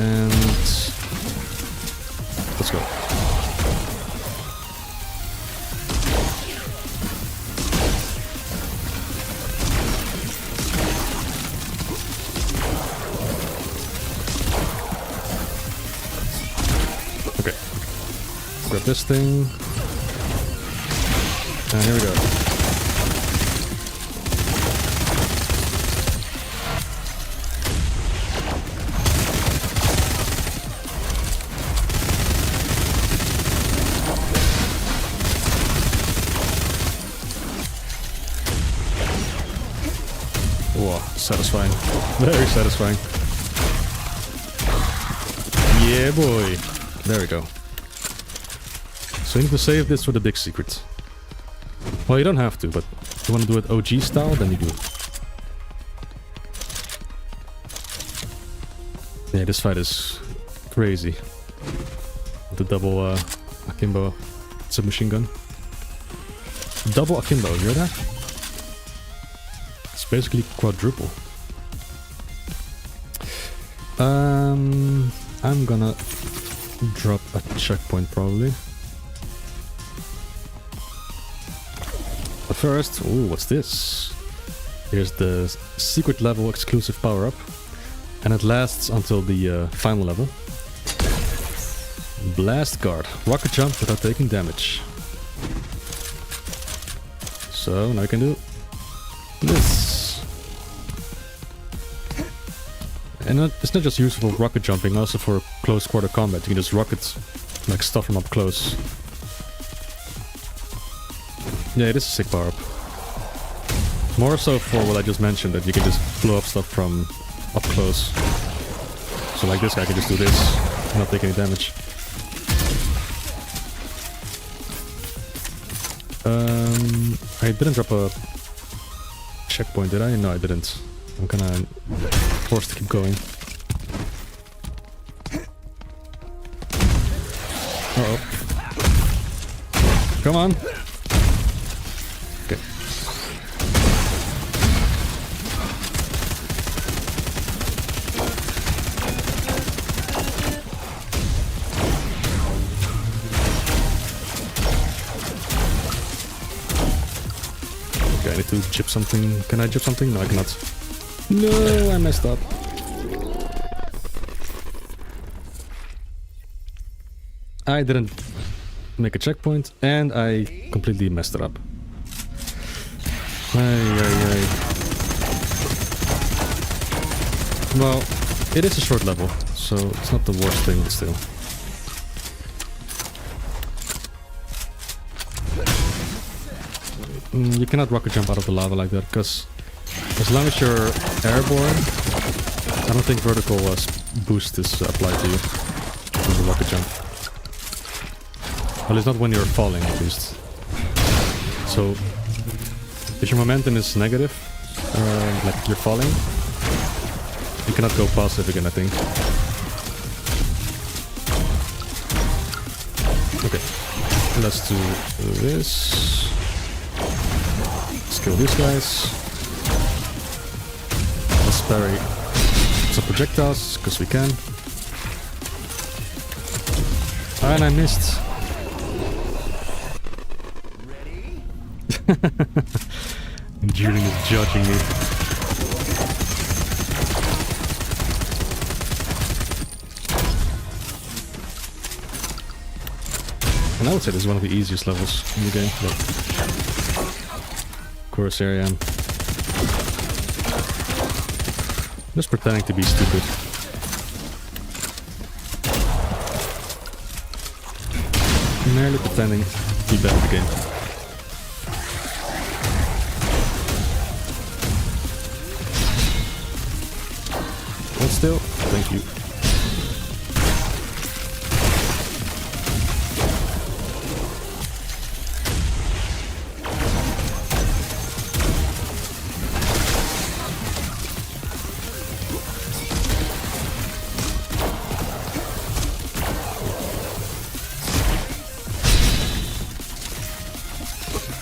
And... let's go. Okay. Grab this thing. And here we go. Oh, satisfying. Very satisfying. Yeah, boy. There we go. So you need to save this for the big secret. Well, you don't have to, but if you want to do it OG style, then you do. Yeah, this fight is crazy. The double akimbo submachine gun. Double akimbo, you hear that? It's basically quadruple. I'm gonna drop a checkpoint probably. But first, ooh, what's this? Here's the secret level exclusive power-up. And it lasts until the final level. Blast guard. Rocket jump without taking damage. So now I can do this. And it's not just useful for rocket jumping, also for close quarter combat. You can just rocket like stuff from up close. Yeah, it is a sick power up. More so for what I just mentioned, that you can just blow up stuff from up close. So like this guy can just do this and not take any damage. I didn't drop a checkpoint, did I? No, I didn't. I'm kinda forced to keep going. Uh-oh. Come on! Okay. Okay, I need to chip something. Can I chip something? No, I cannot. No, I messed up. I didn't make a checkpoint, and I completely messed it up. Ay. Well, it is a short level, so it's not the worst thing, but still. You cannot rocket jump out of the lava like that, because as long as you're airborne, I don't think vertical boost is applied to you with the rocket jump. Well, it's not when you're falling, at least. So, if your momentum is negative, like you're falling, you cannot go positive again, I think. Okay, let's do this. Let's kill these guys. Let's parry some projectiles, because we can. And I missed. Julian is judging me. And I would say this is one of the easiest levels in the game. But of course, here I am. Just pretending to be stupid. Merely pretending to be bad at the game. Hold still. Thank you.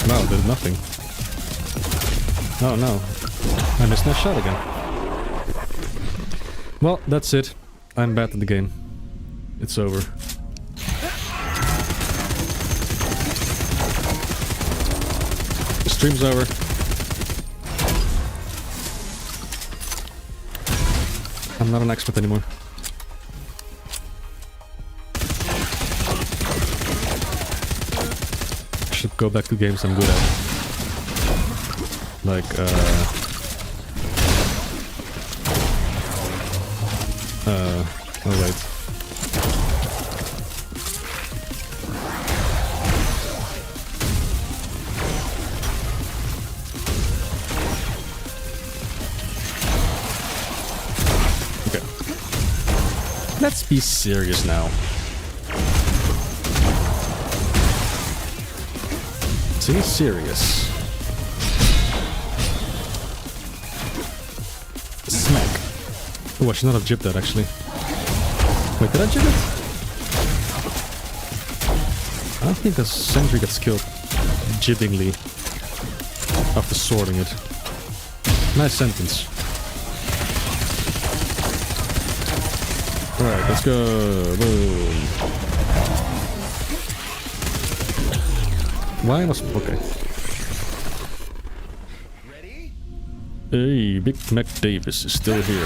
Wow, there's nothing. Oh no. I missed my shot again. Well, that's it. I'm bad at the game. It's over. The stream's over. I'm not an expert anymore. I should go back to games I'm good at. Like, oh wait. Let's be serious now. Be serious. Smack. Oh, I should not have jibbed that actually. Wait, did I jib it? I don't think the sentry gets killed jibbingly after sorting it. Nice sentence. Alright, let's go. Boom. Why was... okay. Ready? Hey, Big Mac Davis is still here.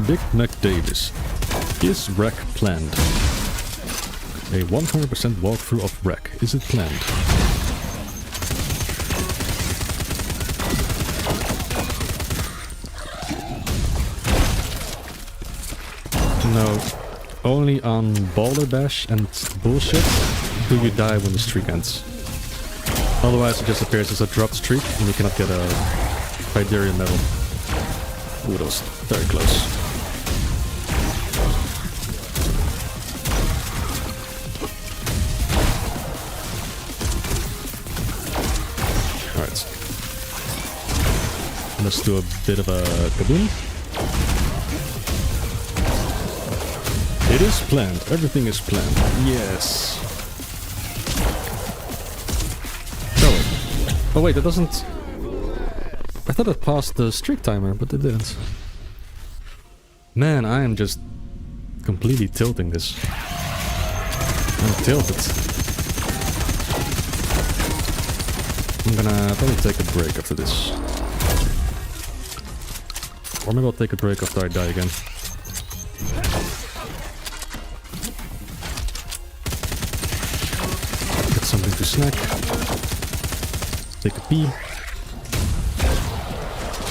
Big Mac Davis. Is Wrack planned? A 100% walkthrough of Wrack. Is it planned? No. Only on Boulder Bash and bullshit do you die when the streak ends. Otherwise it just appears as a dropped streak and you cannot get a Tyderium medal. Ooh, that was very close. Let's do a bit of a kaboom. It is planned. Everything is planned. Yes. Oh wait, that doesn't... I thought it passed the streak timer, but it didn't. Man, I am just completely tilting this. I'm tilted. I'm gonna probably take a break after this. Or maybe I'll take a break after I die again. Get something to snack. Take a pee.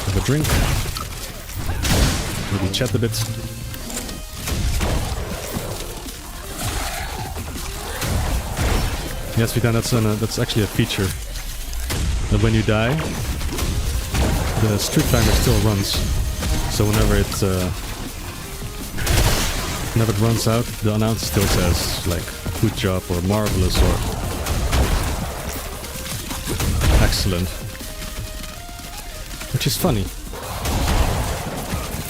Have a drink. Maybe chat a bit. Yes, Vitan, that's actually a feature. That when you die, the streak timer still runs. So whenever it runs out, the announcer still says like good job or marvelous or excellent, which is funny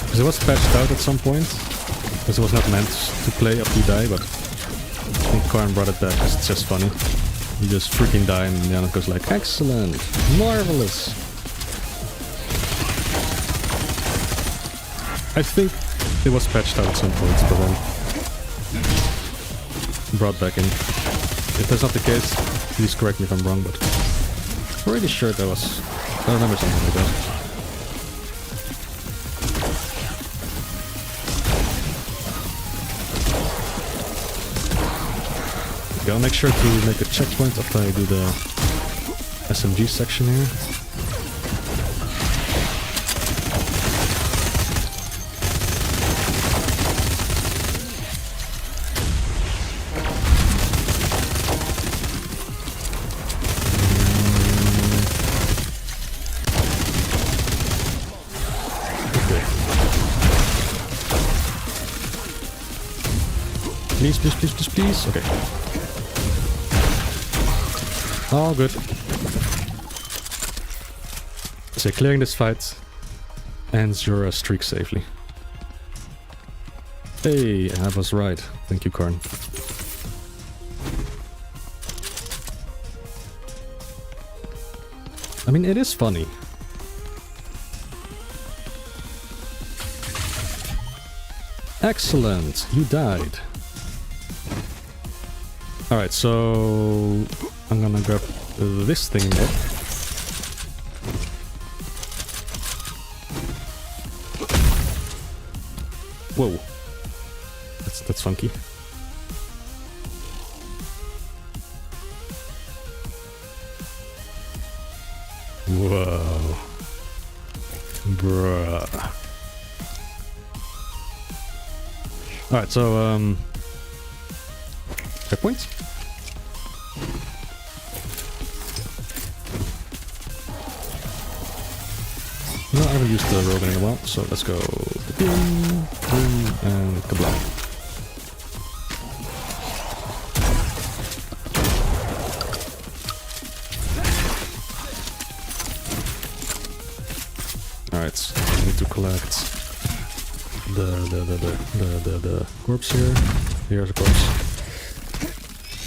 because it was patched out at some point because it was not meant to play after you die, but I think Karn brought it back because it's just funny. You just freaking die and the announcer goes like excellent, marvelous. I think it was patched out at some point, but then brought back in. If that's not the case, please correct me if I'm wrong, but I'm pretty sure that was... I remember something like that. Okay, I'll make sure to make a checkpoint after I do the SMG section here. Please, please, please, please, please. Okay. All good. So clearing this fight ends your streak safely. Hey, I was right. Thank you, Karn. I mean, it is funny. Excellent, you died. Alright, so I'm gonna grab this thing there. Whoa. That's funky. Whoa. Bruh. Alright, so checkpoints? haven't used the Rogan in a while, so let's go boom, boom, and kablam. Alright, I need to collect the corpse here. Here's a corpse.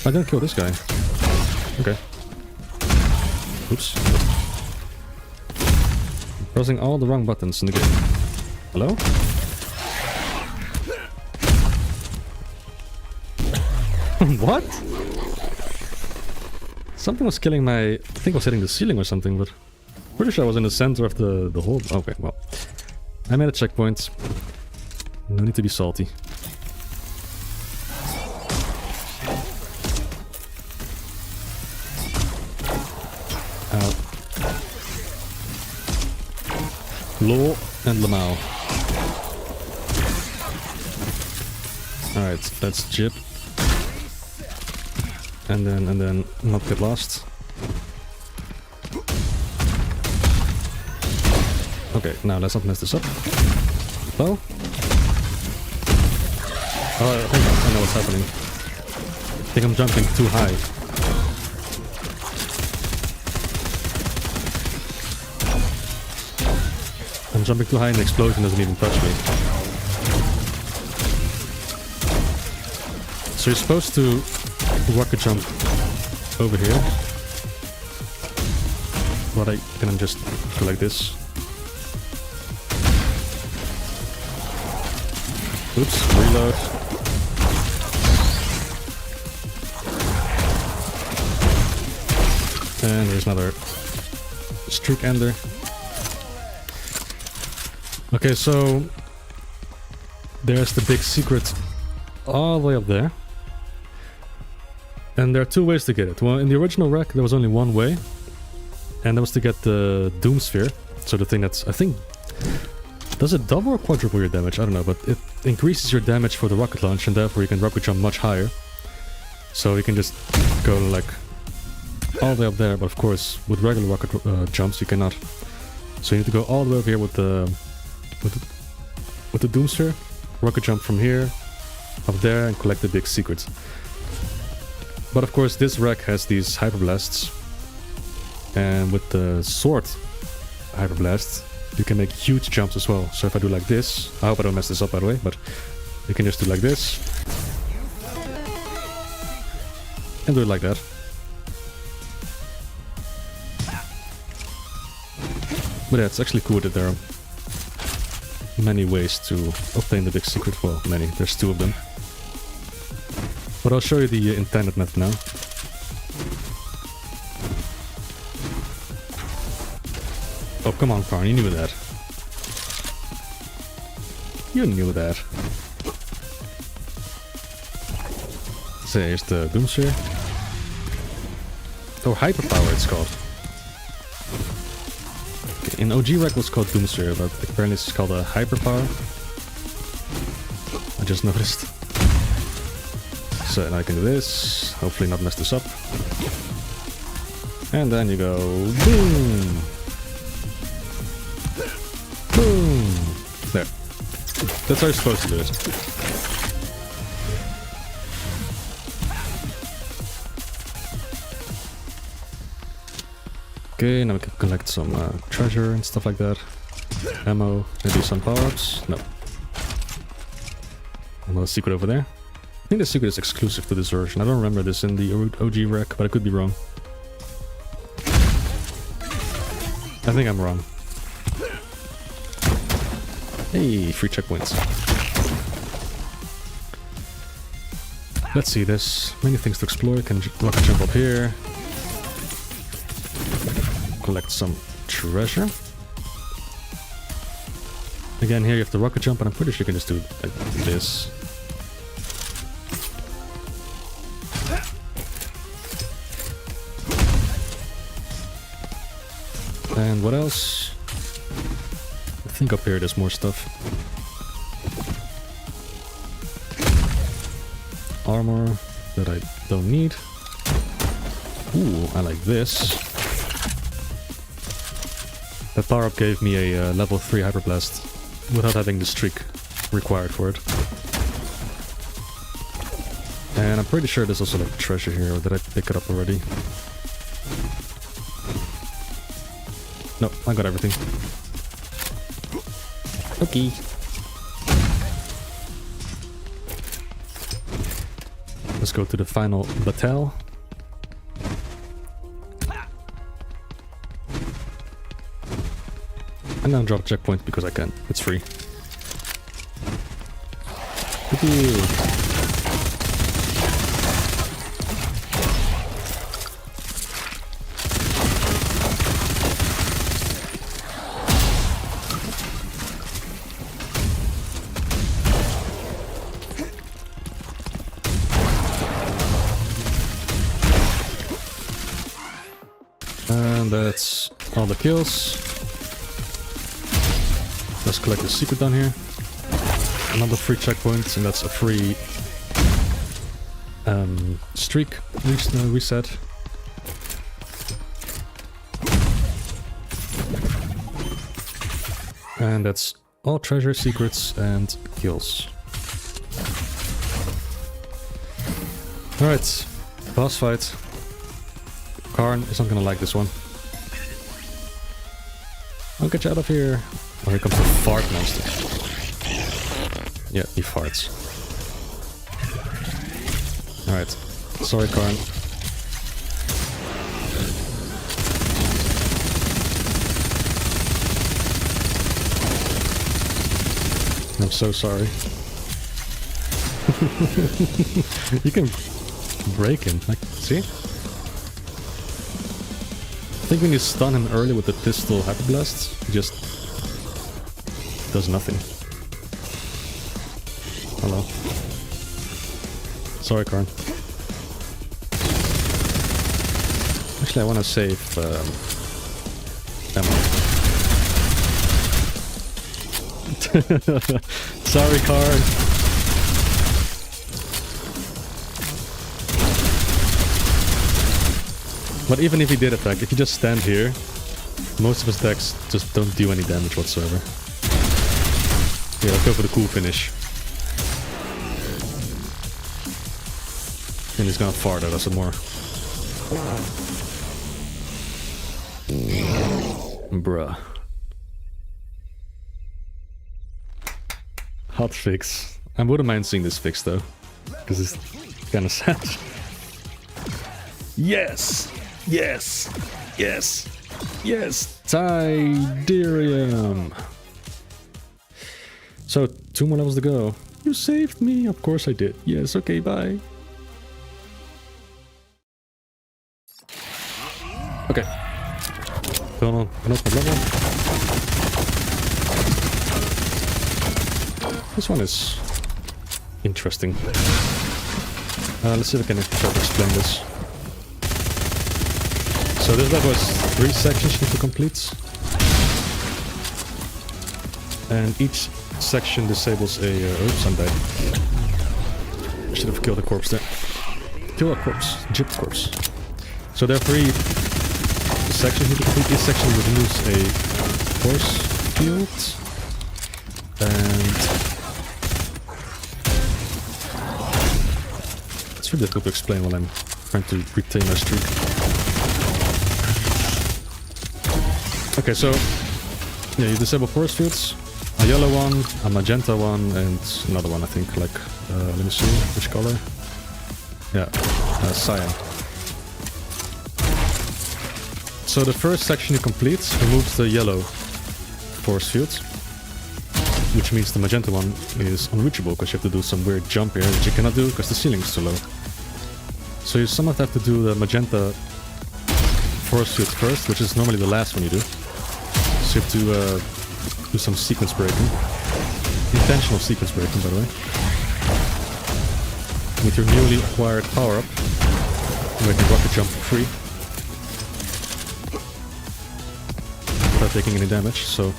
I didn't kill this guy. Okay. Oops. Pressing all the wrong buttons in the game. Hello? What? Something was killing my... I think I was hitting the ceiling or something, but... Pretty sure I was in the center of the whole... Okay, well. I made a checkpoint. No need to be salty. Ow. Law and Lamau. Alright, let's jib. And then not get lost. Okay, now let's not mess this up. Well. Oh, I think I know what's happening. I think I'm jumping too high. I'm jumping too high and the explosion doesn't even touch me. So you're supposed to rocket jump over here. But I can just go like this. Oops, reload. And there's another streak ender. Okay, so there's the big secret all the way up there. And there are two ways to get it. Well, in the original Wrack, there was only one way. And that was to get the Doom Sphere. So the thing that's, I think... Does it double or quadruple your damage? I don't know, but it increases your damage for the rocket launch, and therefore you can rocket jump much higher. So you can just go like all the way up there, but of course with regular rocket jumps you cannot. So you need to go all the way over here with the Doom Sphere, rocket jump from here up there, and collect the big secret. But of course this Wrack has these hyper blasts, and with the sword hyper blast you can make huge jumps as well. So if I do like this, I hope I don't mess this up by the way, but you can just do like this and do it like that. But yeah, it's actually cool that there are many ways to obtain the big secret. Well, many. There's two of them. But I'll show you the intended method now. Oh, come on, Karn, you knew that. You knew that. So here's the Doom Sphere. Oh, Hyperpower it's called. Okay, in OG Wrack was called Doom Sphere, but apparently it's called a Hyperpower. I just noticed. So now I can do this. Hopefully not mess this up. And then you go boom! Boom! There. That's how you're supposed to do it. Okay, now we can collect some treasure and stuff like that. Ammo, maybe some power-ups. No. Another secret over there. I think the secret is exclusive to this version. I don't remember this in the OG Wrack, but I could be wrong. I think I'm wrong. Hey, free checkpoints. Let's see, there's many things to explore. You can rocket jump up here. Collect some treasure. Again, here you have to rocket jump, and I'm pretty sure you can just do like this. And what else? I think up here there's more stuff. Armor that I don't need. Ooh, I like this. That power-up gave me a level 3 Hyper Blast without having the streak required for it. And I'm pretty sure there's also like treasure here, or did I pick it up already? No, I got everything. Okay. Let's go to the final battle. I'm gonna drop a checkpoint because I can. It's free. And that's all the kills. Let's collect the secret down here. Another free checkpoint, and that's a free streak reset. And that's all treasure, secrets, and kills. Alright, boss fight. Karn is not gonna like this one. I'll get you out of here. Oh, here comes the fart monster. Yeah, he farts. Alright. Sorry, Karn. I'm so sorry. You can break him. Like, see? I think when you stun him early with the pistol Hyper Blast, he just does nothing. Hello. Sorry, Karn. Actually, I want to save ammo. Sorry, Karn. But even if he did attack, if you just stand here, most of his attacks just don't do any damage whatsoever. Yeah, let's go for the cool finish. And he's gonna fart at us some more. Bruh. Hot fix. I wouldn't mind seeing this fix though, because it's kinda sad. Yes! Yes! Yes! Yes! Tyderium! So, 2 more levels to go. You saved me! Of course I did. Yes, okay, bye. Okay. Penultimate level. This one is interesting. Let's see if I can try to explain this. So this level has 3 sections you need to complete. And each section disables a... oops, I'm dead. I should have killed a corpse there. Kill a corpse. Gypped corpse. So there are 3 sections you need to complete. Each section removes a force field. And... it's really difficult to explain while I'm trying to retain my streak. Okay, so yeah, you disable force fields, a yellow one, a magenta one, and another one, I think, like, let me see, which color? Yeah, cyan. So the first section you complete removes the yellow force field, which means the magenta one is unreachable, because you have to do some weird jump here that you cannot do because the ceiling is too low. So you somehow have to do the magenta force field first, which is normally the last one you do. So you have to do some sequence breaking. Intentional sequence breaking, by the way. With your newly acquired power-up, you make a rocket jump free. Without taking any damage, so...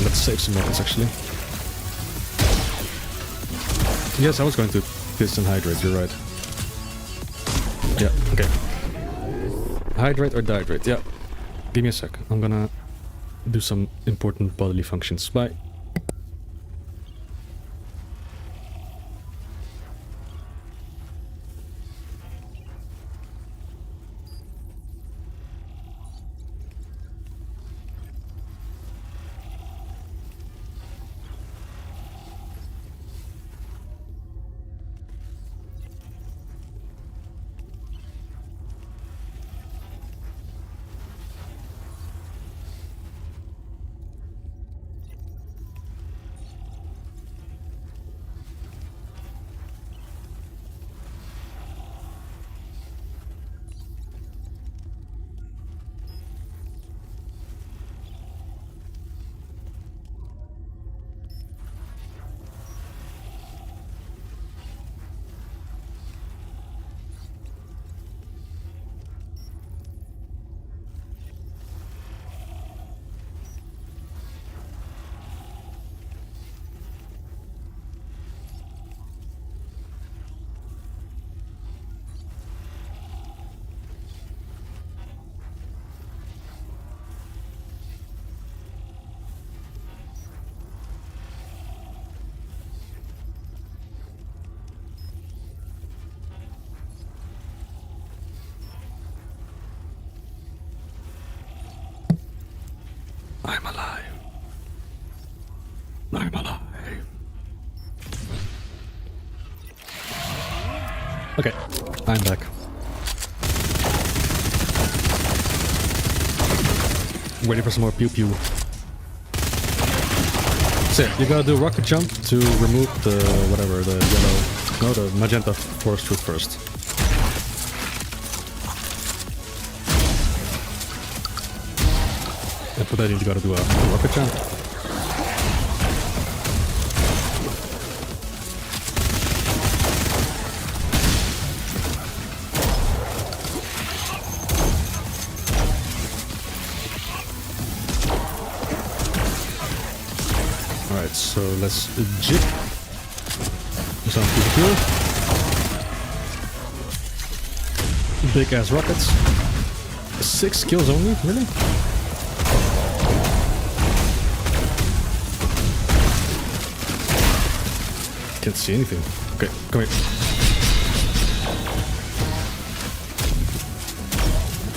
let's save some rockets, actually. Yes, I was going to piston hydrate, you're right. Yeah, okay. Hydrate or dihydrate, yeah. Give me a sec. I'm gonna do some important bodily functions. Bye. I'm alive. I'm alive. Okay, I'm back. Waiting for some more pew pew. So you gotta do a rocket jump to remove the whatever, the yellow, no, the magenta force fruit first. And for that you gotta do a rocket jump. Alright, so let's jip some people. Big ass rockets. 6 kills only? Really? Can't see anything. Okay, come here.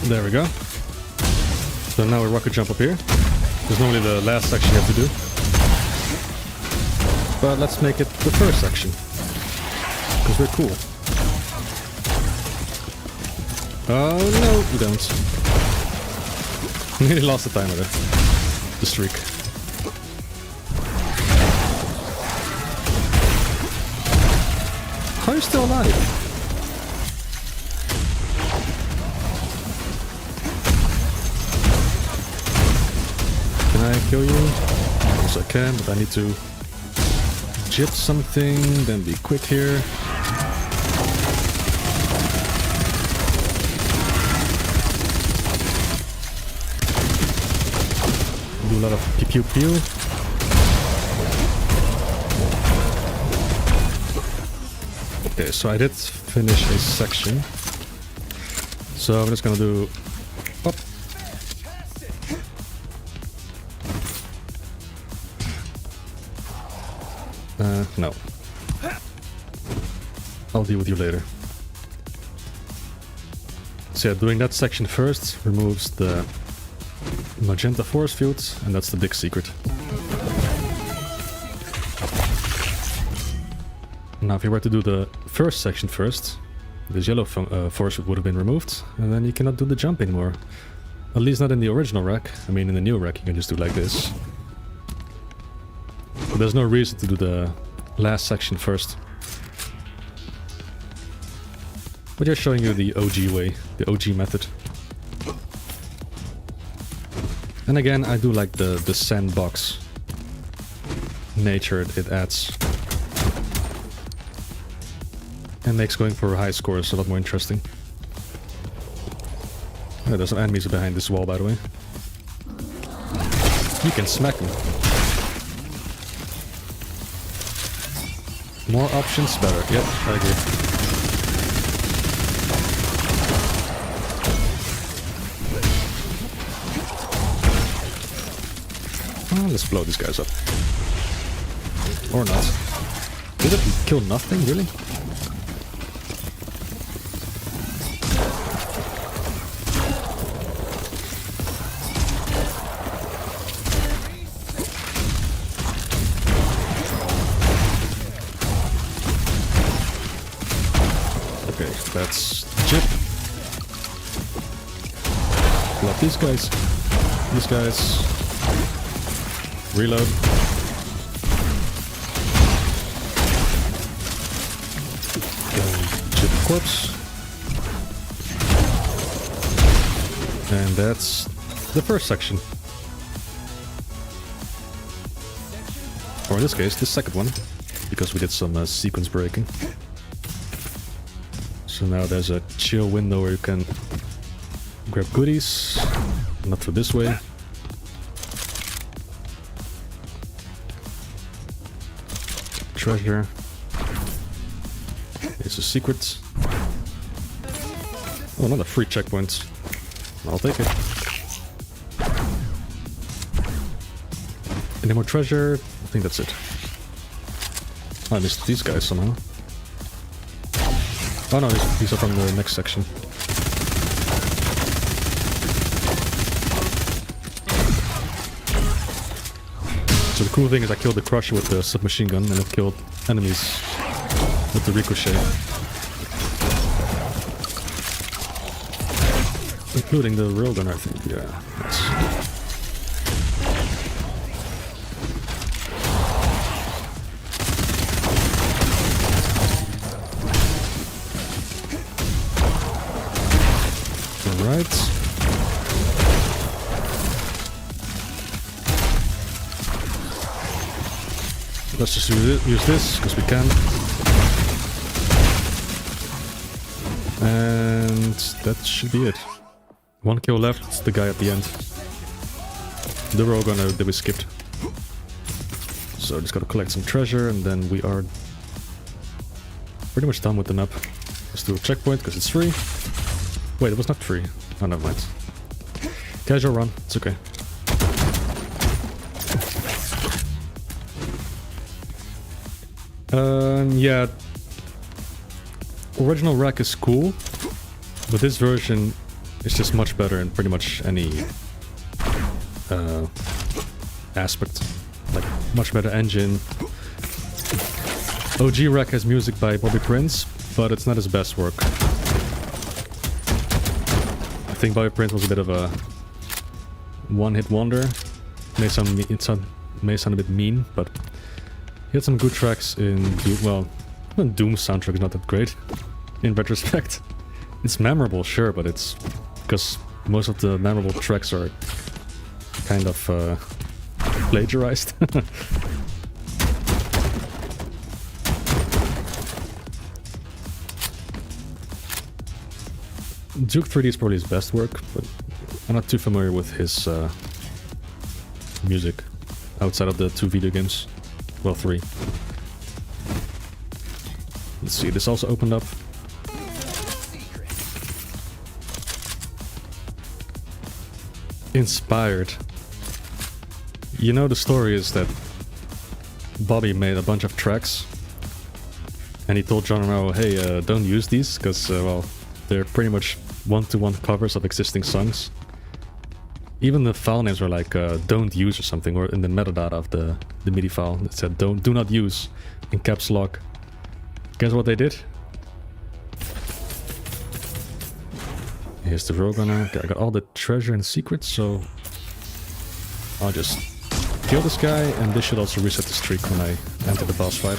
There we go. So now we rocket jump up here. There's normally the last section you have to do. But let's make it the first section. Because we're cool. Oh no, we don't. Nearly lost the time of it. The streak. How are you still alive? Can I kill you? Yes, I can, but I need to jip something, then be quick here. Do a lot of pew pew pew. Okay, so I did finish a section. So I'm just gonna do up. No. I'll deal with you later. So yeah, doing that section first removes the magenta force fields, and that's the big secret. Now if you were to do the first section first, this yellow force would have been removed, and then you cannot do the jump anymore. At least not in the original Wrack. I mean, in the new Wrack you can just do like this. But there's no reason to do the last section first. But just showing you the OG way, the OG method. And again, I do like the sandbox nature it adds. And makes going for high scores a lot more interesting. Oh, there's some enemies behind this wall, by the way. You can smack me. More options, better. Yep, I agree. Let's blow these guys up. Or not. Did it kill nothing, really? Okay, that's Jip. Block these guys. These guys. Reload. Chip corpse. And that's the first section. Or in this case, the second one. Because we did some sequence breaking. So now there's a chill window where you can grab goodies. Not through this way. Treasure. Here's a secret. Oh, another free checkpoint. I'll take it. Any more treasure? I think that's it. I missed these guys somehow. Oh no, these are from the next section. So the cool thing is I killed the Crusher with the submachine gun and it killed enemies with the ricochet. Including the railgun, I think. Yeah, nice. Alright. Let's just use this, because we can. And that should be it. One kill left, it's the guy at the end. The Rogan that we skipped. So just gotta collect some treasure and then we are pretty much done with the map. Let's do a checkpoint, because it's free. Wait, it was not free. Oh, never mind. Casual run, it's okay. Yeah. Original Wrack is cool, but this version is just much better in pretty much any aspect. Like, much better engine. OG Wrack has music by Bobby Prince, but it's not his best work. I think Bobby Prince was a bit of a one-hit wonder. May sound a bit mean, but he had some good tracks in Doom. Well, Doom's soundtrack is not that great, in retrospect. It's memorable, sure, but it's because most of the memorable tracks are kind of plagiarized. Duke 3D is probably his best work, but I'm not too familiar with his music outside of the 2 video games. Well, 3. Let's see, this also opened up. Inspired. You know, the story is that Bobby made a bunch of tracks and he told John Romero, hey, don't use these because, well, they're pretty much one-to-one covers of existing songs. Even the file names were like don't use or something, or in the metadata of the MIDI file it said do not use in caps lock. Guess what they did? Here's the Roadrunner. Okay, I got all the treasure and secrets, so I'll just kill this guy, and this should also reset the streak when I enter the boss fight.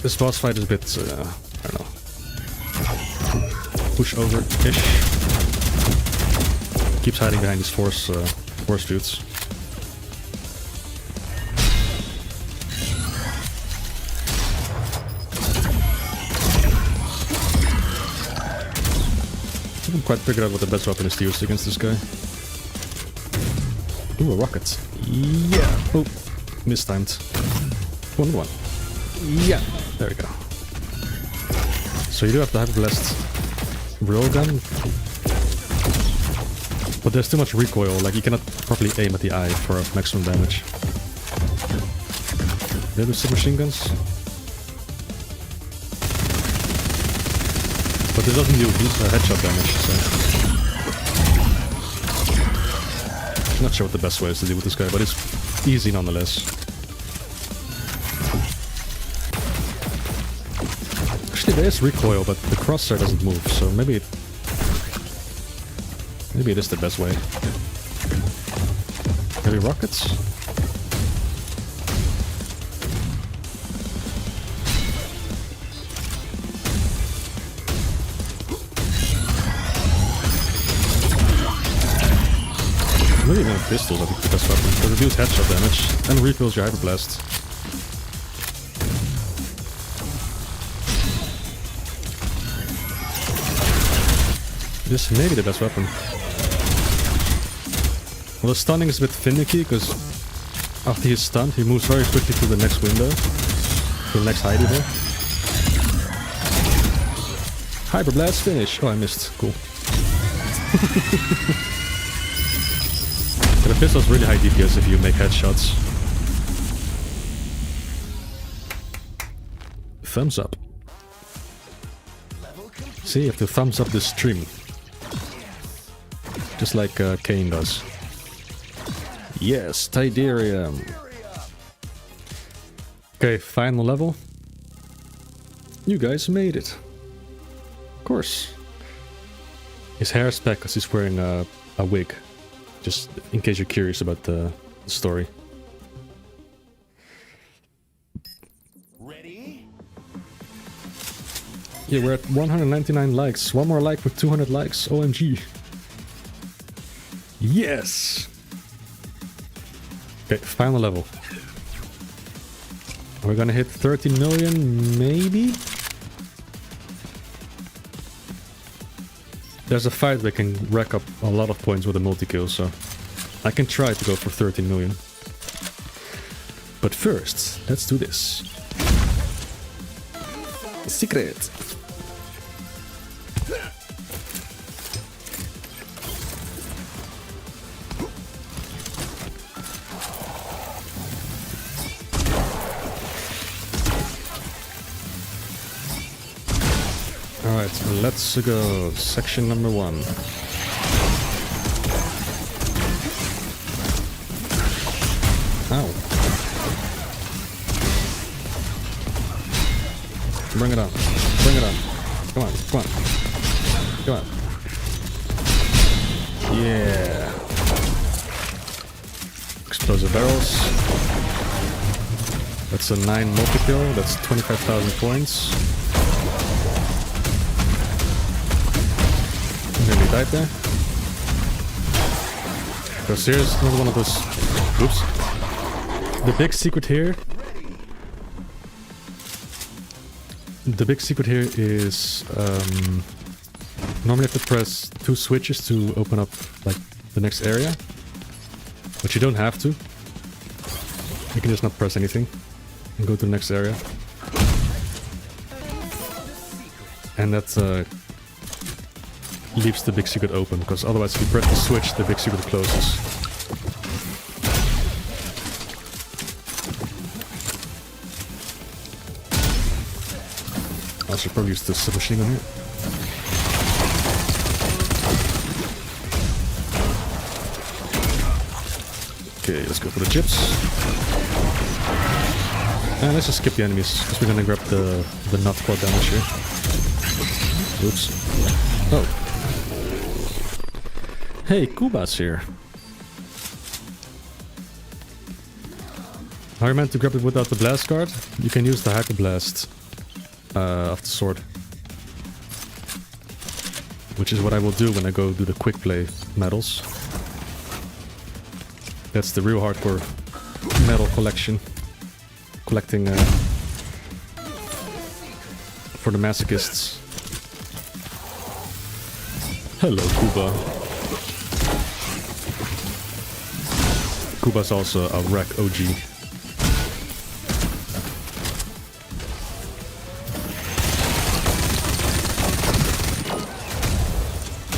This boss fight is a bit, I don't know, push over-ish. Keeps hiding behind these force dudes. I haven't quite figured out what the best weapon is to use against this guy. Ooh, a rocket. Yeah. Oh, mistimed. 1-1. Yeah. There we go. So you do have the Hyper Blast Railgun. But there's too much recoil, like you cannot properly aim at the eye for maximum damage. They do submachine guns. But it doesn't do headshot damage, so... I'm not sure what the best way is to deal with this guy, but it's easy nonetheless. Actually, there is recoil, but the crosshair doesn't move, so maybe it is the best way. Heavy rockets? Maybe even pistols, I think, the best weapon. Because it deals headshot damage and refills your hyperblast. This may be the best weapon. Well, the stunning is a bit finicky, because after he's stunned, he moves very quickly to the next window. To the next hidey there. Hyperblast finish! Oh, I missed. Cool. The pistol's really high DPS if you make headshots. Thumbs up. See, you have to thumbs up this stream. Just like Kane does. Yes, Tyderium. Okay, final level. You guys made it. Of course. His hair is back because he's wearing a wig. Just in case you're curious about the story. Ready? Yeah, we're at 199 likes. One more like for 200 likes. OMG. Yes! Okay, final level. We're gonna hit 13 million, maybe? There's a fight that can rack up a lot of points with a multi-kill, so I can try to go for 13 million. But first, let's do this. Secret! Alright, let's go. Section number 1. Ow. Bring it on. Bring it on. Come on, come on. Come on. Yeah. Explosive barrels. That's a 9 multi-kill. That's 25,000 points. Nearly died there. Because here's another one of those... Oops. The big secret here... The big secret here is... normally you have to press 2 switches to open up like the next area. But you don't have to. You can just not press anything and go to the next area. And that leaves the big secret open, because otherwise if you press the switch, the big secret closes. I should probably use the submachine gun here. Okay, let's go for the chips. And let's just skip the enemies, because we're gonna grab the nut quad damage here. Oops. Oh. Hey, Kuba's here. How are you meant to grab it without the blast guard? You can use the hyper blast of the sword. Which is what I will do when I go do the quick play medals. That's the real hardcore medal collection. Collecting for the masochists. Hello, Kuba. Kuba's also a Wrack OG.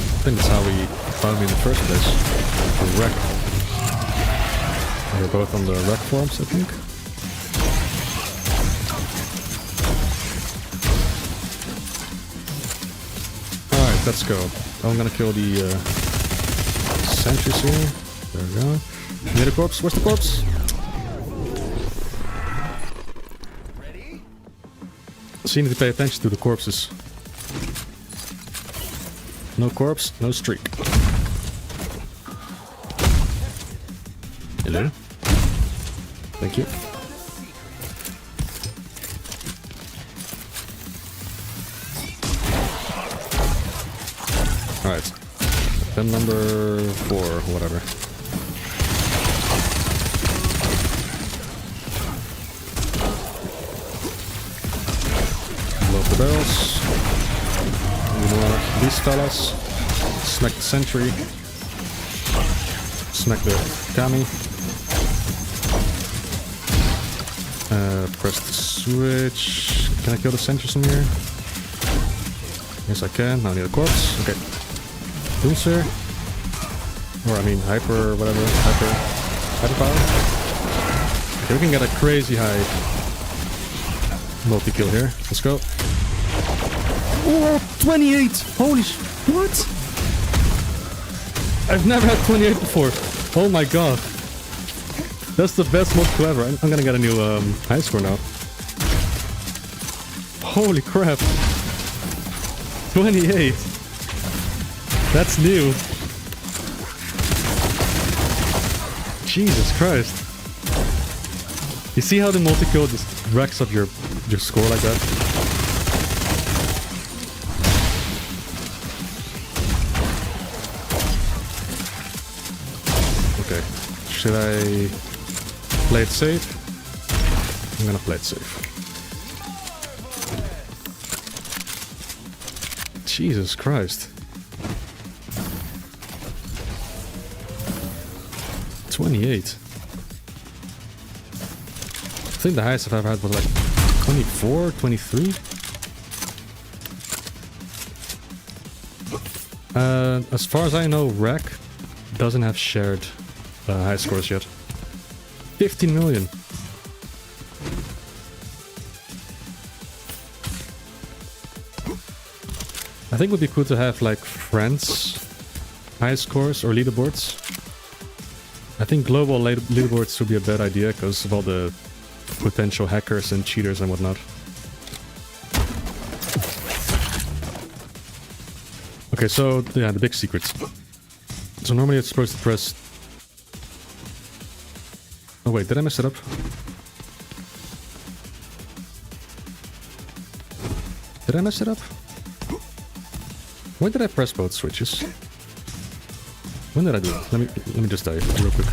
I think that's how we found me in the first place. The Wrack. We're both on the Wrack forums, I think. Alright, let's go. I'm gonna kill the sentries here. There we go. Near the corpse. Where's the corpse? Ready? So you need to pay attention to the corpses. No corpse, no streak. Hello? Thank you. Alright. Pen number 4, whatever. Blow up the barrels. Ignore these fellas. Smack the sentry. Smack the Kami. Press the switch. Can I kill the sentries from here? Yes, I can. Now I need a corpse. Okay. Doomsphere. Or I mean, hyper, whatever. Hyper power. Okay, we can get a crazy high multi-kill here. Let's go. Oh, 28! Holy sh... What? I've never had 28 before. Oh my god. That's the best multi-kill ever. I'm gonna get a new high score now. Holy crap. 28. That's new. Jesus Christ. You see how the multi-kill just racks up your score like that? Okay. Should I play it safe? I'm gonna play it safe. Jesus Christ. 28. I think the highest I've ever had was like 24, 23. As far as I know, Wrack doesn't have shared high scores yet. 15 million. I think it would be cool to have like friends high scores or leaderboards. I think global leaderboards would be a bad idea because of all the potential hackers and cheaters and whatnot. Okay, so yeah, the big secrets. So normally it's supposed to press... Oh wait, did I mess it up? Did I mess it up? When did I press both switches? When did I do it? Let me just die real quick.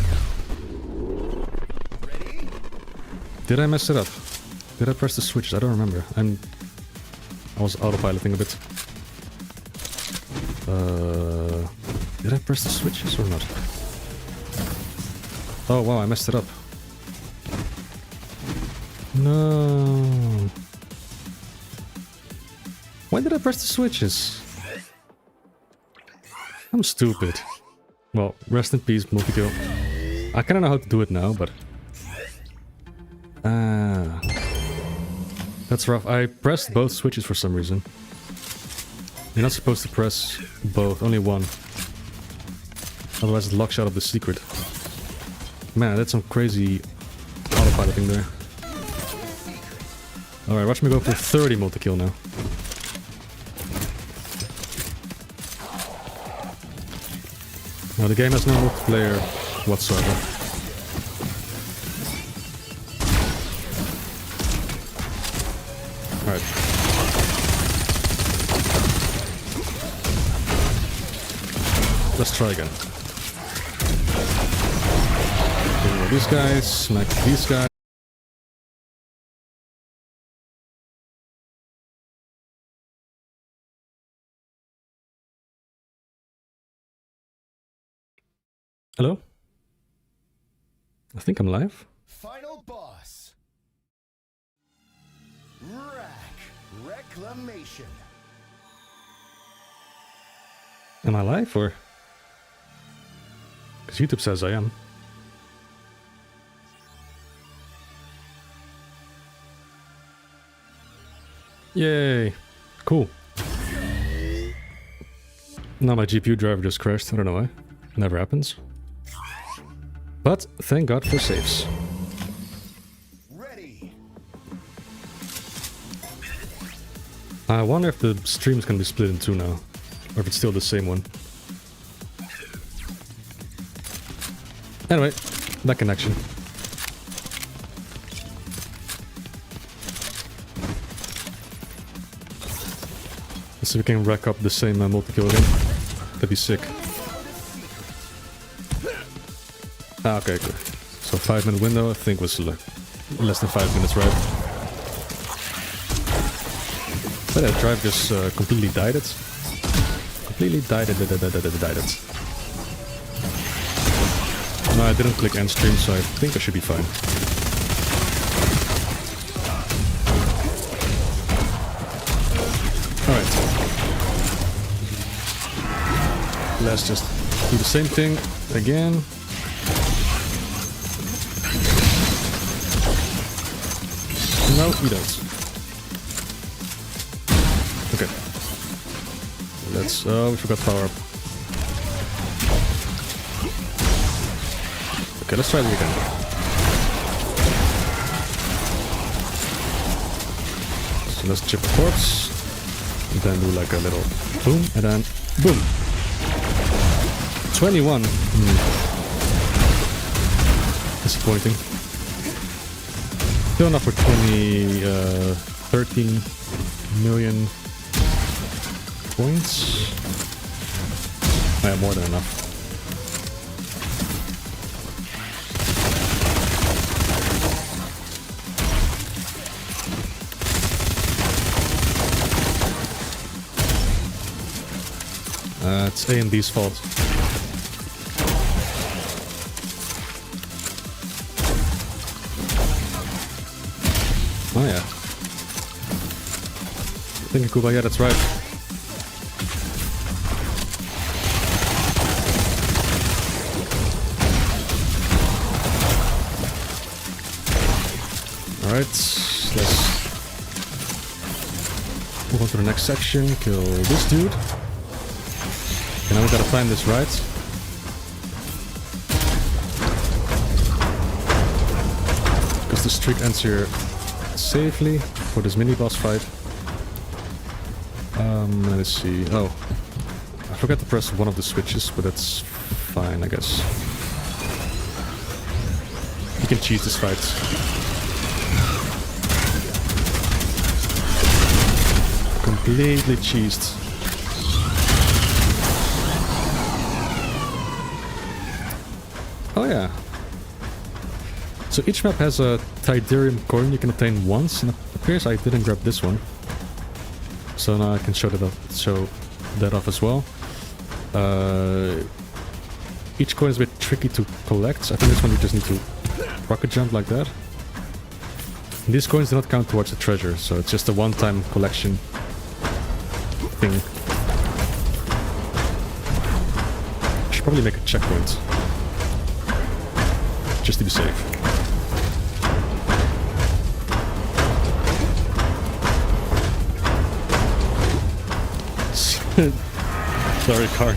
Ready? Did I mess it up? Did I press the switches? I don't remember. I was autopiloting a bit. Did I press the switches or not? Oh wow, I messed it up. No. When did I press the switches? I'm stupid. Well, rest in peace, multi-kill. I kinda know how to do it now, but... That's rough. I pressed both switches for some reason. You're not supposed to press both, only one. Otherwise it locks you out of the secret. Man, that's some crazy autopiloting there. Alright, watch me go for 30 multi-kill now. Now the game has no multiplayer whatsoever. Alright. Let's try again. Okay, these guys, smack these guys. Hello? I think I'm live. Final boss. Wrack. Reclamation. Am I live or? Because YouTube says I am. Yay! Cool. Now my GPU driver just crashed. I don't know why. Never happens. But thank God for saves. Ready. I wonder if the stream's gonna be split in two now. Or if it's still the same one. Anyway, back in action. Let's see if we can rack up the same multi-kill again. That'd be sick. Ah, okay, good. So 5-minute window, I think was like less than 5 minutes, right? But that drive just completely died it. Completely died it. No, I didn't click end stream, so I think I should be fine. Alright. Let's just do the same thing again. No, you don't. Okay. Let's... Oh, we forgot power up. Okay, let's try it again. So let's chip a corpse. And then do like a little boom, and then boom. 21. Disappointing. Still enough for 13 million points. I have more than enough. It's A and B's fault. Oh yeah. Thank you, Kuba. Yeah, that's right. Alright, let's move on to the next section. Kill this dude. And now we gotta time this right. Because the streak ends here safely for this mini boss fight. Let's see. Oh, I forgot to press one of the switches, but that's fine, I guess. You can cheese this fight. Completely cheesed. Oh yeah. So each map has a Tyderium coin you can obtain once, and it appears I didn't grab this one. So now I can show that off as well. Each coin is a bit tricky to collect. I think this one you just need to rocket jump like that. And these coins do not count towards the treasure, so it's just a one-time collection thing. I should probably make a checkpoint. Just to be safe. Sorry, car.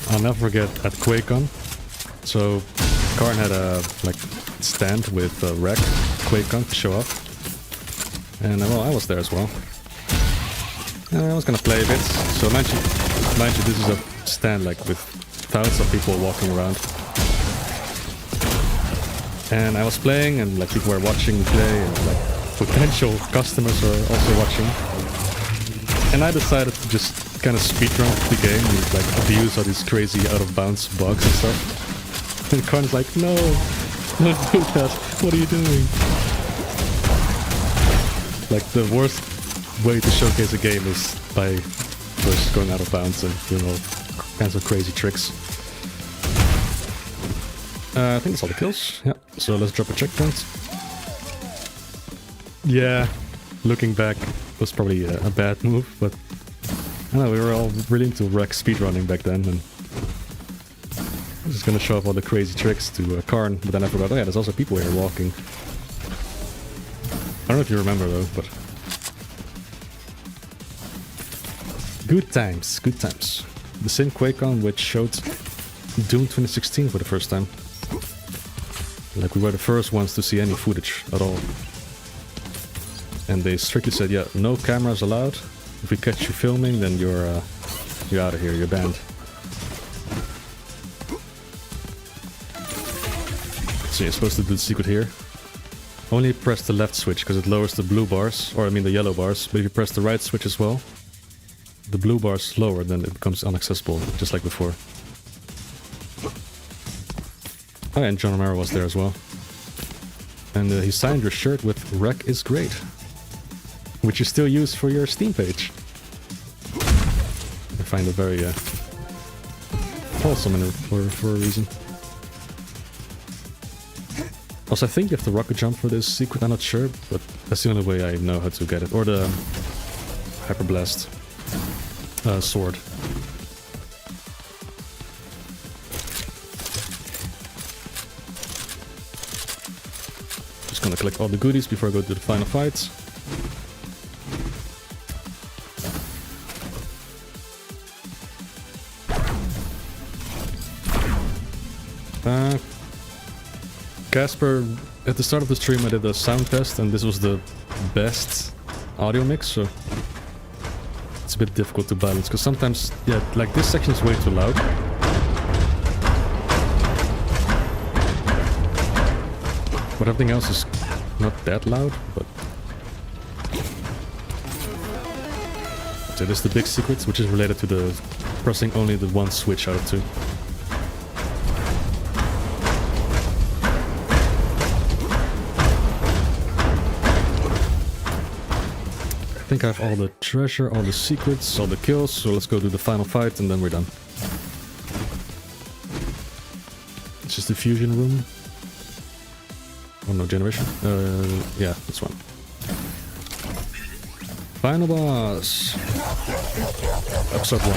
I'll never forget at QuakeCon. So, Karn had a stand with Wrack QuakeCon to show off, and well, I was there as well. And I was gonna play a bit. So mind you, this is a stand with thousands of people walking around. And I was playing, and people were watching me play, and potential customers were also watching. And I decided to just kind of speedrun the game and abuse all these crazy out of bounds bugs and stuff. And Karn's like, no, don't do that. What are you doing? The worst way to showcase a game is by first going out of bounds and doing all kinds of crazy tricks. I think that's all the kills. Yeah, so let's drop a checkpoint. Yeah, looking back, was probably a bad move, but I don't know, we were all really into Wrack speedrunning back then, and I was just gonna show off all the crazy tricks to Karn, but then I forgot, oh yeah, there's also people here walking. I don't know if you remember though, but... Good times, good times. The same QuakeCon which showed Doom 2016 for the first time. Like, we were the first ones to see any footage at all. And they strictly said, yeah, no cameras allowed. If we catch you filming, then you're out of here, you're banned. So you're supposed to do the secret here. Only press the left switch, because it lowers the blue bars, or I mean the yellow bars. But if you press the right switch as well, the blue bar is lower, then it becomes inaccessible, just like before. Oh, and John Romero was there as well. And he signed your shirt with Wrack is great, which you still use for your Steam page. I find it very wholesome for a reason. Also, I think you have to rocket jump for this secret, I'm not sure, but that's the only way I know how to get it. Or the Hyper Blast sword. Just gonna collect all the goodies before I go to the final fight. Casper, at the start of the stream I did a sound test and this was the best audio mix, so it's a bit difficult to balance, because sometimes, yeah, like this section is way too loud. But everything else is not that loud, but... So this is the big secret, which is related to the pressing only the one switch out of two. I think I have all the treasure, all the secrets, all the kills, so let's go do the final fight and then we're done. It's just the fusion room. Oh no, generation? Yeah, this one. Final boss! Episode 1.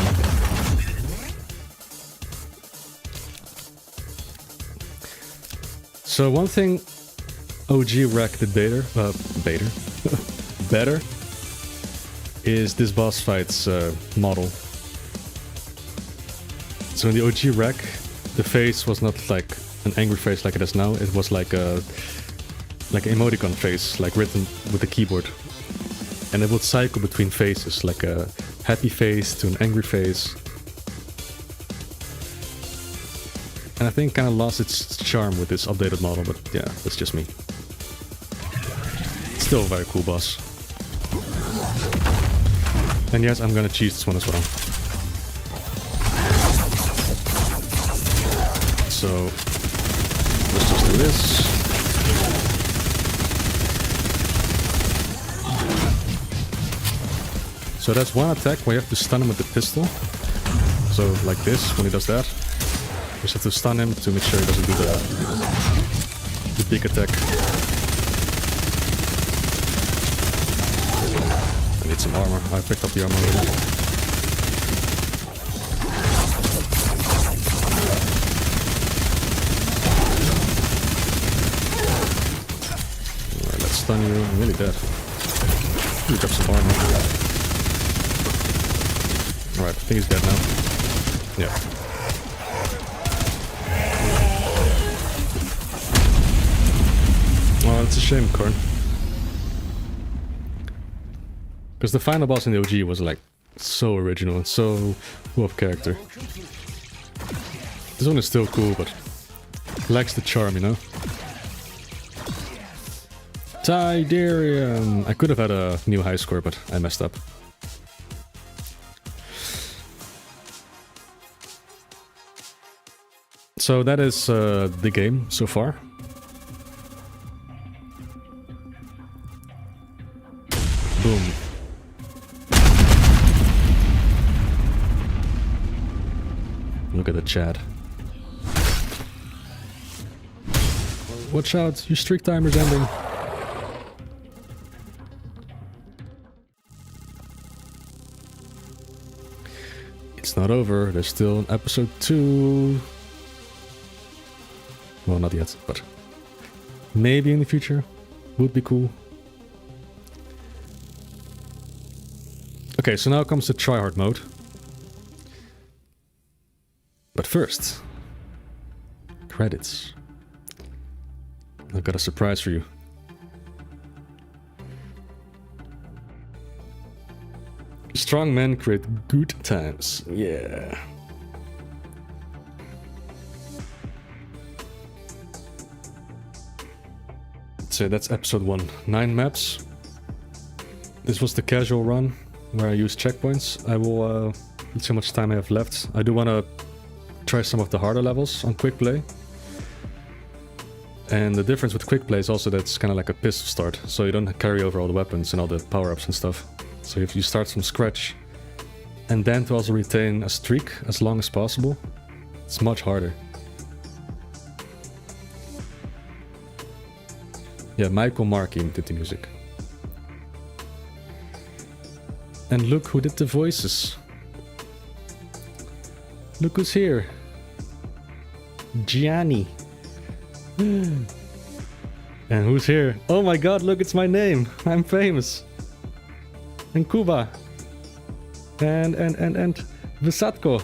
So one thing OG Wrack did better is this boss fight's model. So in the OG Wrack, the face was not like an angry face like it is now. It was like an emoticon face, like written with the keyboard. And it would cycle between faces, like a happy face to an angry face. And I think kind of lost its charm with this updated model, but yeah, that's just me. Still a very cool boss. And yes, I'm gonna cheese this one as well. So, let's just do this. So that's one attack where you have to stun him with the pistol. So like this, when he does that. You just have to stun him to make sure he doesn't do the big attack. I need some armor. I picked up the armor already. Alright, let's stun you. I'm really dead. Let me drop some armor. Alright, I think he's dead now. Yeah. Oh, it's a shame, Korn. Because the final boss in the OG was like so original and so full of character. This one is still cool, but lacks the charm, you know? Tyderium! I could have had a new high score, but I messed up. So that is the game so far. Boom. Look at the chat. Watch out, your streak timer's ending. It's not over. There's still an episode 2. Well, not yet, but maybe in the future. Would be cool. Okay, so now comes the Tryhard mode. But first, credits. I've got a surprise for you. Strong men create good times. Yeah. So that's episode 1. 9 maps. This was the casual run where I used checkpoints. I will, let's see how much time I have left. I do want to try some of the harder levels on quick play. And the difference with quick play is also that it's kind of like a pistol start, so you don't carry over all the weapons and all the power-ups and stuff. So if you start from scratch, and then to also retain a streak as long as possible, it's much harder. Yeah, Michael Markey did the music. And look who did the voices. Look who's here. Gianni. And who's here? Oh my god, look, it's my name. I'm famous. And Kuba. And Vysatko.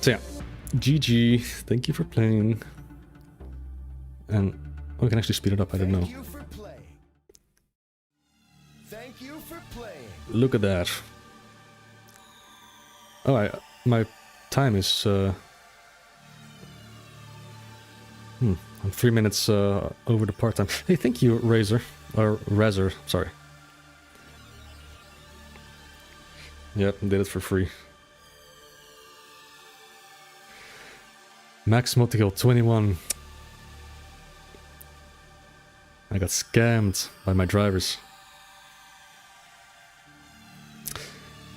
So yeah, GG. Thank you for playing. And oh, we can actually speed it up. I didn't know. Thank you for playing. Thank you for playing. Look at that. Oh, my time is I'm 3 minutes over the part time. Hey, thank you, Razor. Or Razor, sorry. Yep, did it for free. Max multi-kill 21. I got scammed by my drivers.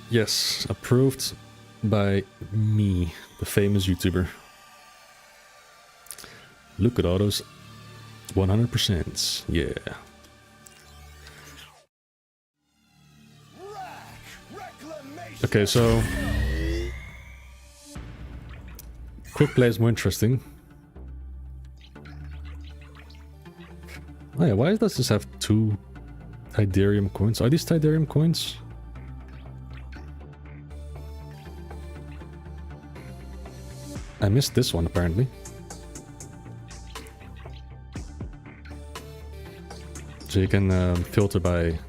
Yes, approved by me, the famous YouTuber. Look at all those 100%. Yeah. Wrack, Reclamation. Okay, so quick play is more interesting. Oh yeah, why does this have 2 Tyderium coins? Are these Tyderium coins? I missed this one apparently. So you can filter by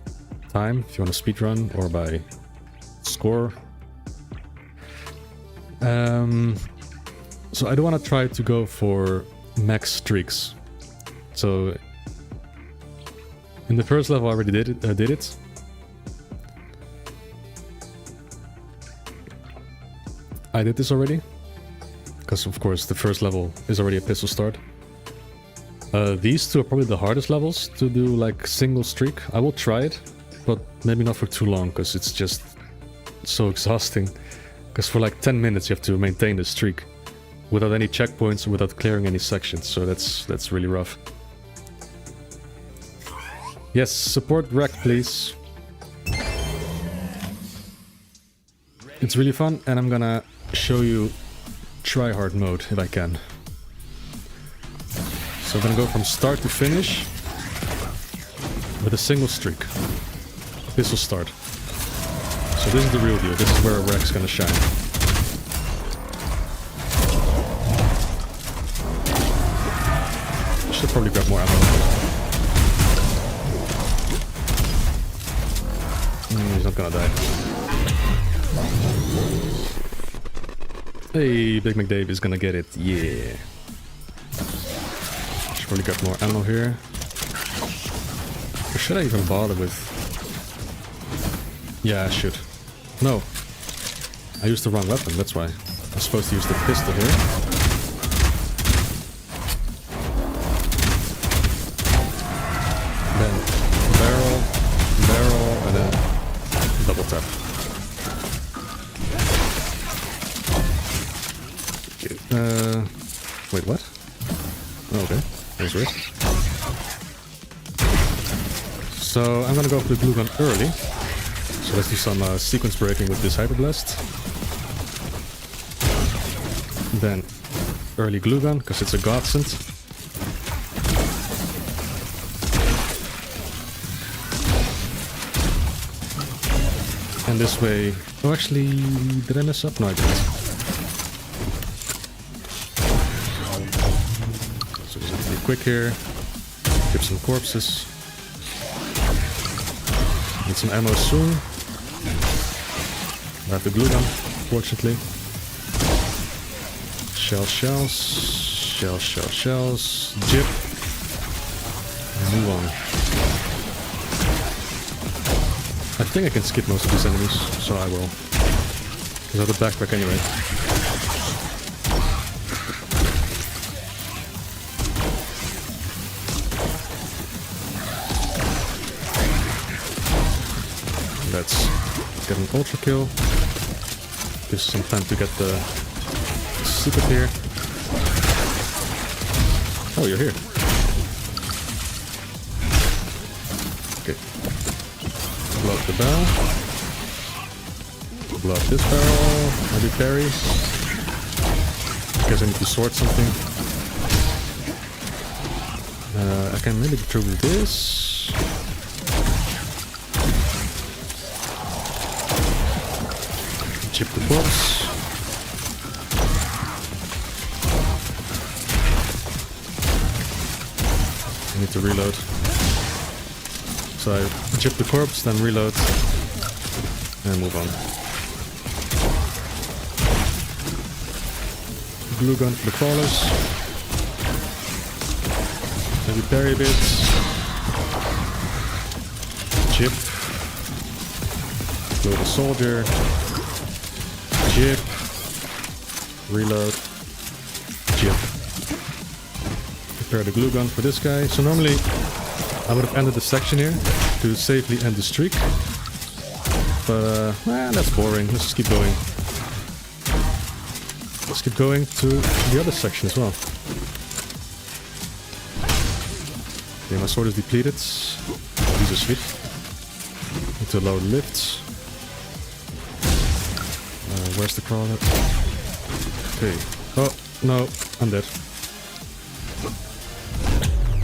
time if you want to speedrun, or by score. So I do want to try to go for max streaks. So in the first level I already did it. I did this already. Because of course the first level is already a pistol start. These 2 are probably the hardest levels to do like single streak. I will try it, but maybe not for too long, because it's just so exhausting. Because for like 10 minutes you have to maintain the streak without any checkpoints or without clearing any sections, so that's really rough. Yes, support Wrack, please. It's really fun, and I'm gonna show you Tryhard mode if I can. So I'm gonna go from start to finish with a single streak. This will start. So this is the real deal. This is where Wrack's gonna shine. Should probably grab more ammo. He's not gonna die. Hey, Big McDave is gonna get it. Yeah. Should probably grab more ammo here. Or should I even bother with... Yeah, I should. No. I used the wrong weapon, that's why. I'm supposed to use the pistol here. Then barrel, and then double tap. Okay. Wait, what? Oh, okay. That was weird. So I'm gonna go for the glue gun early. So let's do some sequence breaking with this Hyper Blast. Then early glue gun, because it's a godsend. And this way... Oh, actually, did I mess up? No, I didn't. So just have to be quick here. Get some corpses. Need some ammo soon. I have the glue gun, fortunately. Shells. Jip. Move on. I think I can skip most of these enemies, so I will. Because I have the backpack anyway. Let's get an ultra kill. Gives some time to get the secret here. Oh, you're here. Okay. Blow up the barrel. Blow up this barrel. Maybe parry. Guess I need to sort something. I can maybe through this. Chip the corpse. I need to reload. So I chip the corpse, then reload, and move on. Glue gun for the crawlers. Maybe parry a bit. Chip. Blow the soldier. Chip. Reload. Chip. Prepare the glue gun for this guy. So normally I would have ended the section here to safely end the streak. But that's boring. Let's just keep going. Let's keep going to the other section as well. Okay, my sword is depleted. These are sweet. Need to load lifts. Where's the crawler? Okay. Oh, no, I'm dead.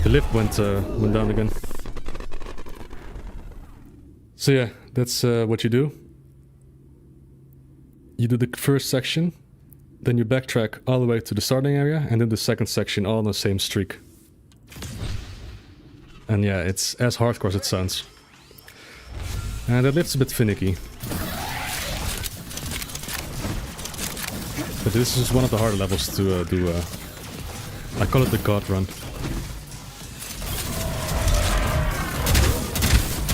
The lift went down again. So yeah, that's what you do. You do the first section, then you backtrack all the way to the starting area, and then the second section all on the same streak. And yeah, it's as hardcore as it sounds. And that lift's a bit finicky. But this is one of the harder levels to do. I call it the God Run.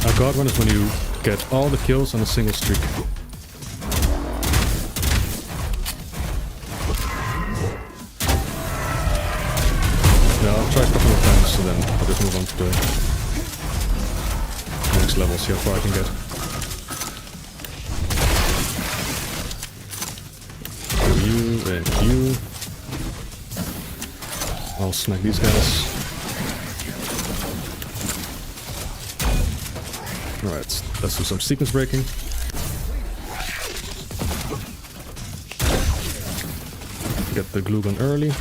A God Run is when you get all the kills on a single streak. Yeah, I'll try a couple of times and then I'll just move on to the next level, see how far I can get. You and you. I'll smack these guys. Alright, let's do some sequence breaking. Get the glue gun early.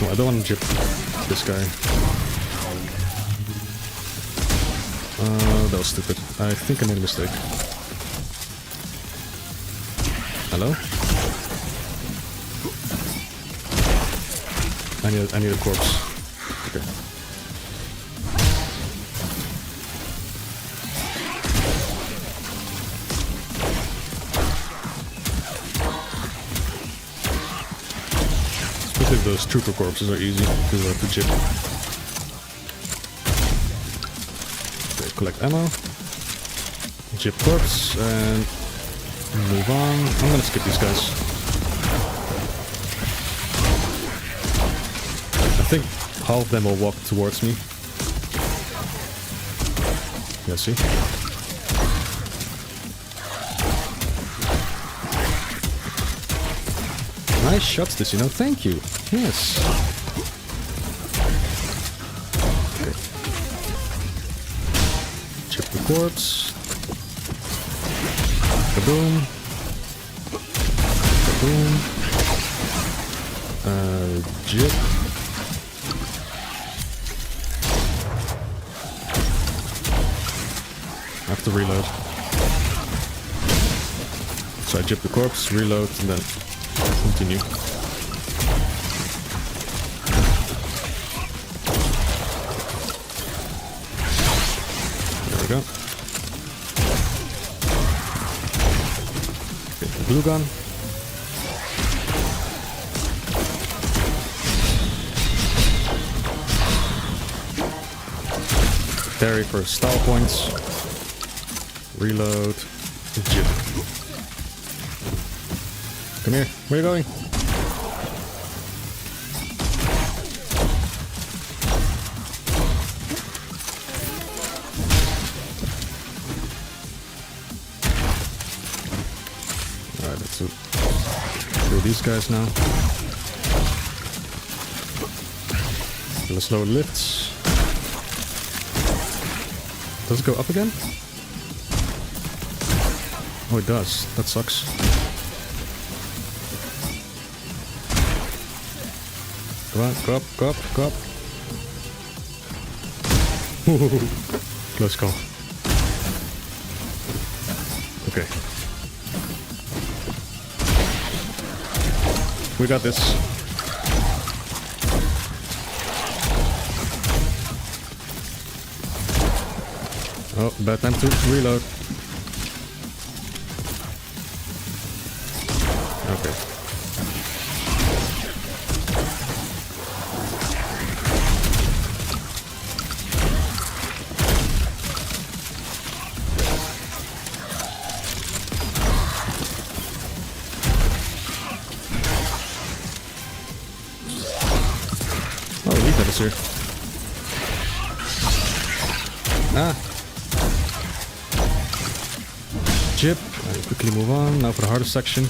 Oh, I don't want to jip this guy. That was stupid. I think I made a mistake. Hello? I need a corpse. Okay. Especially those trooper corpses are easy to chip. Okay, collect ammo. Chip corpse and move on. I'm gonna skip these guys. I think half of them will walk towards me. Yeah, see? Nice shots this, you know, thank you. Yes. Okay. Chip the corpse. Kaboom. Kaboom. Jip. I have to reload. So I jip the corpse, reload, and then continue. There we go. Okay, the glue gun. Parry for style points. Reload. Jip. Come here. Where are you going? Alright, let's do these guys now. Let's lower lifts. Does it go up again? Oh, it does. That sucks. Come on, go up, go up, go up. Ooh, close call. Okay. We got this. Oh, bad time to reload. Okay. Oh, leave that is here. Ah. Jip. I quickly move on. Now for the hardest section.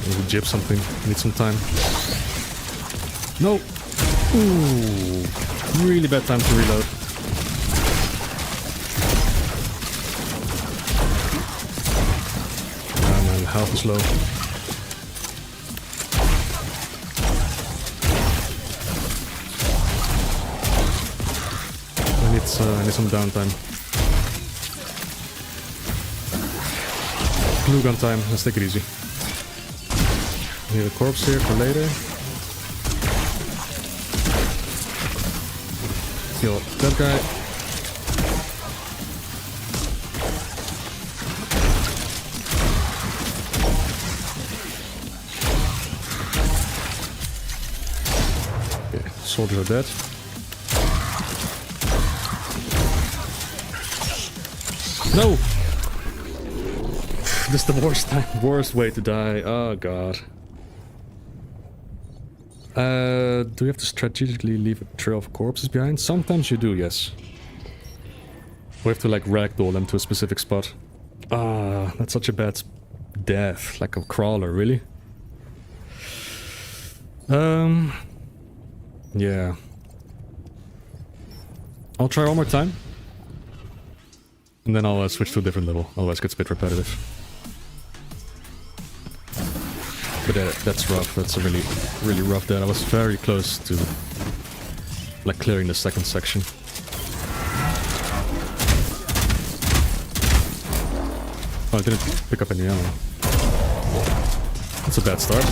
Maybe jip something. Need some time. No. Ooh. Really bad time to reload. Ah man, health is low. I need some downtime. Glue gun time, let's take it easy. Need a corpse here for later. Kill that guy. Okay, soldiers are dead. No! This is the worst way to die. Oh god. Do we have to strategically leave a trail of corpses behind? Sometimes you do, yes. We have to like ragdoll them to a specific spot. Ah, that's such a bad death. Like a crawler, really? Yeah. I'll try one more time. And then I'll switch to a different level, otherwise it gets a bit repetitive. But that's rough, that's a really, really rough death. I was very close to like clearing the second section. Oh, I didn't pick up any ammo. That's a bad start.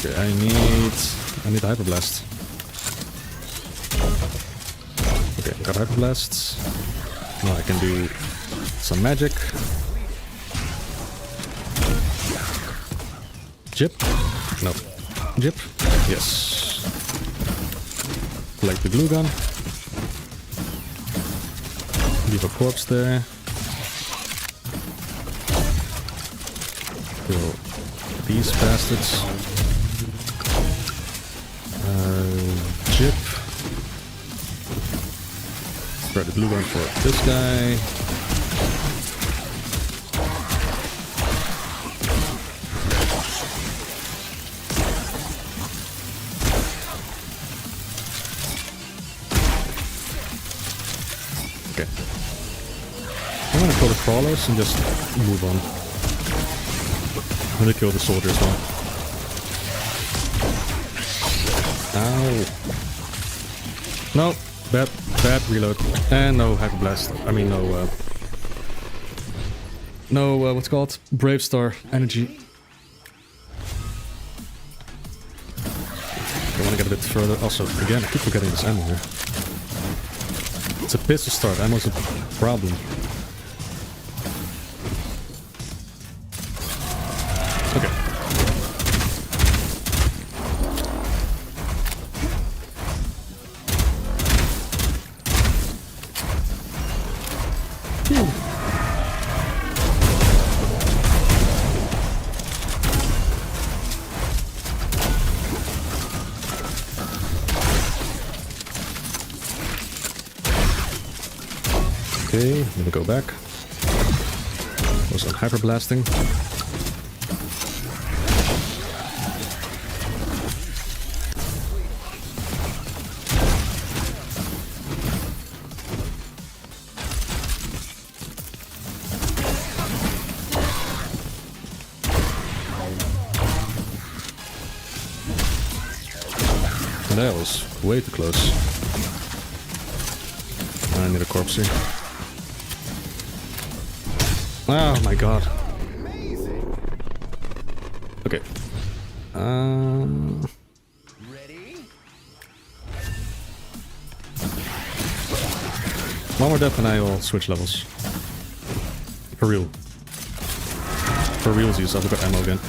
Okay, I need Hyperblast. Okay, got Hyperblasts. Now I can do some magic. Jip? No. Jip? Yes. Like the glue gun. Leave a corpse there. Kill these bastards. Jip. Grab the blue gun for this guy. Okay. I'm gonna kill the crawlers and just move on. I'm gonna kill the soldier as well. Ow. No, bad reload. And no hyper blast. I mean, no, what's it called? Brave Star energy. I want to get a bit further. Also, again, I keep forgetting this ammo here. It's a pistol start. Ammo's a problem. Okay. Okay, I'm gonna go back. Was on hyper blasting. That was way too close. I need a corpse here. Oh my god. Okay. Ready? One more death and I will switch levels. For real. For realsies, I've got ammo again.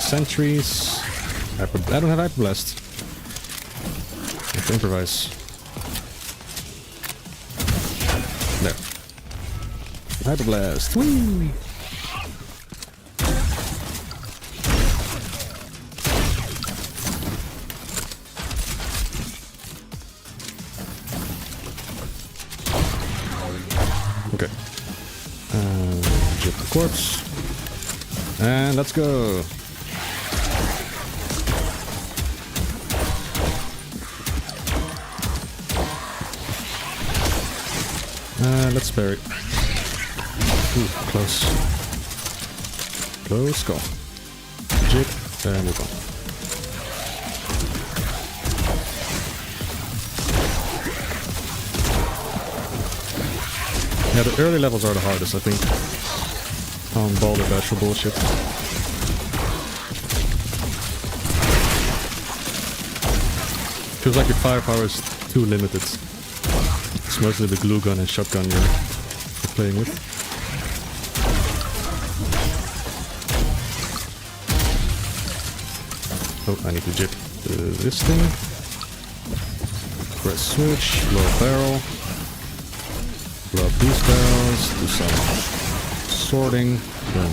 Sentries. I don't have Hyper Blast. I have to improvise. There. Hyper Blast. Whee! Okay. Get the corpse. And let's go. Let's spare it. Ooh, close. Close call. Jig, and move on. Yeah, the early levels are the hardest, I think. On Boulder Bash for bullshit. Feels like your firepower is too limited. It's mostly the glue gun and shotgun you're playing with. Oh, I need to jip this thing. Press switch, blow a barrel. Blow up these barrels, do some sorting, then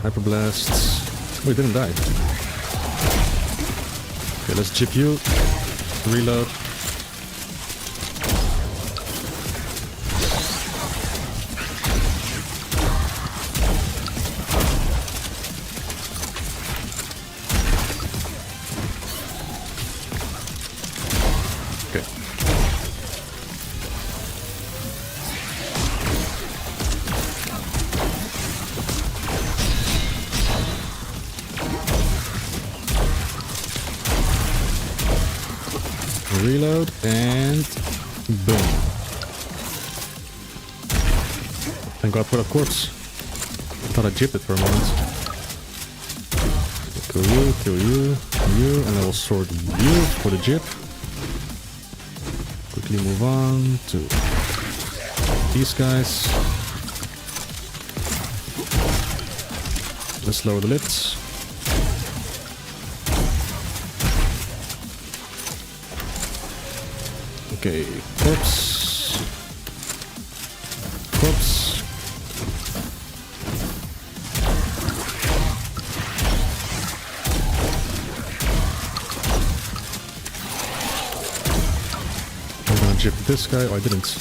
hyper blasts. Oh, he didn't die. Okay, let's jip you. Reload. Reload and boom. Thank God for that corpse. I thought I jipped it for a moment. Kill you, and I will sort you for the jip. Quickly move on to these guys. Let's lower the lids. Okay, corpse. Corpse. I'm gonna jib this guy. Oh, I didn't.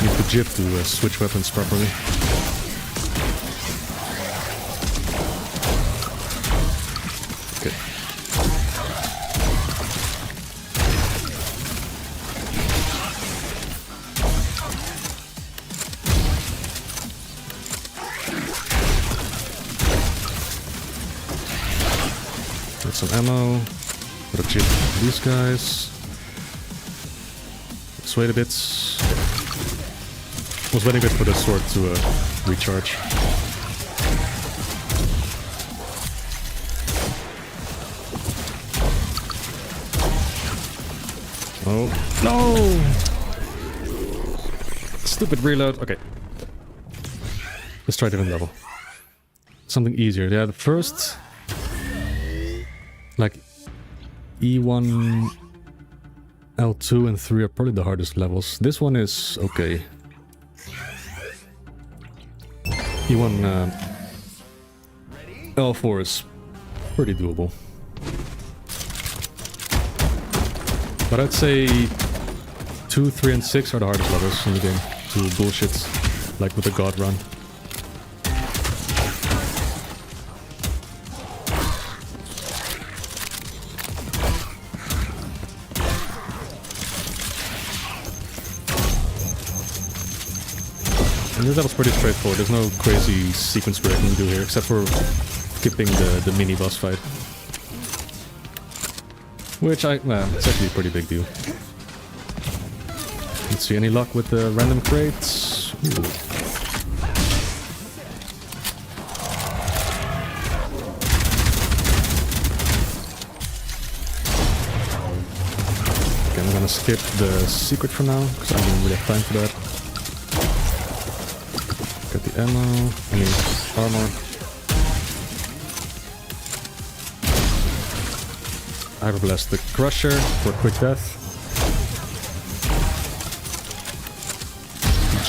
Need the jib to switch weapons properly. Okay. Get some ammo. Put a jib to these guys. Let's wait a bit. I was waiting a bit for the sword to recharge. Oh, no! Stupid reload. Okay. Let's try a different level. Something easier. Yeah, the first... like... E1... L2 and 3 are probably the hardest levels. This one is okay. E1... L4 is pretty doable. But I'd say 2, 3, and 6 are the hardest levels in the game to bullshit, like with the God Run. And this level's pretty straightforward. There's no crazy sequence break you can do here, except for skipping the mini boss fight. Which well, it's actually a pretty big deal. Let's see, any luck with the random crates? Ooh. Okay, I'm gonna skip the secret for now, because I don't really have time for that. Got the ammo, I mean armor. Hyper Blast the Crusher for quick death.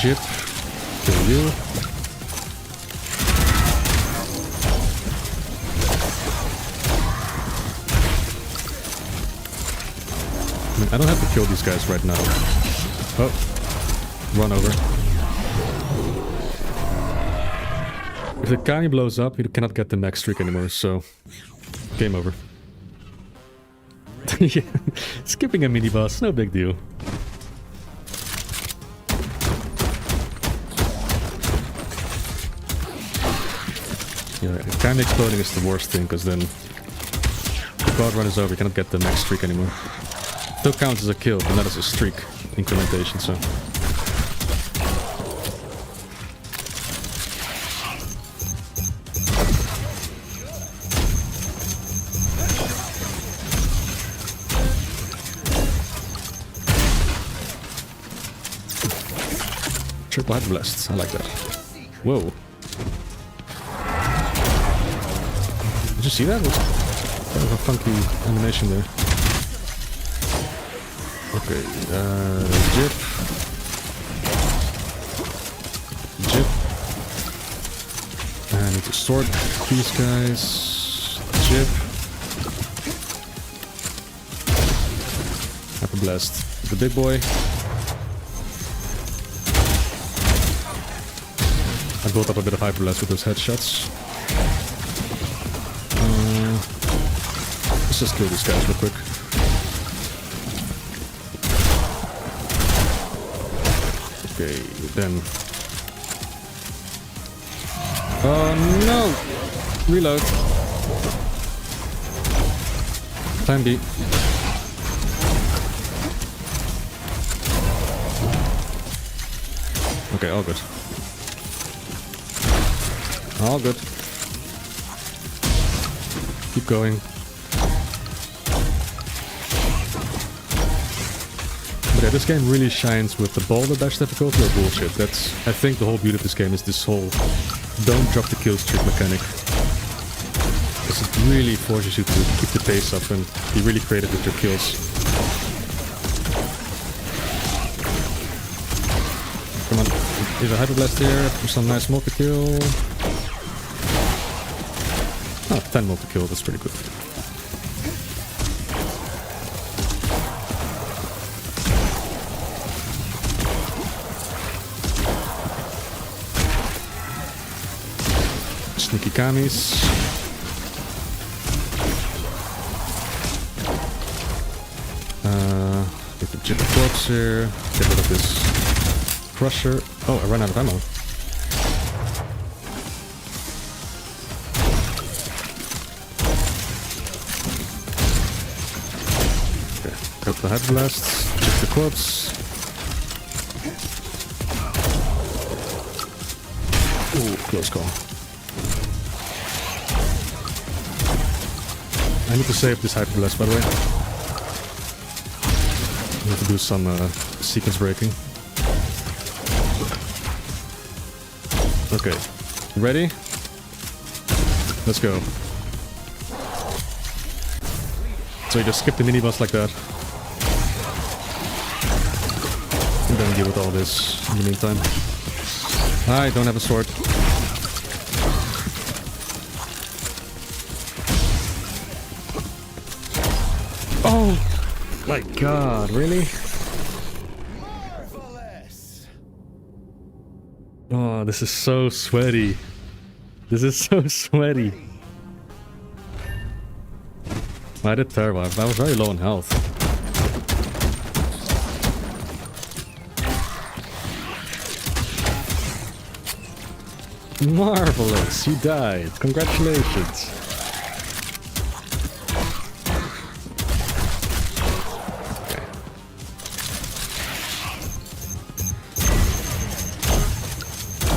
Jip, kill you. I mean, I don't have to kill these guys right now. Oh, run over. If the Kami blows up, you cannot get the max streak anymore, so game over. Yeah, skipping a mini boss, no big deal. Yeah, kind of exploding is the worst thing, because then the God Run is over, you cannot get the max streak anymore. Still counts as a kill, but not as a streak incrementation, so... Triple Hyper Blast, I like that. Whoa. Did you see that? What's kind of a funky animation there. Okay, Jip. Jip. I need to sort these guys. Jip. Hyper Blast the big boy. I built up a bit of Hyper Blast with those headshots. Let's just kill these guys real quick. Okay, then... Oh no! Reload. Time beat. Okay, all good. All good. Keep going. But yeah, this game really shines with the boulder dash difficulty or bullshit. That's, I think the whole beauty of this game is this whole don't drop the kill streak mechanic. Because it really forces you to keep the pace up and be really creative with your kills. Come on, here's a Hyper Blast here for some nice multi-kill. Oh, 10 multi-kill, that's pretty good. Sneaky Kamis. Get the Jip Corpse here. Get rid of this Crusher. Oh, I ran out of ammo. Okay, got the Hyper Blast. Jip the Corpse. Ooh, close call. I need to save this Hyper Blast, by the way. I need to do some sequence breaking. Okay, ready? Let's go. So you just skip the mini boss like that. And then deal with all this in the meantime. I don't have a sword. Oh my god, really? Marvelous. Oh, this is so sweaty. This is so sweaty. I did terrible. I was very low in health. Marvelous, you died. Congratulations.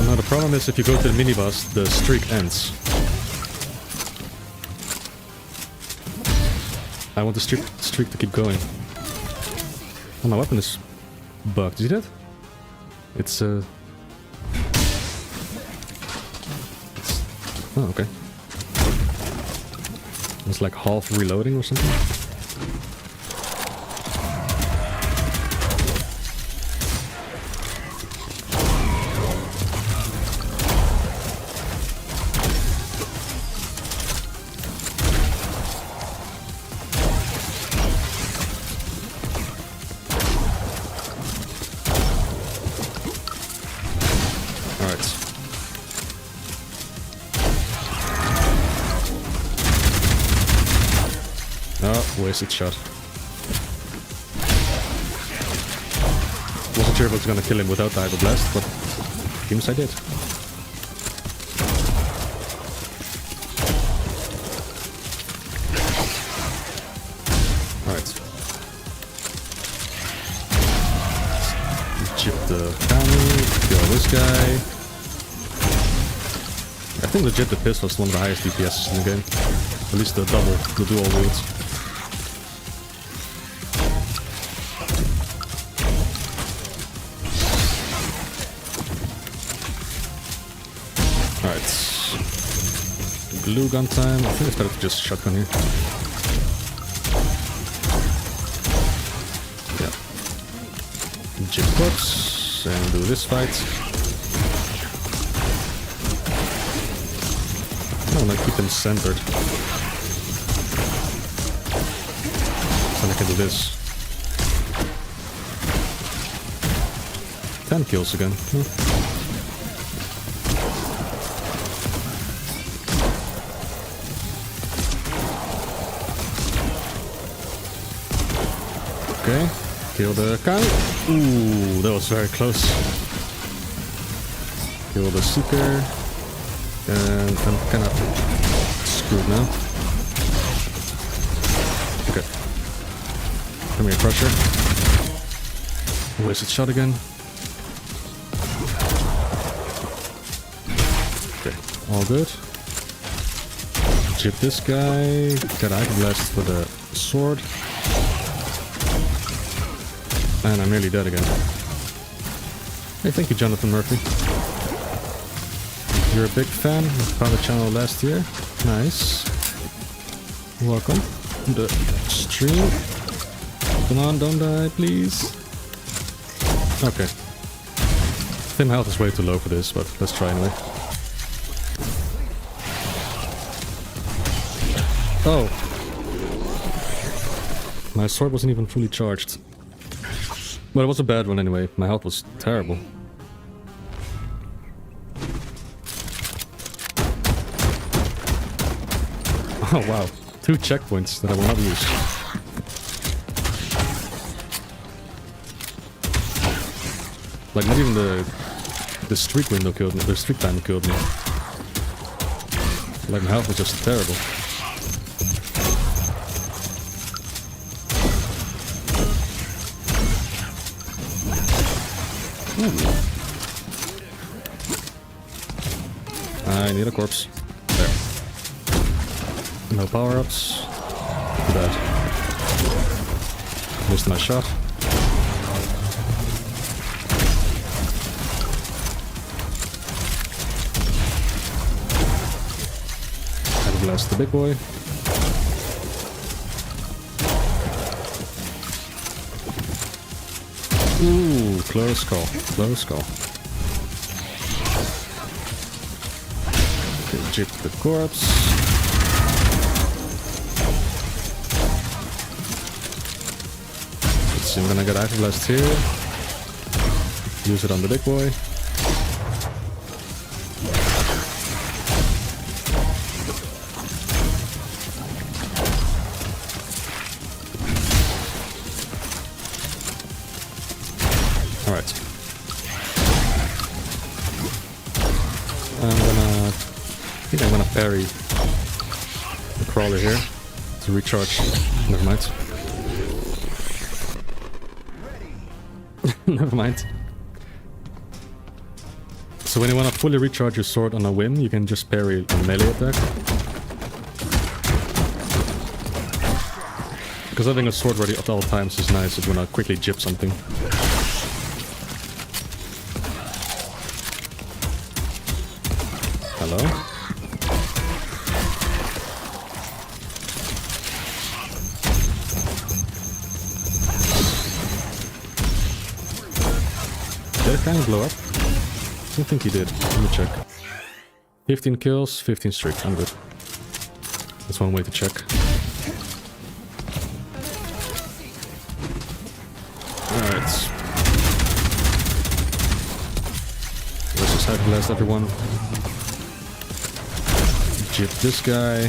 Now the problem is if you go to the mini-boss, the streak ends. I want the streak to keep going. Oh, my weapon is bugged. Did you see that? It's oh, okay. It's like half reloading or something. Wasted shot. Wasn't sure if I was gonna kill him without the Hyper Blast, but seems I did. Alright. Chip the Kami, kill this guy. I think legit the pistol is one of the highest DPS in the game. At least the double, the dual wields. Glue gun time. I think it's better to just shotgun here. Yeah. Jip Corpse and do this fight. I want to keep them centered. Then I can do this. 10 kills again. Okay, kill the Kami. Ooh, that was very close. Kill the Seeker. And I'm kind of screwed now. Okay. Come here, Crusher. Wasted shot again. Okay, all good. Chip this guy. Got Hyper Blast with a sword. And I'm nearly dead again. Hey, thank you, Jonathan Murphy. You're a big fan. Found the channel last year. Nice. Welcome to the stream. Come on, don't die, please. Okay. Thin health is way too low for this, but let's try anyway. Oh. My sword wasn't even fully charged. But it was a bad one anyway. My health was terrible. Oh wow. 2 checkpoints that I will not use. Like not even the streak window killed me. The streak time killed me. Like my health was just terrible. I need a corpse. There. No power-ups. Too bad. Missed my shot. I'll blast the big boy. Ooh, close call. Close call. Okay, jip the corpse. Let's see, I'm gonna get Ice Blast here. Use it on the big boy. Alright. I think I'm gonna parry the crawler here to recharge. Never mind. Never mind. So when you want to fully recharge your sword on a whim, you can just parry a melee attack. Because having a sword ready at all times is nice if you want to quickly jip something. Hello? Did it kind of blow up? I don't think he did. Let me check. 15 kills, 15 streak. I'm good. That's one way to check. Alright. Let's just Hyper Blast everyone. Jip this guy.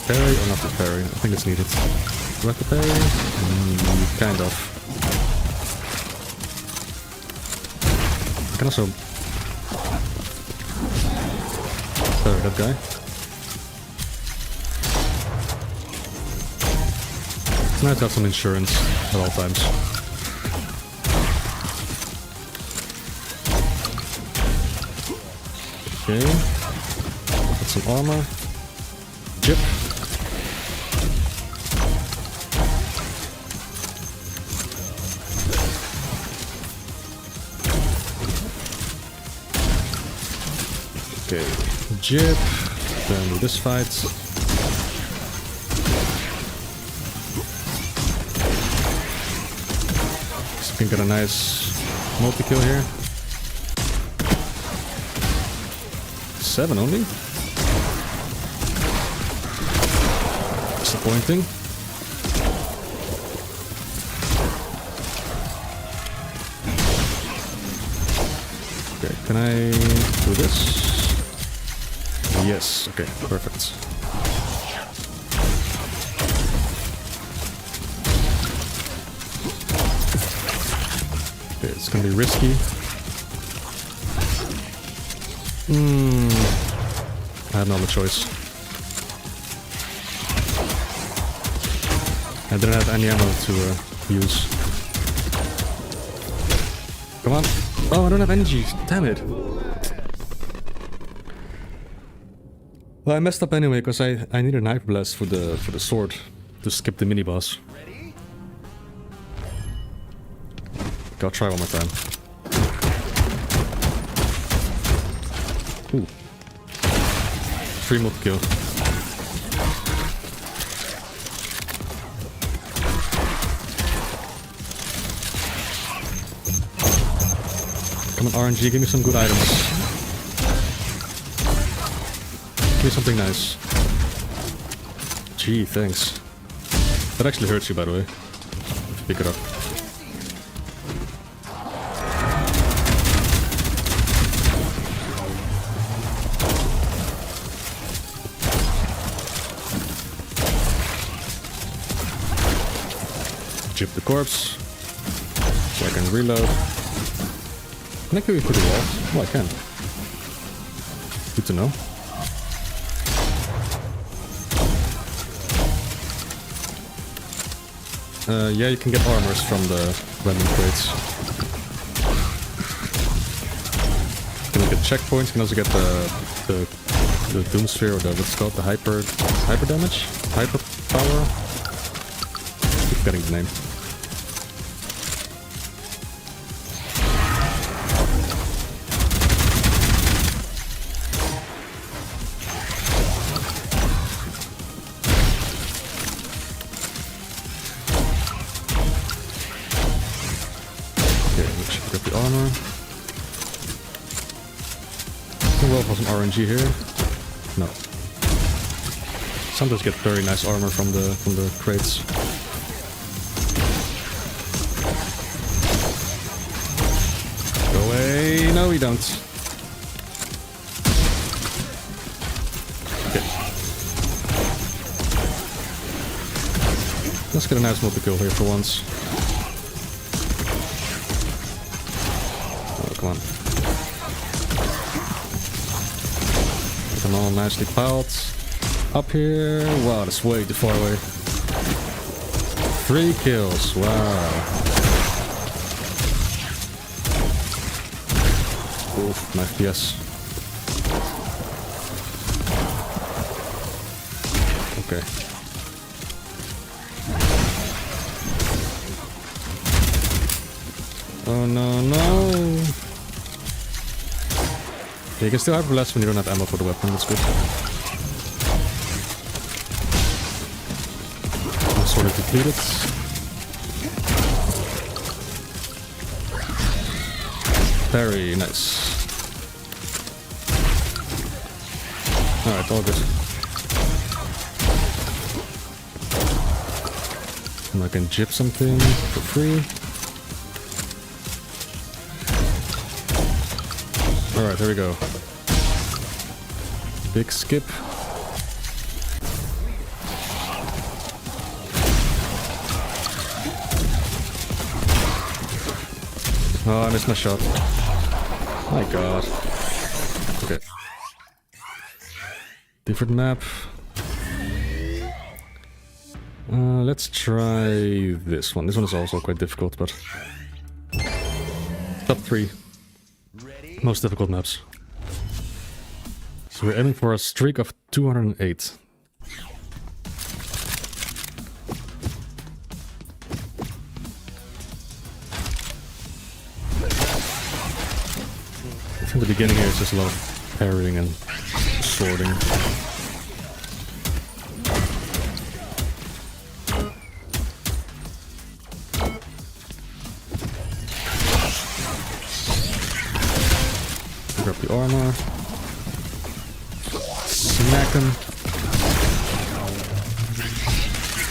Parry or not the parry? I think it's needed. Do I have to parry? Kind of. I can also parry that guy. It's nice to have some insurance at all times. Okay. Got some armor. Jip. Okay, jip, then do this fight. So we can get a nice multi-kill here. 7 only? Disappointing. Okay, can I do this? Yes, okay, perfect. Okay, it's gonna be risky. I had no other choice. I didn't have any ammo to use. Come on. Oh, I don't have energy. Damn it. Well, I messed up anyway because I needed an Hyper Blast for the sword to skip the mini boss. Okay, I'll try one more time. Ooh. 3 multi-kill. Come on, RNG, give me some good items. Give me something nice. Gee, thanks. That actually hurts you, by the way. If you pick it up. Chip the corpse. So I can reload. Can I kill you through the wall? Oh, I can. Good to know. Yeah, you can get armors from the random crates. You can get checkpoints, you can also get the Doom Sphere, or what's it called, the hyper damage? Hyper power? I keep forgetting the name. Some RNG here. No. Sometimes get very nice armor from the crates. Go away! No, we don't. Okay. Let's get a nice multi-kill here for once. Oh, come on. Come on, nicely piled. Up here. Wow, that's way too far away. 3 kills. Wow. Oof, my FPS. Okay. Oh no, no. Yeah, you can still Hyper Blast when you don't have ammo for the weapon, that's good. I'm sort of depleted. Very nice. Alright, all good. And I can jib something for free. Alright, here we go. Big skip. Oh, I missed my shot. My god. Okay. Different map. Let's try this one. This one is also quite difficult, but... Top 3. Most difficult maps. So we're aiming for a streak of 208. From the beginning here, it's just a lot of parrying and sorting. Grab the armor. Smack him.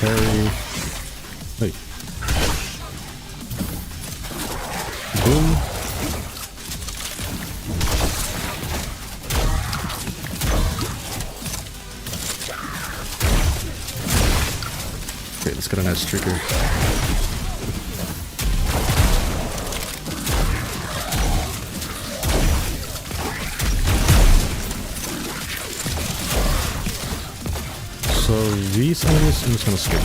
Parry. Hey. Boom. Okay, let's get a nice trigger. So these enemies I'm just gonna skip.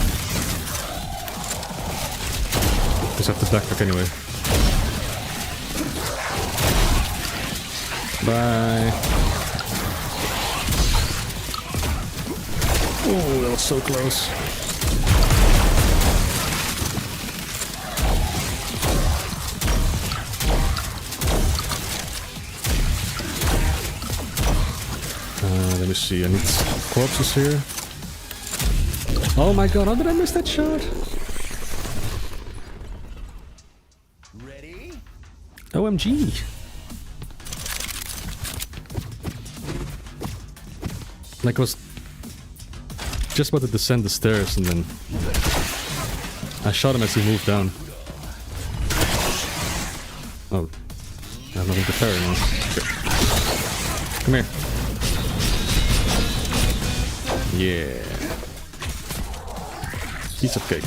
Just have to backtrack anyway. Bye. Oh, that was so close. Let me see, I need corpses here. Oh my god, how did I miss that shot? Ready? OMG. Like I was just about to descend the stairs and then I shot him as he moved down. Oh, I have nothing to parry now. Okay. Come here. Yeah. Piece of cake.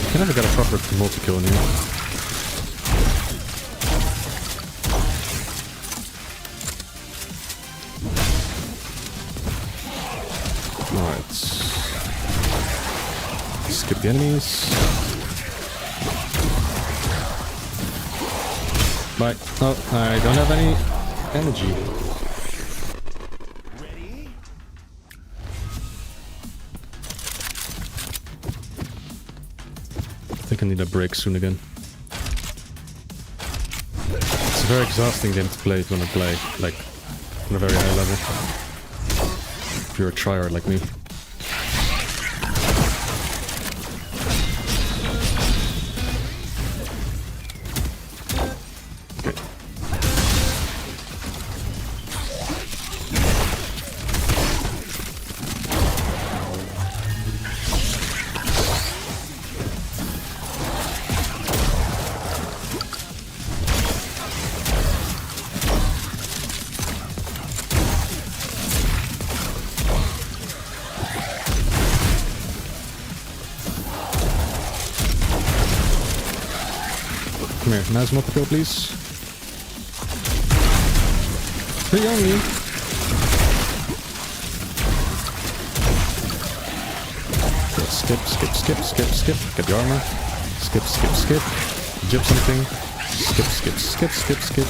I never got a proper multi-kill in here. Alright. Skip the enemies. Bye. Oh, I don't have any energy. Ready? I think I need a break soon again. It's a very exhausting game to play if you want to play, like, on a very high level. If you're a tryhard like me. Okay. Come here, nice multi-kill, please. Three only. Okay, skip, skip, skip, skip, skip. Get the armor. Skip, skip, skip. Jib something. Skip, skip, skip, skip, skip.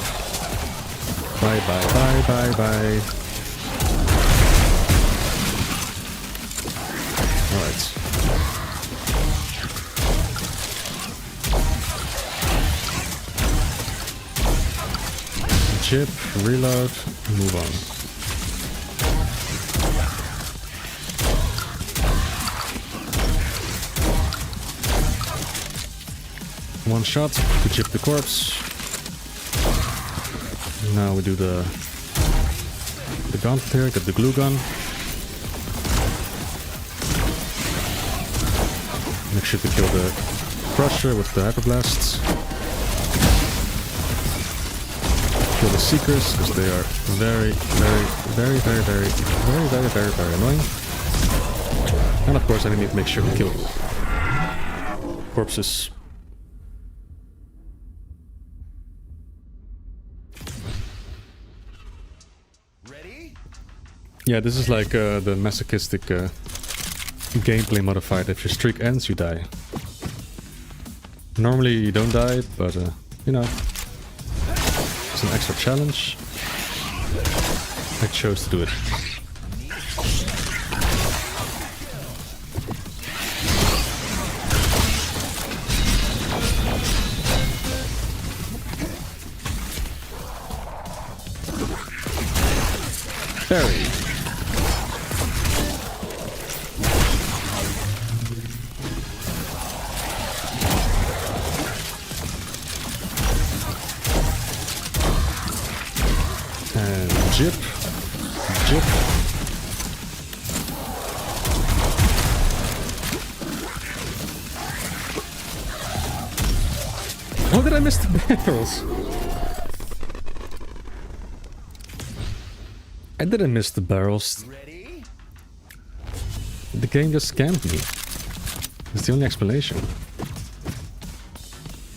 Bye, bye, bye, bye, bye. Alright. Chip, reload, move on. One shot to chip the corpse. Now we do the gauntlet here, get the glue gun. Make sure to kill the crusher with the hyperblasts. Kill the seekers, because they are very annoying. And of course I need to make sure to kill corpses. Ready? Yeah, this is like the masochistic gameplay modified. If your streak ends, you die. Normally you don't die, but you know. It's an extra challenge. I chose to do it. Berry. Jip. Jip. How did I miss the barrels? I didn't miss the barrels. Ready? The game just scammed me. That's the only explanation.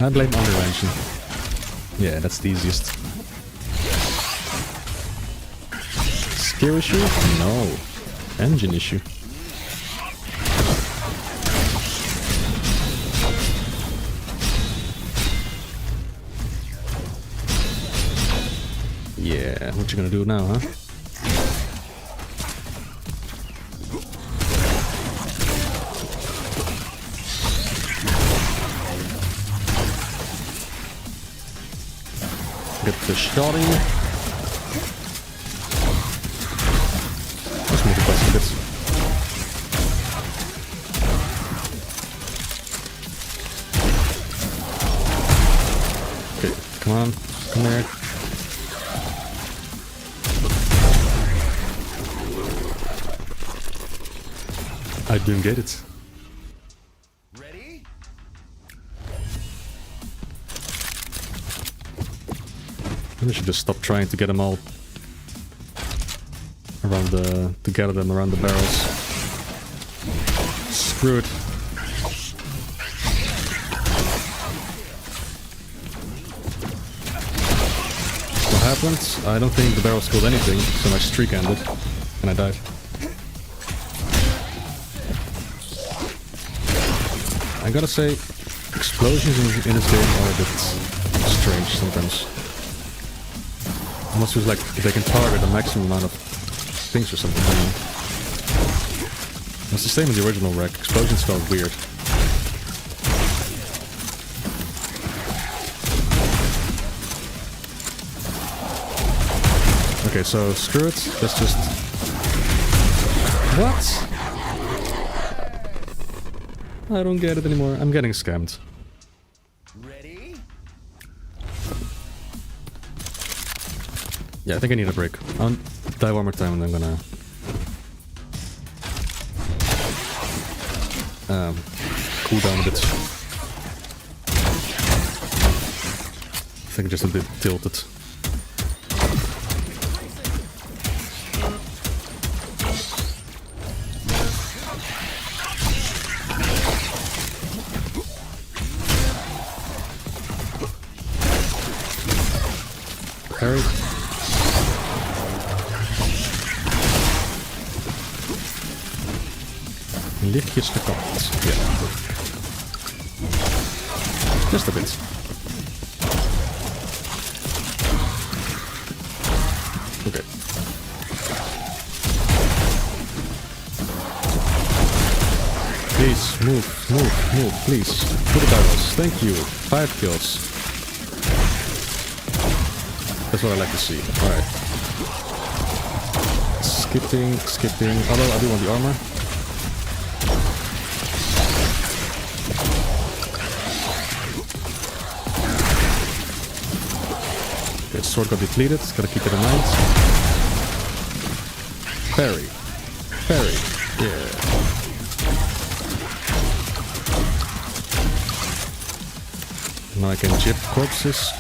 I blame under-engine. Yeah, that's the easiest. Skill issue? No. Engine issue. Yeah, what you gonna do now, huh? Get the shotty. Let's move the quest a bit. Okay, come on, come here. I didn't get it. Ready? Maybe I should just stop trying to get them all around the... to gather them around the barrels. Screw it. What happened? I don't think the barrels killed anything, so my streak ended, and I died. I gotta say, explosions in this game are a bit strange sometimes. Almost feels like they can target the maximum amount of things or something. It's the same in the original Wrack. Explosions felt weird. Okay, so screw it. Let's just... What? I don't get it anymore. I'm getting scammed. Ready? Yeah, I think I need a break. I'll die one more time and I'm gonna... cool down a bit. I think just a bit tilted. Parry. Lichtjes gekapt. Ja. Just a bit. Okay. Please, move, please. To the barrels. Thank you. 5 kills. That's what I like to see. Alright. Skipping. Although I do want the armor. Okay, sword got depleted. Gotta keep it in mind. Parry. Yeah. Now I can chip corpses.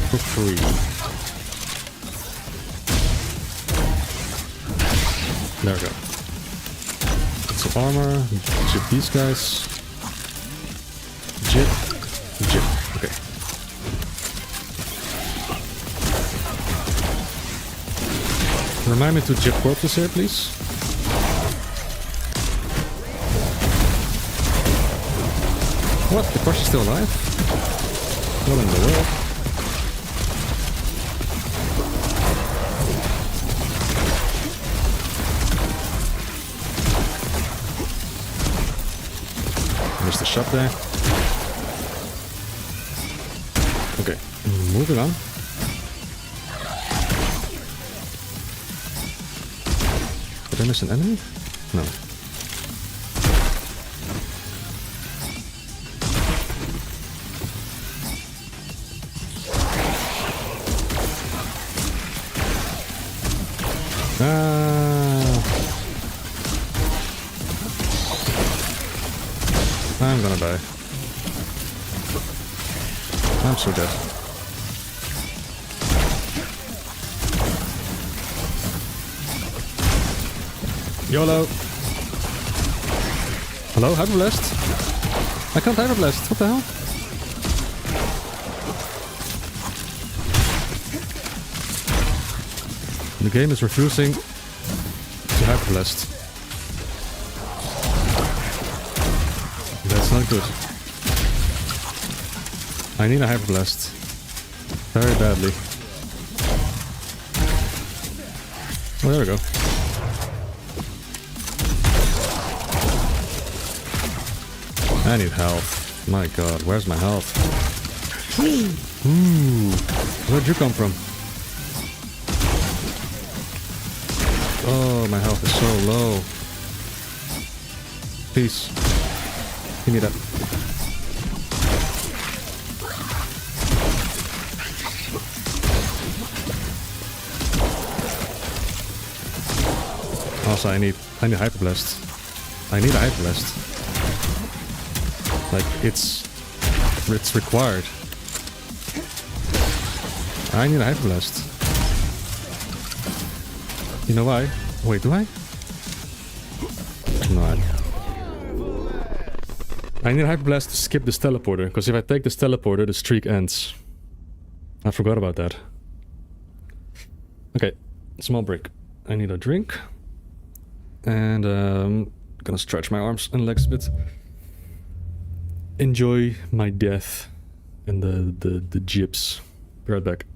For free. There we go. Get some armor. Jip these guys. Jip. Okay. Remind me to jip corpses here, please. What? The crush is still alive? What in the world? Missed the shot there. Okay, moving on. Did I miss an enemy? No. I'm gonna die. I'm so dead. YOLO! Hello, Hyper Blast? I can't Hyper Blast, what the hell? The game is refusing to Hyper Blast. That's not good. I need a Hyper Blast. Very badly. Oh, there we go. I need health. My god, where's my health? Ooh, where'd you come from? Oh, my health is so low. Please. Give me that. Also, I need Hyper Blast. I need a Hyper Blast. Like, it's required. I need a Hyper Blast. You know why? Wait, do I? No, I need a Hyper Blast to skip this teleporter, because if I take this teleporter, the streak ends. I forgot about that. Okay, small break. I need a drink. And gonna stretch my arms and legs a bit. Enjoy my death and the gyps. Be right back.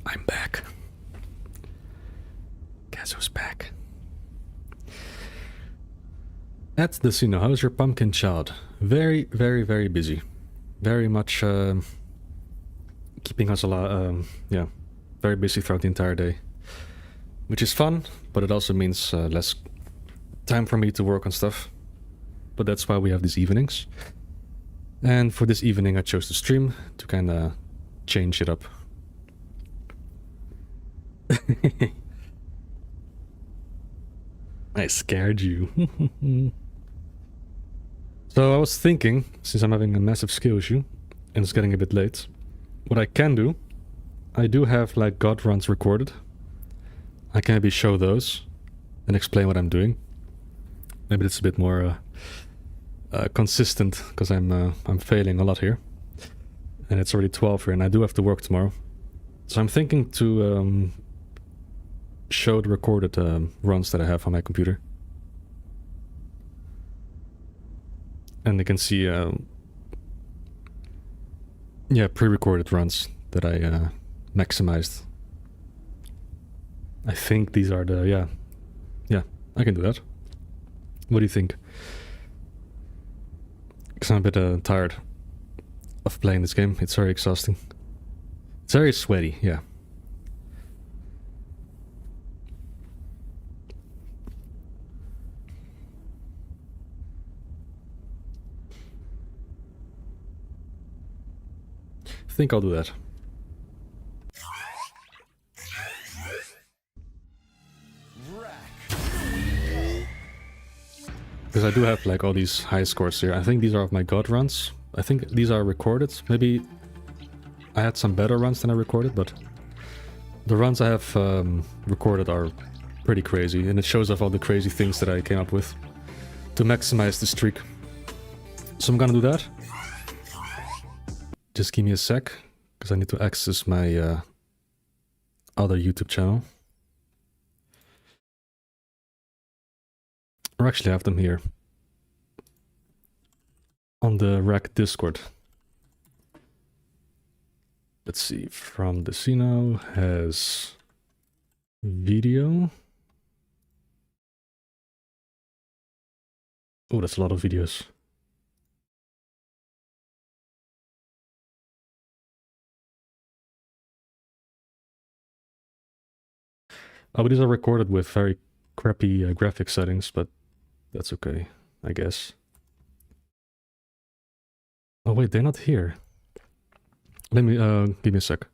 I'm back. Guess who's back? At the Sino, how's your pumpkin child? Very, very, very busy. Very much keeping us alive. Yeah, very busy throughout the entire day. Which is fun, but it also means less time for me to work on stuff. But that's why we have these evenings. And for this evening I chose to stream to kind of change it up. I scared you. So I was thinking, since I'm having a massive skill issue and it's getting a bit late, what I can do, I do have like God Runs recorded. I can maybe show those and explain what I'm doing. Maybe it's a bit more consistent, because I'm failing a lot here. And it's already 12 here and I do have to work tomorrow. So I'm thinking to show the recorded runs that I have on my computer. And you can see, yeah, pre-recorded runs that I maximized. I think these are the, yeah, I can do that. What do you think? Because I'm a bit tired of playing this game. It's very exhausting. It's very sweaty, yeah. I think I'll do that. Because I do have like all these high scores here. I think these are of my God runs. I think these are recorded. Maybe I had some better runs than I recorded, but the runs I have recorded are pretty crazy, and it shows off all the crazy things that I came up with to maximize the streak. So I'm gonna do that. Just give me a sec, because I need to access my other YouTube channel. Or actually I have them here. On the Wrack Discord. Let's see, From Decino has video. Oh, that's a lot of videos. Oh, but these are recorded with very crappy graphic settings, but that's okay, I guess. Oh wait, they're not here. Let me, give me a sec.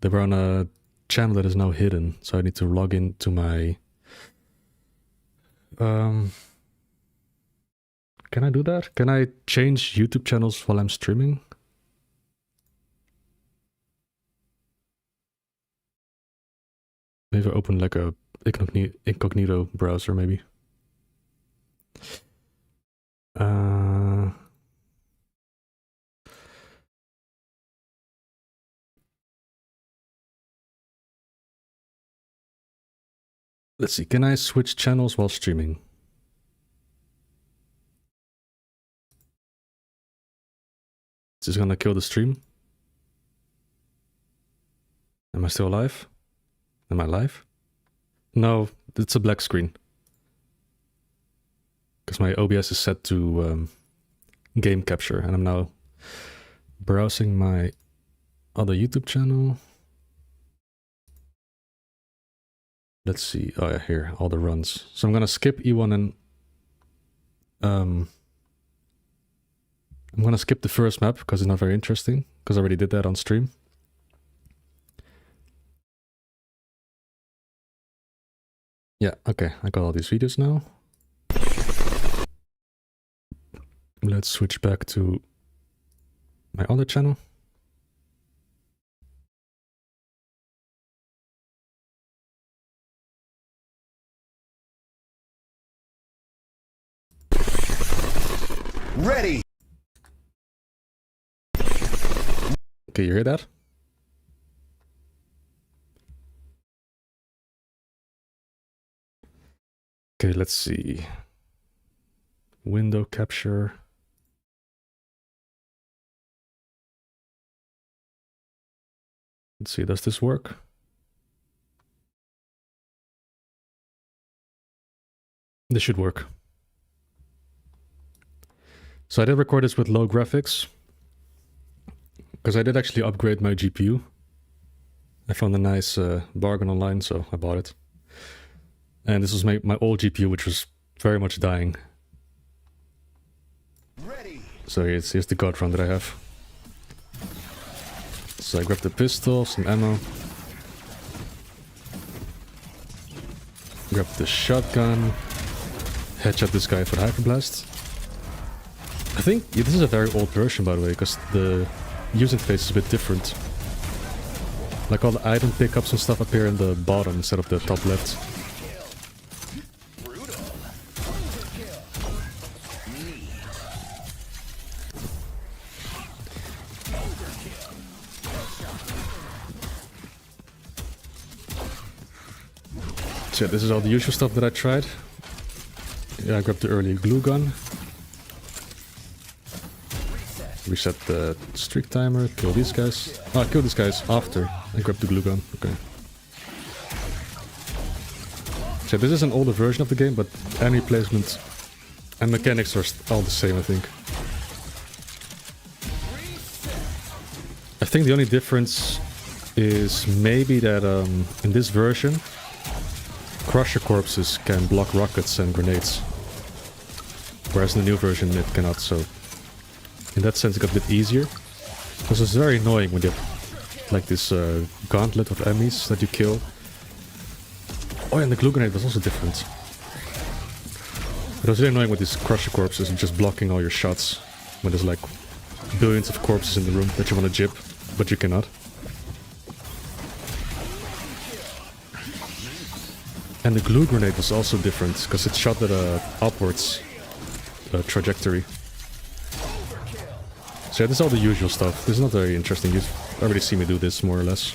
They were on a channel that is now hidden, so I need to log into my... Can I do that? Can I change YouTube channels while I'm streaming? Maybe open like a incognito browser, maybe. Let's see, can I switch channels while streaming? Is this gonna kill the stream? Am I still alive? Am I live? No, it's a black screen. Because my OBS is set to game capture, and I'm now browsing my other YouTube channel. Let's see. Oh yeah, here, all the runs. So I'm gonna skip E1 and I'm gonna skip the first map because it's not very interesting, because I already did that on stream. Yeah, okay, I got all these videos now. Let's switch back to my other channel. Ready. Okay, you hear that? Okay, let's see. Window capture. Let's see, does this work? This should work. So I did record this with low graphics, because I did actually upgrade my GPU. I found a nice bargain online, so I bought it. And this was my old GPU, which was very much dying. Ready. So here's the God Run that I have. So I grabbed the pistol, some ammo. Grab the shotgun. Headshot this guy for the hyperblast. I think this is a very old version, by the way, because the user interface is a bit different. Like all the item pickups and stuff appear in the bottom instead of the top left. So yeah, this is all the usual stuff that I tried. Yeah, I grabbed the early glue gun. Reset the streak timer, kill these guys. Oh, I killed these guys after I grabbed the glue gun. Okay. So this is an older version of the game, but enemy placement and mechanics are all the same, I think. I think the only difference is maybe that in this version, Crusher corpses can block rockets and grenades. Whereas in the new version it cannot, so... in that sense it got a bit easier. Because it's very annoying when you have like this gauntlet of enemies that you kill. Oh yeah, and the glue grenade was also different. It was really annoying with these Crusher corpses and just blocking all your shots. When there's like billions of corpses in the room that you want to jib, but you cannot. And the glue grenade was also different, because it shot at a upwards trajectory. So yeah, this is all the usual stuff. This is not very interesting. You've already seen me do this, more or less.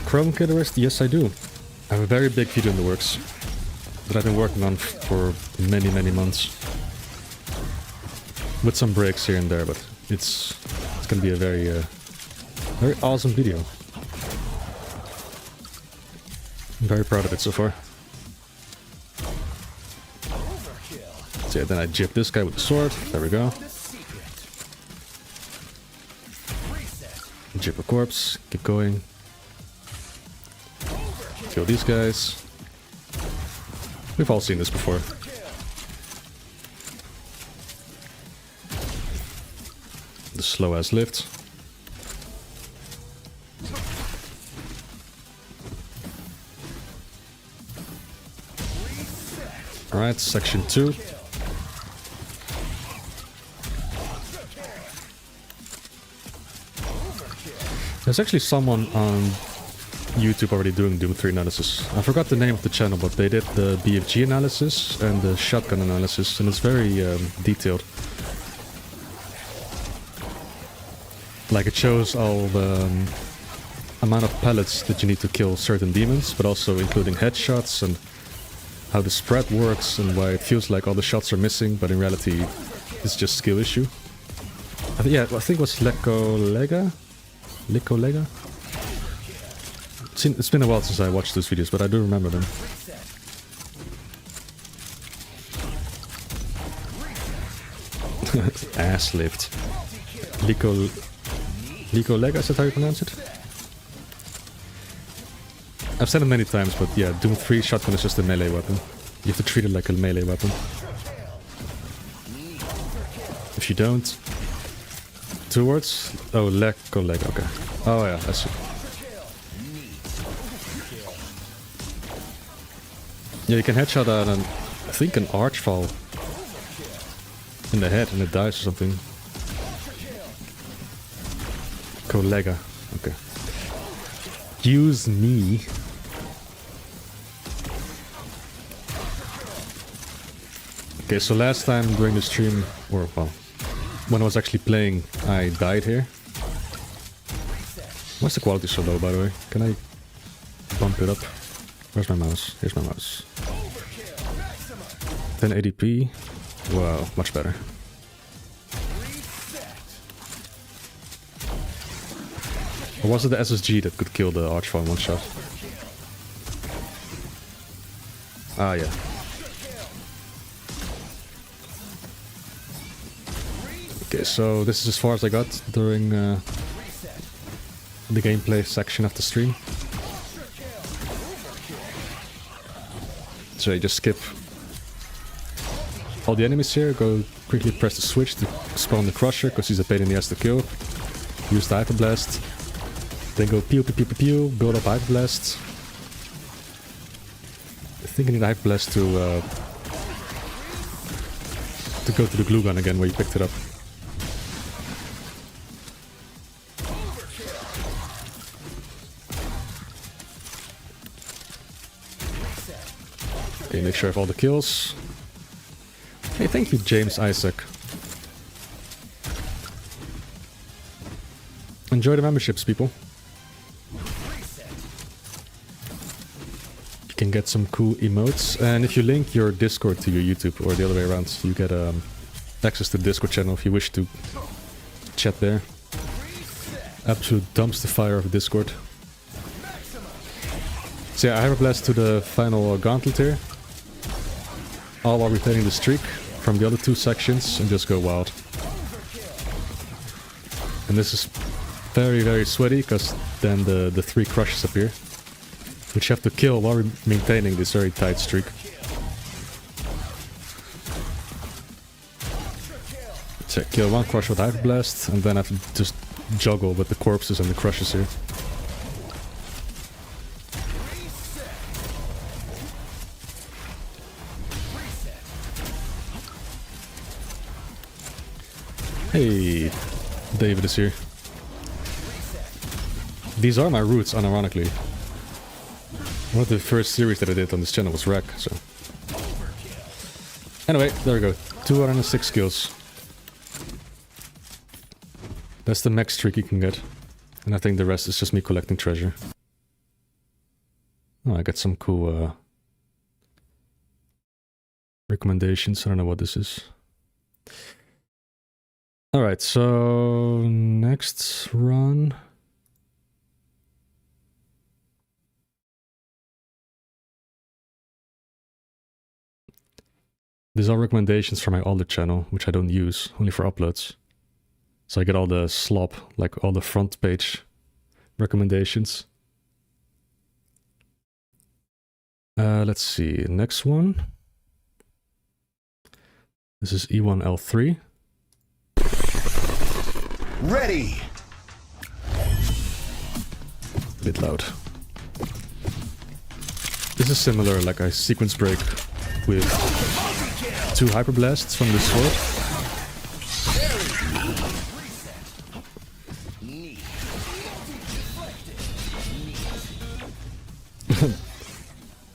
Chrome Caterist? Yes, I do. I have a very big video in the works that I've been working on for many, many months. With some breaks here and there, but it's gonna be a very awesome video. I'm very proud of it so far. So yeah, then I jib this guy with the sword. There we go. Jib a corpse. Keep going. Kill these guys. We've all seen this before. The slow ass lift. Alright, section 2. There's actually someone on YouTube already doing Doom 3 analysis. I forgot the name of the channel, but they did the BFG analysis and the shotgun analysis, and it's very detailed. Like, it shows all the amount of pellets that you need to kill certain demons, but also including headshots and how the spread works and why it feels like all the shots are missing, but in reality it's just skill issue. I think it was Lekolega? It's been a while since I watched those videos, but I do remember them. Ass lift. Lekolega, is that how you pronounce it? I've said it many times, but yeah, Doom 3 shotgun is just a melee weapon. You have to treat it like a melee weapon. If you don't... 2 words? Oh, Lekolega, okay. Oh yeah, that's it. Yeah, you can headshot at I think an archfall in the head and it dies or something. Collega, okay. Use me. Okay, so last time during the stream, or well, when I was actually playing, I died here. Why's the quality so low, by the way? Can I bump it up? Where's my mouse? Here's my mouse. 1080p. Wow, much better. Or was it the SSG that could kill the Archfall in one shot? Ah, yeah. Okay, so this is as far as I got during the gameplay section of the stream. So you just skip all the enemies here, go quickly press the switch to spawn the Crusher, because he's a pain in the ass to kill. Use the Hyper Blast. Then go pew pew pew pew pew, build up Hyper Blast. I think I need a Hyper Blast to go to the glue gun again where you picked it up. Okay, make sure I have all the kills. Hey, thank you, James Isaac. Enjoy the memberships, people. You can get some cool emotes, and if you link your Discord to your YouTube, or the other way around, you get access to the Discord channel if you wish to chat there. Absolute dumpster fire of Discord. So yeah, I have a blast to the final gauntlet here. All while retaining the streak from the other 2 sections and just go wild. And this is very, very sweaty, because then the 3 crushes appear, which you have to kill while maintaining this very tight streak. So kill 1 crush with Hyper Blast, and then I have to just juggle with the corpses and the crushes here. Hey, David is here. These are my roots, unironically. One of the first series that I did on this channel was Wrack, so... Anyway, there we go. 206 kills. That's the max streak you can get. And I think the rest is just me collecting treasure. Oh, I got some cool recommendations. I don't know what this is. Alright, so next run. These are recommendations from my older channel, which I don't use, only for uploads. So I get all the slop, like all the front page recommendations. Let's see, next one. This is E1L3. Ready. A bit loud. This is similar, like a sequence break with 2 hyperblasts from the sword.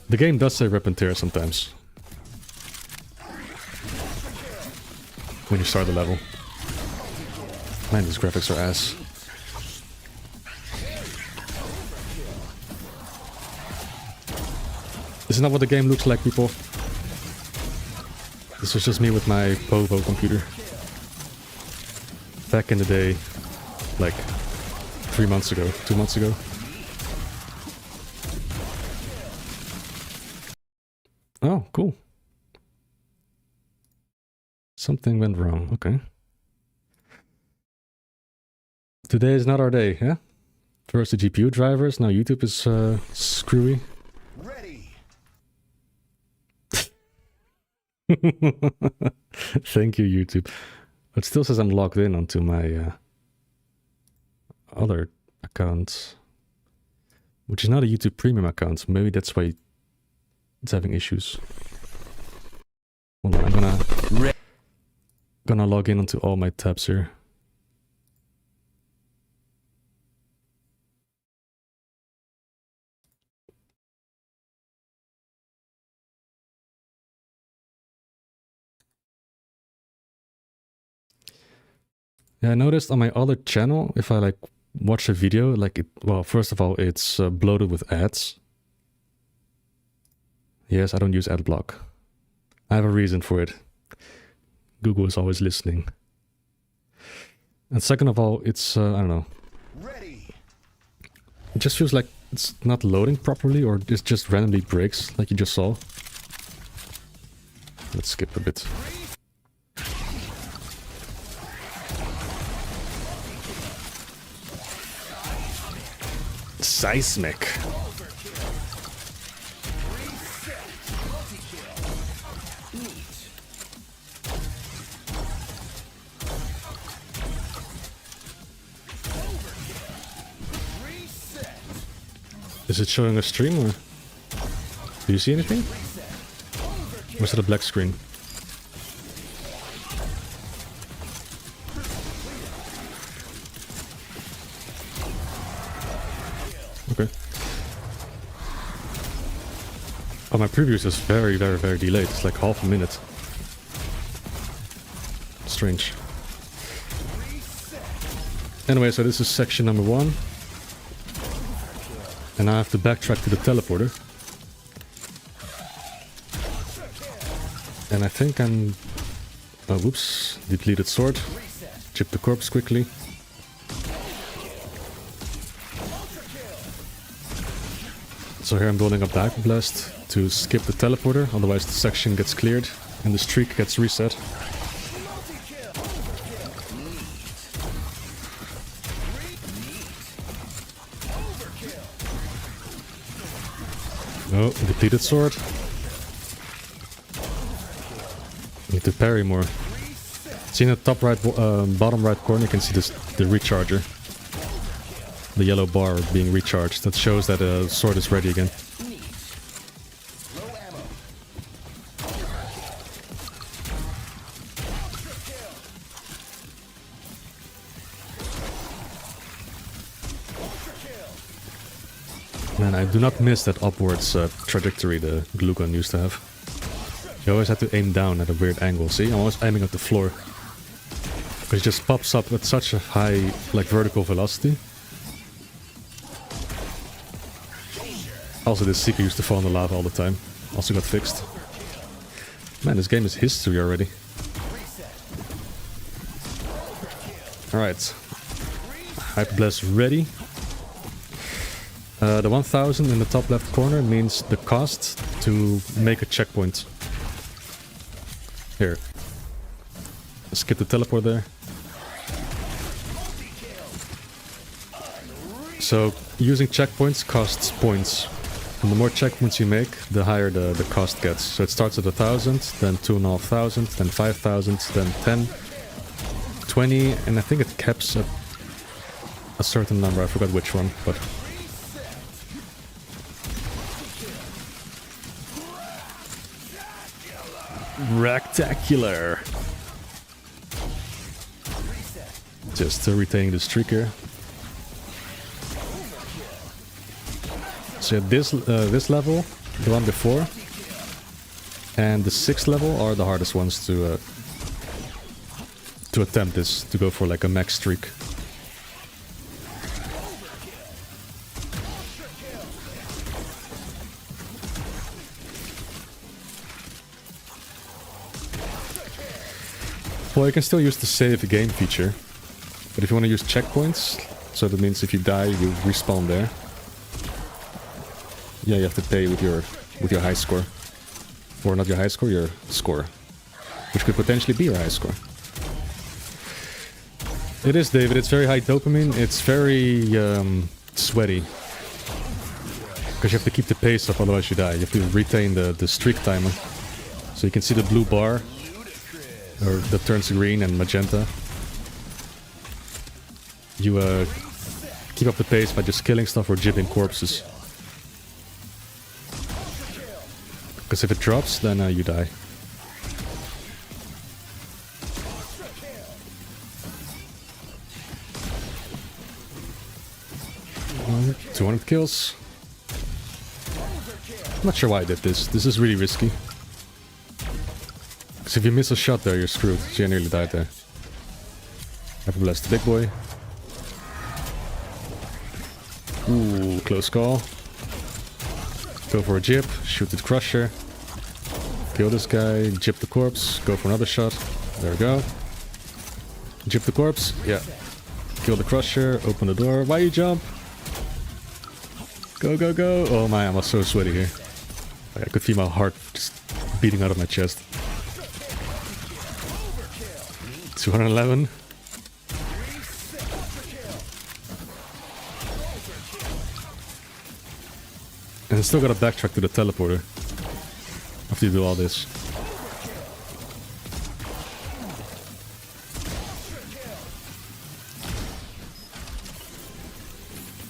The game does say rip and tear sometimes. When you start the level. Man, these graphics are ass. Isn't that what the game looks like, people? This was just me with my Povo computer. Back in the day, like 3 months ago, 2 months ago. Oh, cool. Something went wrong, okay. Today is not our day, yeah? First the GPU drivers, now YouTube is screwy. Ready. Thank you, YouTube. It still says I'm logged in onto my other account, which is not a YouTube Premium account. Maybe that's why it's having issues. Hold on, I'm gonna log in onto all my tabs here. Yeah, I noticed on my other channel, if I like watch a video, like it, well, first of all, it's bloated with ads. Yes, I don't use ad block. I have a reason for it. Google is always listening. And second of all, it's, I don't know. Ready. It just feels like it's not loading properly, or it just randomly breaks, like you just saw. Let's skip a bit. Seismic. Is it showing a stream, or do you see anything? Or is it a black screen? Okay. Oh, my preview is very, very, very delayed. It's like half a minute. Strange. Anyway, so this is section number 1. And I have to backtrack to the teleporter. And I think I'm... Oh, whoops. Depleted sword. Chip the corpse quickly. So here I'm building up the Hyperblast to skip the teleporter, otherwise the section gets cleared and the streak gets reset. Oh, depleted sword. Need to parry more. See in the top right, bottom right corner, you can see this, the recharger. The yellow bar being recharged. That shows that the sword is ready again. Man, I do not miss that upwards trajectory the glue gun used to have. You always had to aim down at a weird angle. See, I'm always aiming at the floor. Because it just pops up at such a high, like, vertical velocity. Also, this seeker used to fall in the lava all the time. Also got fixed. Man, this game is history already. Alright. Hyperblast ready. The 1000 in the top left corner means the cost to make a checkpoint. Here. Skip the teleport there. So, using checkpoints costs points. And the more checkpoints you make, the higher the cost gets. So it starts at 1000, then 2500, then 5000, then 10, 20, and I think it caps at a certain number. I forgot which one, but... Wracktacular! Just retaining the streak here. So this level, the one before, and the 6th level are the hardest ones to attempt this, to go for like a max streak. Well, you can still use the save game feature, but if you want to use checkpoints, so that means if you die, you respawn there. Yeah, you have to pay with your high score. Or not your high score, your score. Which could potentially be your high score. It is, David. It's very high dopamine. It's very sweaty. Because you have to keep the pace up, otherwise you die. You have to retain the streak timer. So you can see the blue bar. Or that turns green and magenta. You keep up the pace by just killing stuff or jibbing corpses. Because if it drops, then you die. Well, 200 kills. I'm not sure why I did this. This is really risky. Because if you miss a shot there, you're screwed. So I nearly died there. Have a blast the big boy. Ooh, close call. Go for a jib, shoot the crusher. Kill this guy, jib the corpse, go for another shot. There we go. Jib the corpse, yeah. Kill the crusher, open the door. Why you jump? Go, go, go. Oh my, I was so sweaty here. I could feel my heart just beating out of my chest. 211. And I still gotta backtrack to the teleporter after you do all this.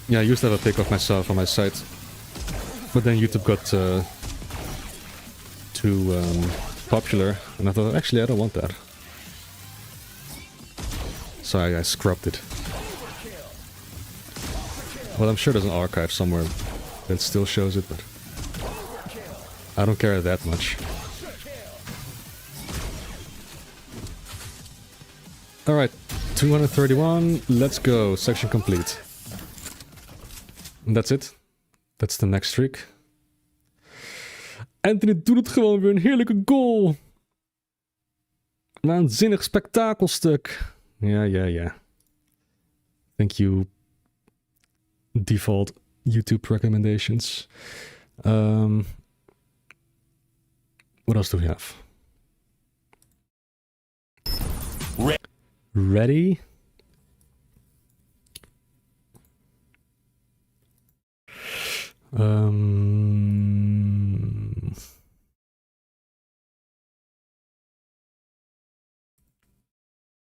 Yeah, I used to have a pic of myself on my site, but then YouTube got too popular, and I thought, actually, I don't want that. So I scrubbed it. Well, I'm sure there's an archive somewhere that still shows it, but I don't care that much. Alright, 231, let's go, section complete. And that's it. That's the next streak. Anthony doet het gewoon weer, een heerlijke goal! Waanzinnig spektakelstuk. Ja. Thank you, default YouTube recommendations. What else do we have? Ready?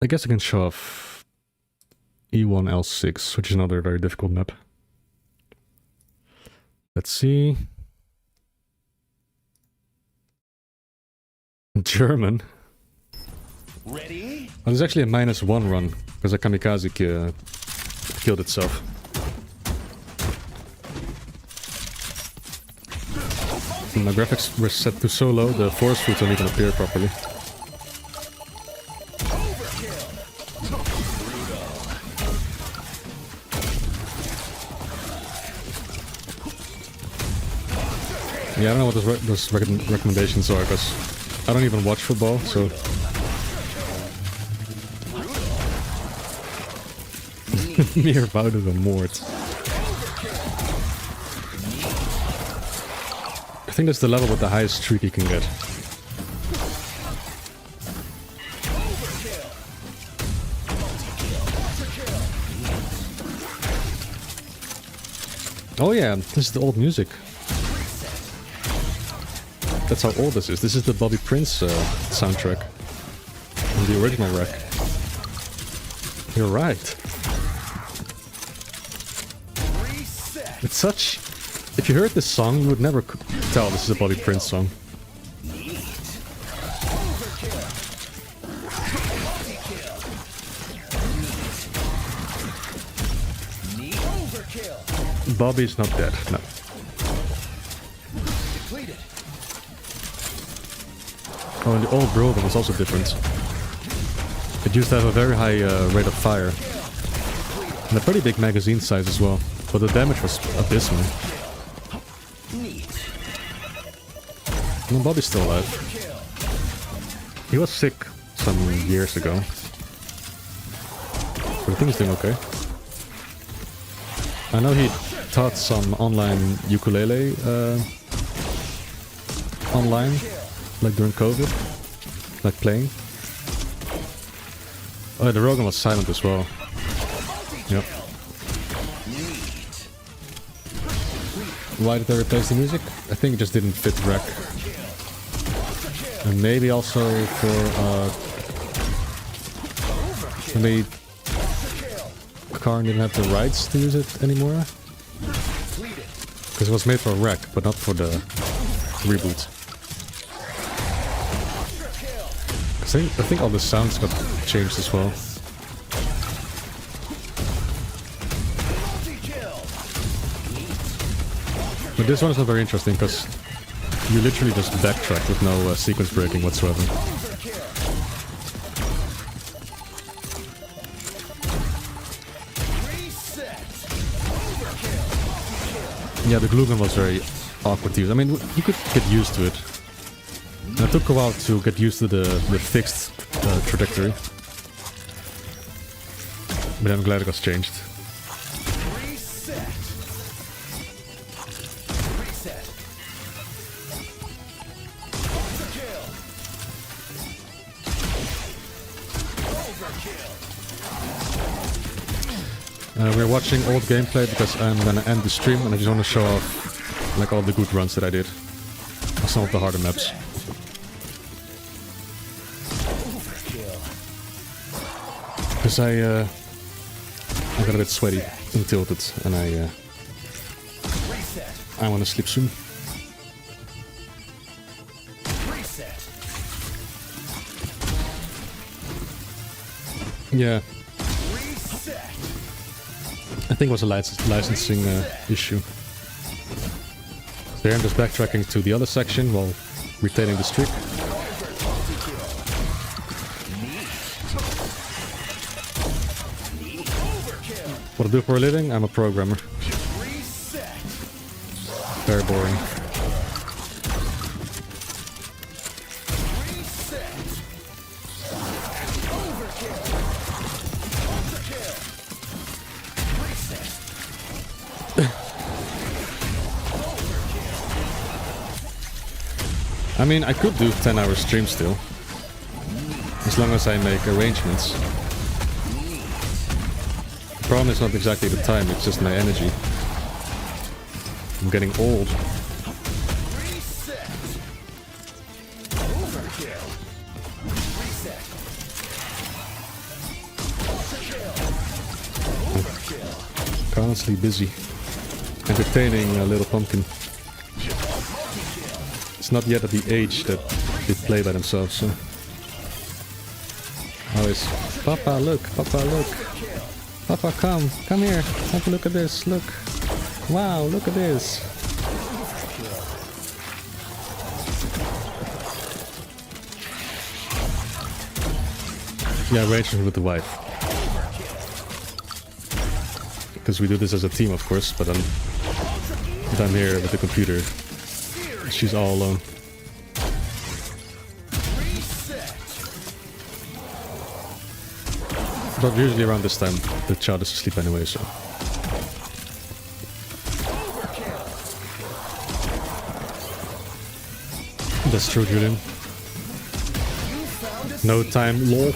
I guess I can show off E1L6, which is another very difficult map. Let's see. German. Ready? Oh, there's actually a -1 run, because a kamikaze killed itself. When my graphics were set to so low, the force fruits don't even appear properly. Yeah, I don't know what those recommendations are, because I don't even watch football, so... Meer wouden dan moord. I think that's the level with the highest streak you can get. Oh yeah, this is the old music. That's how old this is. This is the Bobby Prince soundtrack. From the original Wrack. You're right. It's such... If you heard this song, you would never tell this is a Bobby Prince song. Bobby's not dead, no. Oh, and the old Brogan was also different. It used to have a very high rate of fire. And a pretty big magazine size as well. But the damage was abysmal. No, Bobby's still alive. He was sick some years ago. But I think he's doing okay. I know he taught some online ukulele online, like during COVID, like playing. Oh, the Rogan was silent as well. Yep. Why did they replace the music? I think it just didn't fit Wrack. And maybe also for maybe Karn didn't have the rights to use it anymore. Because it was made for Wrack, but not for the reboot. I think all the sounds got changed as well. But this one is not very interesting because you literally just backtrack with no sequence breaking whatsoever. Yeah, the glue gun was very awkward to use. I mean, you could get used to it. And it took a while to get used to the fixed trajectory. But I'm glad it got changed. We're watching old gameplay because I'm gonna end the stream and I just want to show off like all the good runs that I did on some of the harder maps. Because I got a bit sweaty and tilted and I want to sleep soon. Yeah. I think it was a licensing issue. There I'm just backtracking to the other section while retaining the streak. What I do for a living? I'm a programmer. Very boring. I mean, I could do 10-hour streams still, as long as I make arrangements. The problem is not exactly the time, it's just my energy. I'm getting old. I'm constantly busy, entertaining a little pumpkin. It's not yet at the age that they play by themselves, so... Always, Papa, look, Papa, look. Papa, come here, have a look at this, look. Wow, look at this. Yeah, arrangement with the wife. Because we do this as a team, of course, but I'm here with the computer. She's all alone. But usually around this time, the child is asleep anyway, so... That's true, Julian. No time, lol.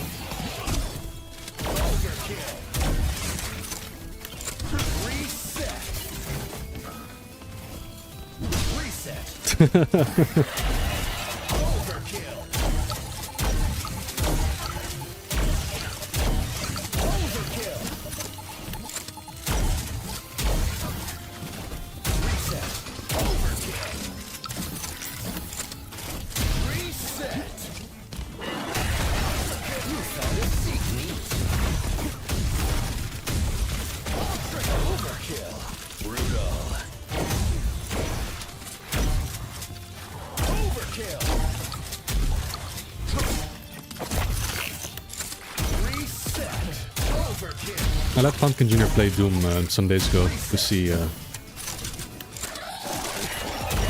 I let Pumpkin Jr. play Doom some days ago to see if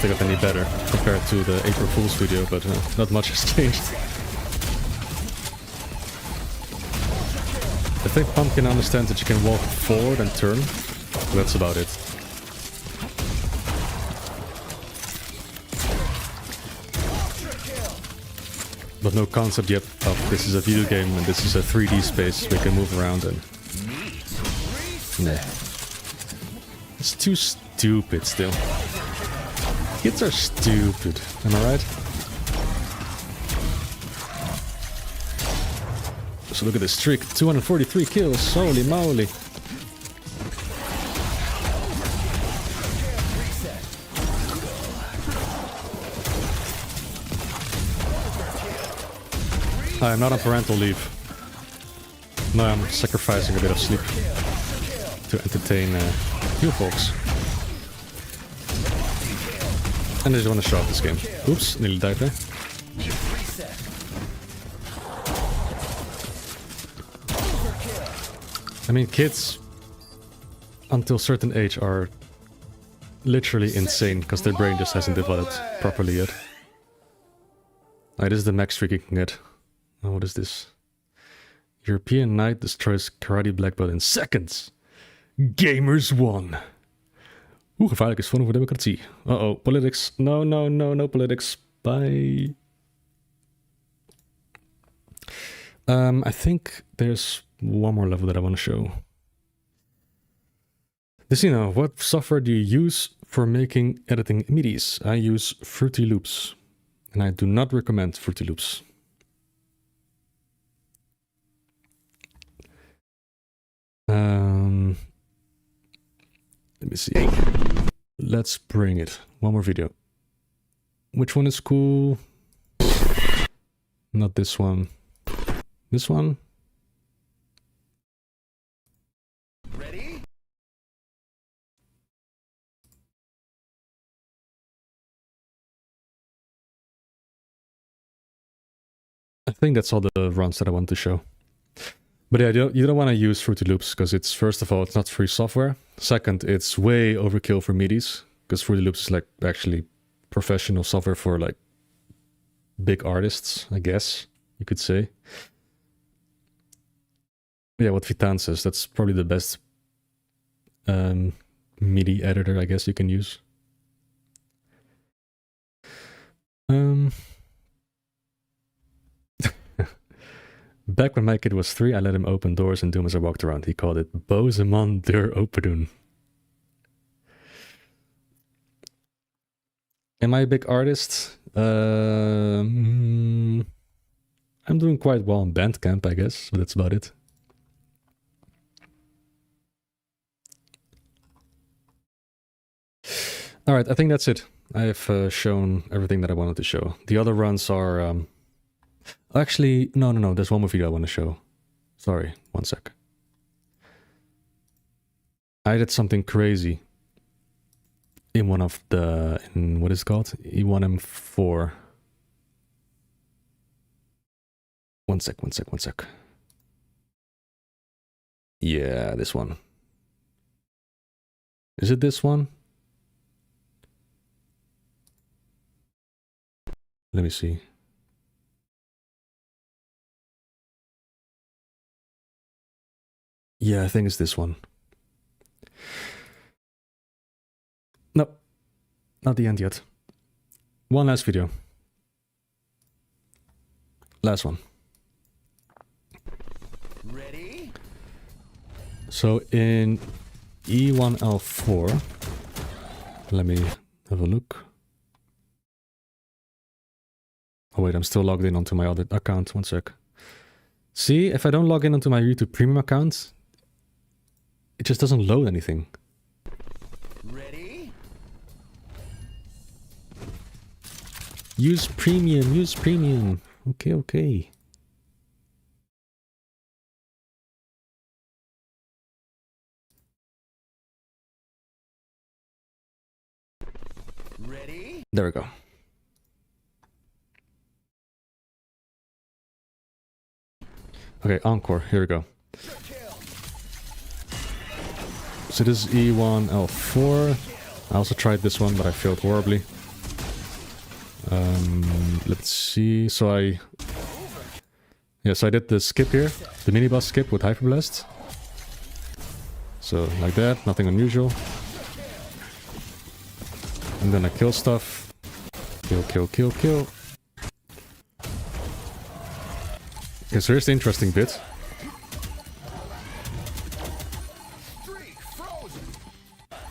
they got any better compared to the April Fool's video, but not much has changed. I think Pumpkin understands that you can walk forward and turn, but that's about it. But no concept yet of this is a video game and this is a 3D space we can move around in. Nah. It's too stupid still. Kids are stupid, am I right? So look at this streak, 243 kills, holy moly. I am not on parental leave. No, I'm sacrificing a bit of sleep to entertain you folks. And I just want to show off this game. Oops, nearly died there. I mean, kids until a certain age are literally insane because their brain just hasn't developed properly yet. Alright, this is the max streak you can get. Oh, what is this? European Knight destroys Karate Black Belt in seconds. Gamers won. Hoe gevaarlijk is Forum voor Democratie? Uh-oh, politics. No, no, no, no politics. Bye. I think there's one more level that I want to show. Decino, what software do you use for making editing MIDIs? I use Fruity Loops. And I do not recommend Fruity Loops. Let me see. Let's bring it. One more video. Which one is cool? Not this one. This one? Ready? I think that's all the runs that I want to show. But yeah, you don't want to use Fruity Loops because it's, first of all, it's not free software. Second, it's way overkill for MIDIs because Fruity Loops is like actually professional software for like big artists, I guess you could say. Yeah, what Vitan says, that's probably the best MIDI editor I guess you can use. Back when my kid was 3, I let him open doors in Doom as I walked around. He called it Bozeman deur opendoen. Am I a big artist? I'm doing quite well on Bandcamp, I guess, but that's about it. Alright, I think that's it. I have shown everything that I wanted to show. The other runs are... Actually, no, there's one more video I want to show. Sorry, one sec. I did something crazy in one of the... what is it called? E1M4. One sec. Yeah, this one. Is it this one? Let me see. Yeah, I think it's this one. Nope. Not the end yet. One last video. Last one. Ready? So in E1L4, let me have a look. Oh wait, I'm still logged in onto my other account. One sec. See, if I don't log in onto my YouTube Premium account, it just doesn't load anything. Ready? Use Premium, use Premium. Okay, okay. Ready? There we go. Okay, Encore, here we go. So this is E1L4. I also tried this one, but I failed horribly. Let's see. So I did the skip here, the mini boss skip with Hyper Blast. So like that, nothing unusual. And then I kill stuff. Kill, kill, kill, kill. Okay, so here's the interesting bit.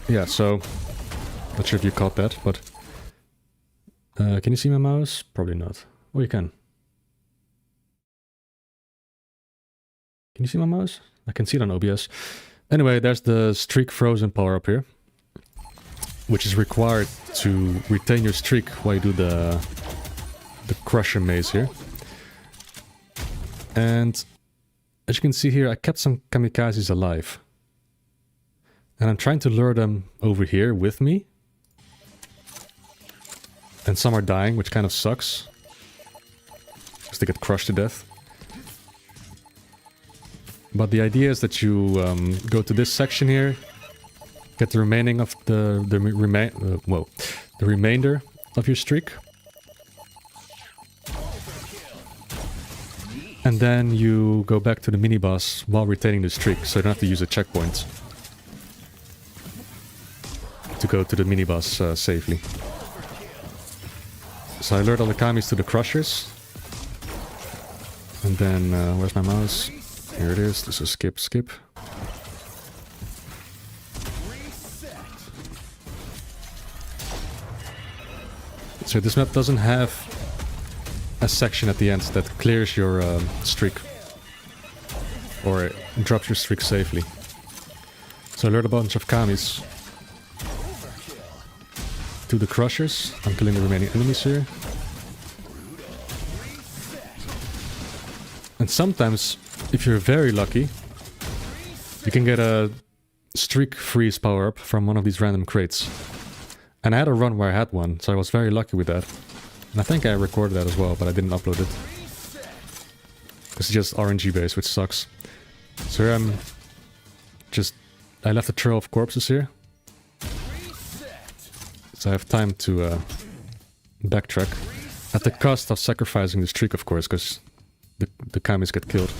Yeah, so not sure if you caught that, but can you see my mouse? Probably not. Oh, you can. Can you see my mouse? I can see it on OBS. Anyway, there's the streak frozen power up here, which is required to retain your streak while you do the crusher maze here. And as you can see here, I kept some kamikazes alive. And I'm trying to lure them over here with me. And some are dying, which kind of sucks. Because they get crushed to death. But the idea is that you go to this section here, get the remaining of the remainder of your streak. And then you go back to the mini boss while retaining the streak, so you don't have to use a checkpoint to go to the mini boss safely. So I lured all the kamis to the crushers. And then, where's my mouse? Here it is. This is skip, skip. So this map doesn't have a section at the end that clears your streak. Or drops your streak safely. So I lured a bunch of kamis to the crushers. I'm killing the remaining enemies here. And sometimes, if you're very lucky, you can get a streak freeze power-up from one of these random crates. And I had a run where I had one, so I was very lucky with that. And I think I recorded that as well, but I didn't upload it. Because it's just RNG based, which sucks. So here I'm just... I left a trail of corpses here. So I have time to backtrack. At the cost of sacrificing the streak, of course, because the kamis get killed.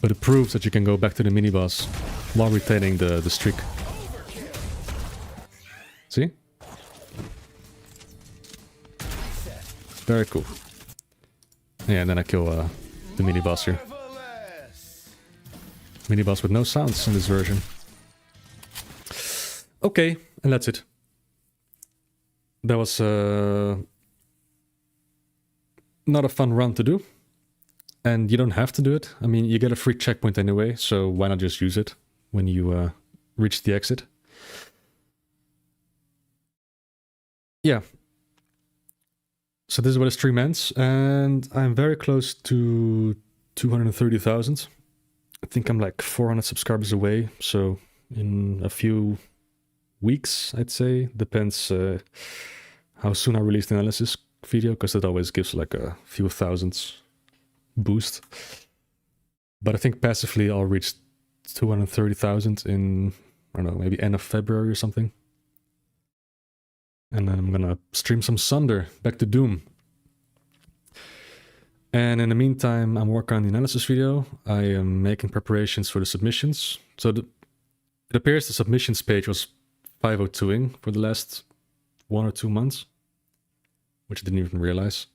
But it proves that you can go back to the mini-boss while retaining the streak. See? Very cool. Yeah, and then I kill the mini-boss here. Mini-boss with no sounds in this version. Okay, and that's it. That was not a fun run to do. And you don't have to do it. I mean, you get a free checkpoint anyway, so why not just use it when you reach the exit? Yeah. So this is what the stream ends, and I'm very close to 230,000. I think I'm like 400 subscribers away, so in a few weeks, I'd say. Depends how soon I release the analysis video, because it always gives like a few thousands boost. But I think passively I'll reach 230,000 in, I don't know, maybe end of February or something. And then I'm gonna stream some Sunder, back to Doom. And in the meantime, I'm working on the analysis video. I am making preparations for the submissions. So it appears the submissions page was 502ing for the last 1 or 2 months, which I didn't even realize.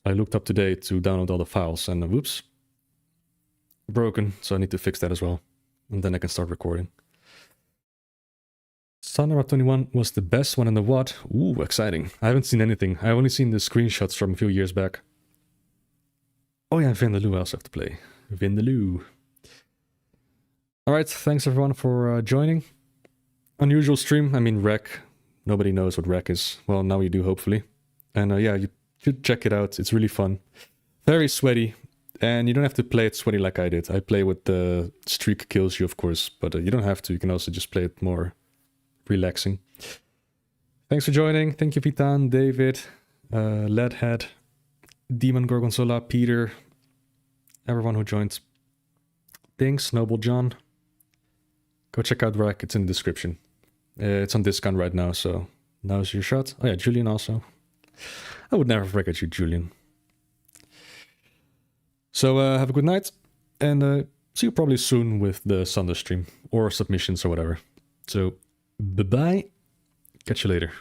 I looked up today to download all the files and whoops, broken, so I need to fix that as well. And then I can start recording. Sunder Map 21 was the best one in the WOD. Ooh, exciting. I haven't seen anything. I've only seen the screenshots from a few years back. Oh yeah, Vindaloo I also have to play. Vindaloo. Alright, thanks everyone for joining. Unusual stream, I mean Wrack. Nobody knows what Wrack is. Well, now you do, hopefully. And yeah, you should check it out. It's really fun. Very sweaty. And you don't have to play it sweaty like I did. I play with the streak kills you, of course. But you don't have to. You can also just play it more relaxing. Thanks for joining. Thank you, Vitan, David, Leadhead, Demon Gorgonzola, Peter, everyone who joined. Thanks, Noble John. Go check out Wrack. It's in the description. It's on discount right now, so now's your shot. Oh yeah, Julian also. I would never forget you, Julian. So have a good night, and see you probably soon with the Sunder stream, or submissions or whatever. So, bye-bye. Catch you later.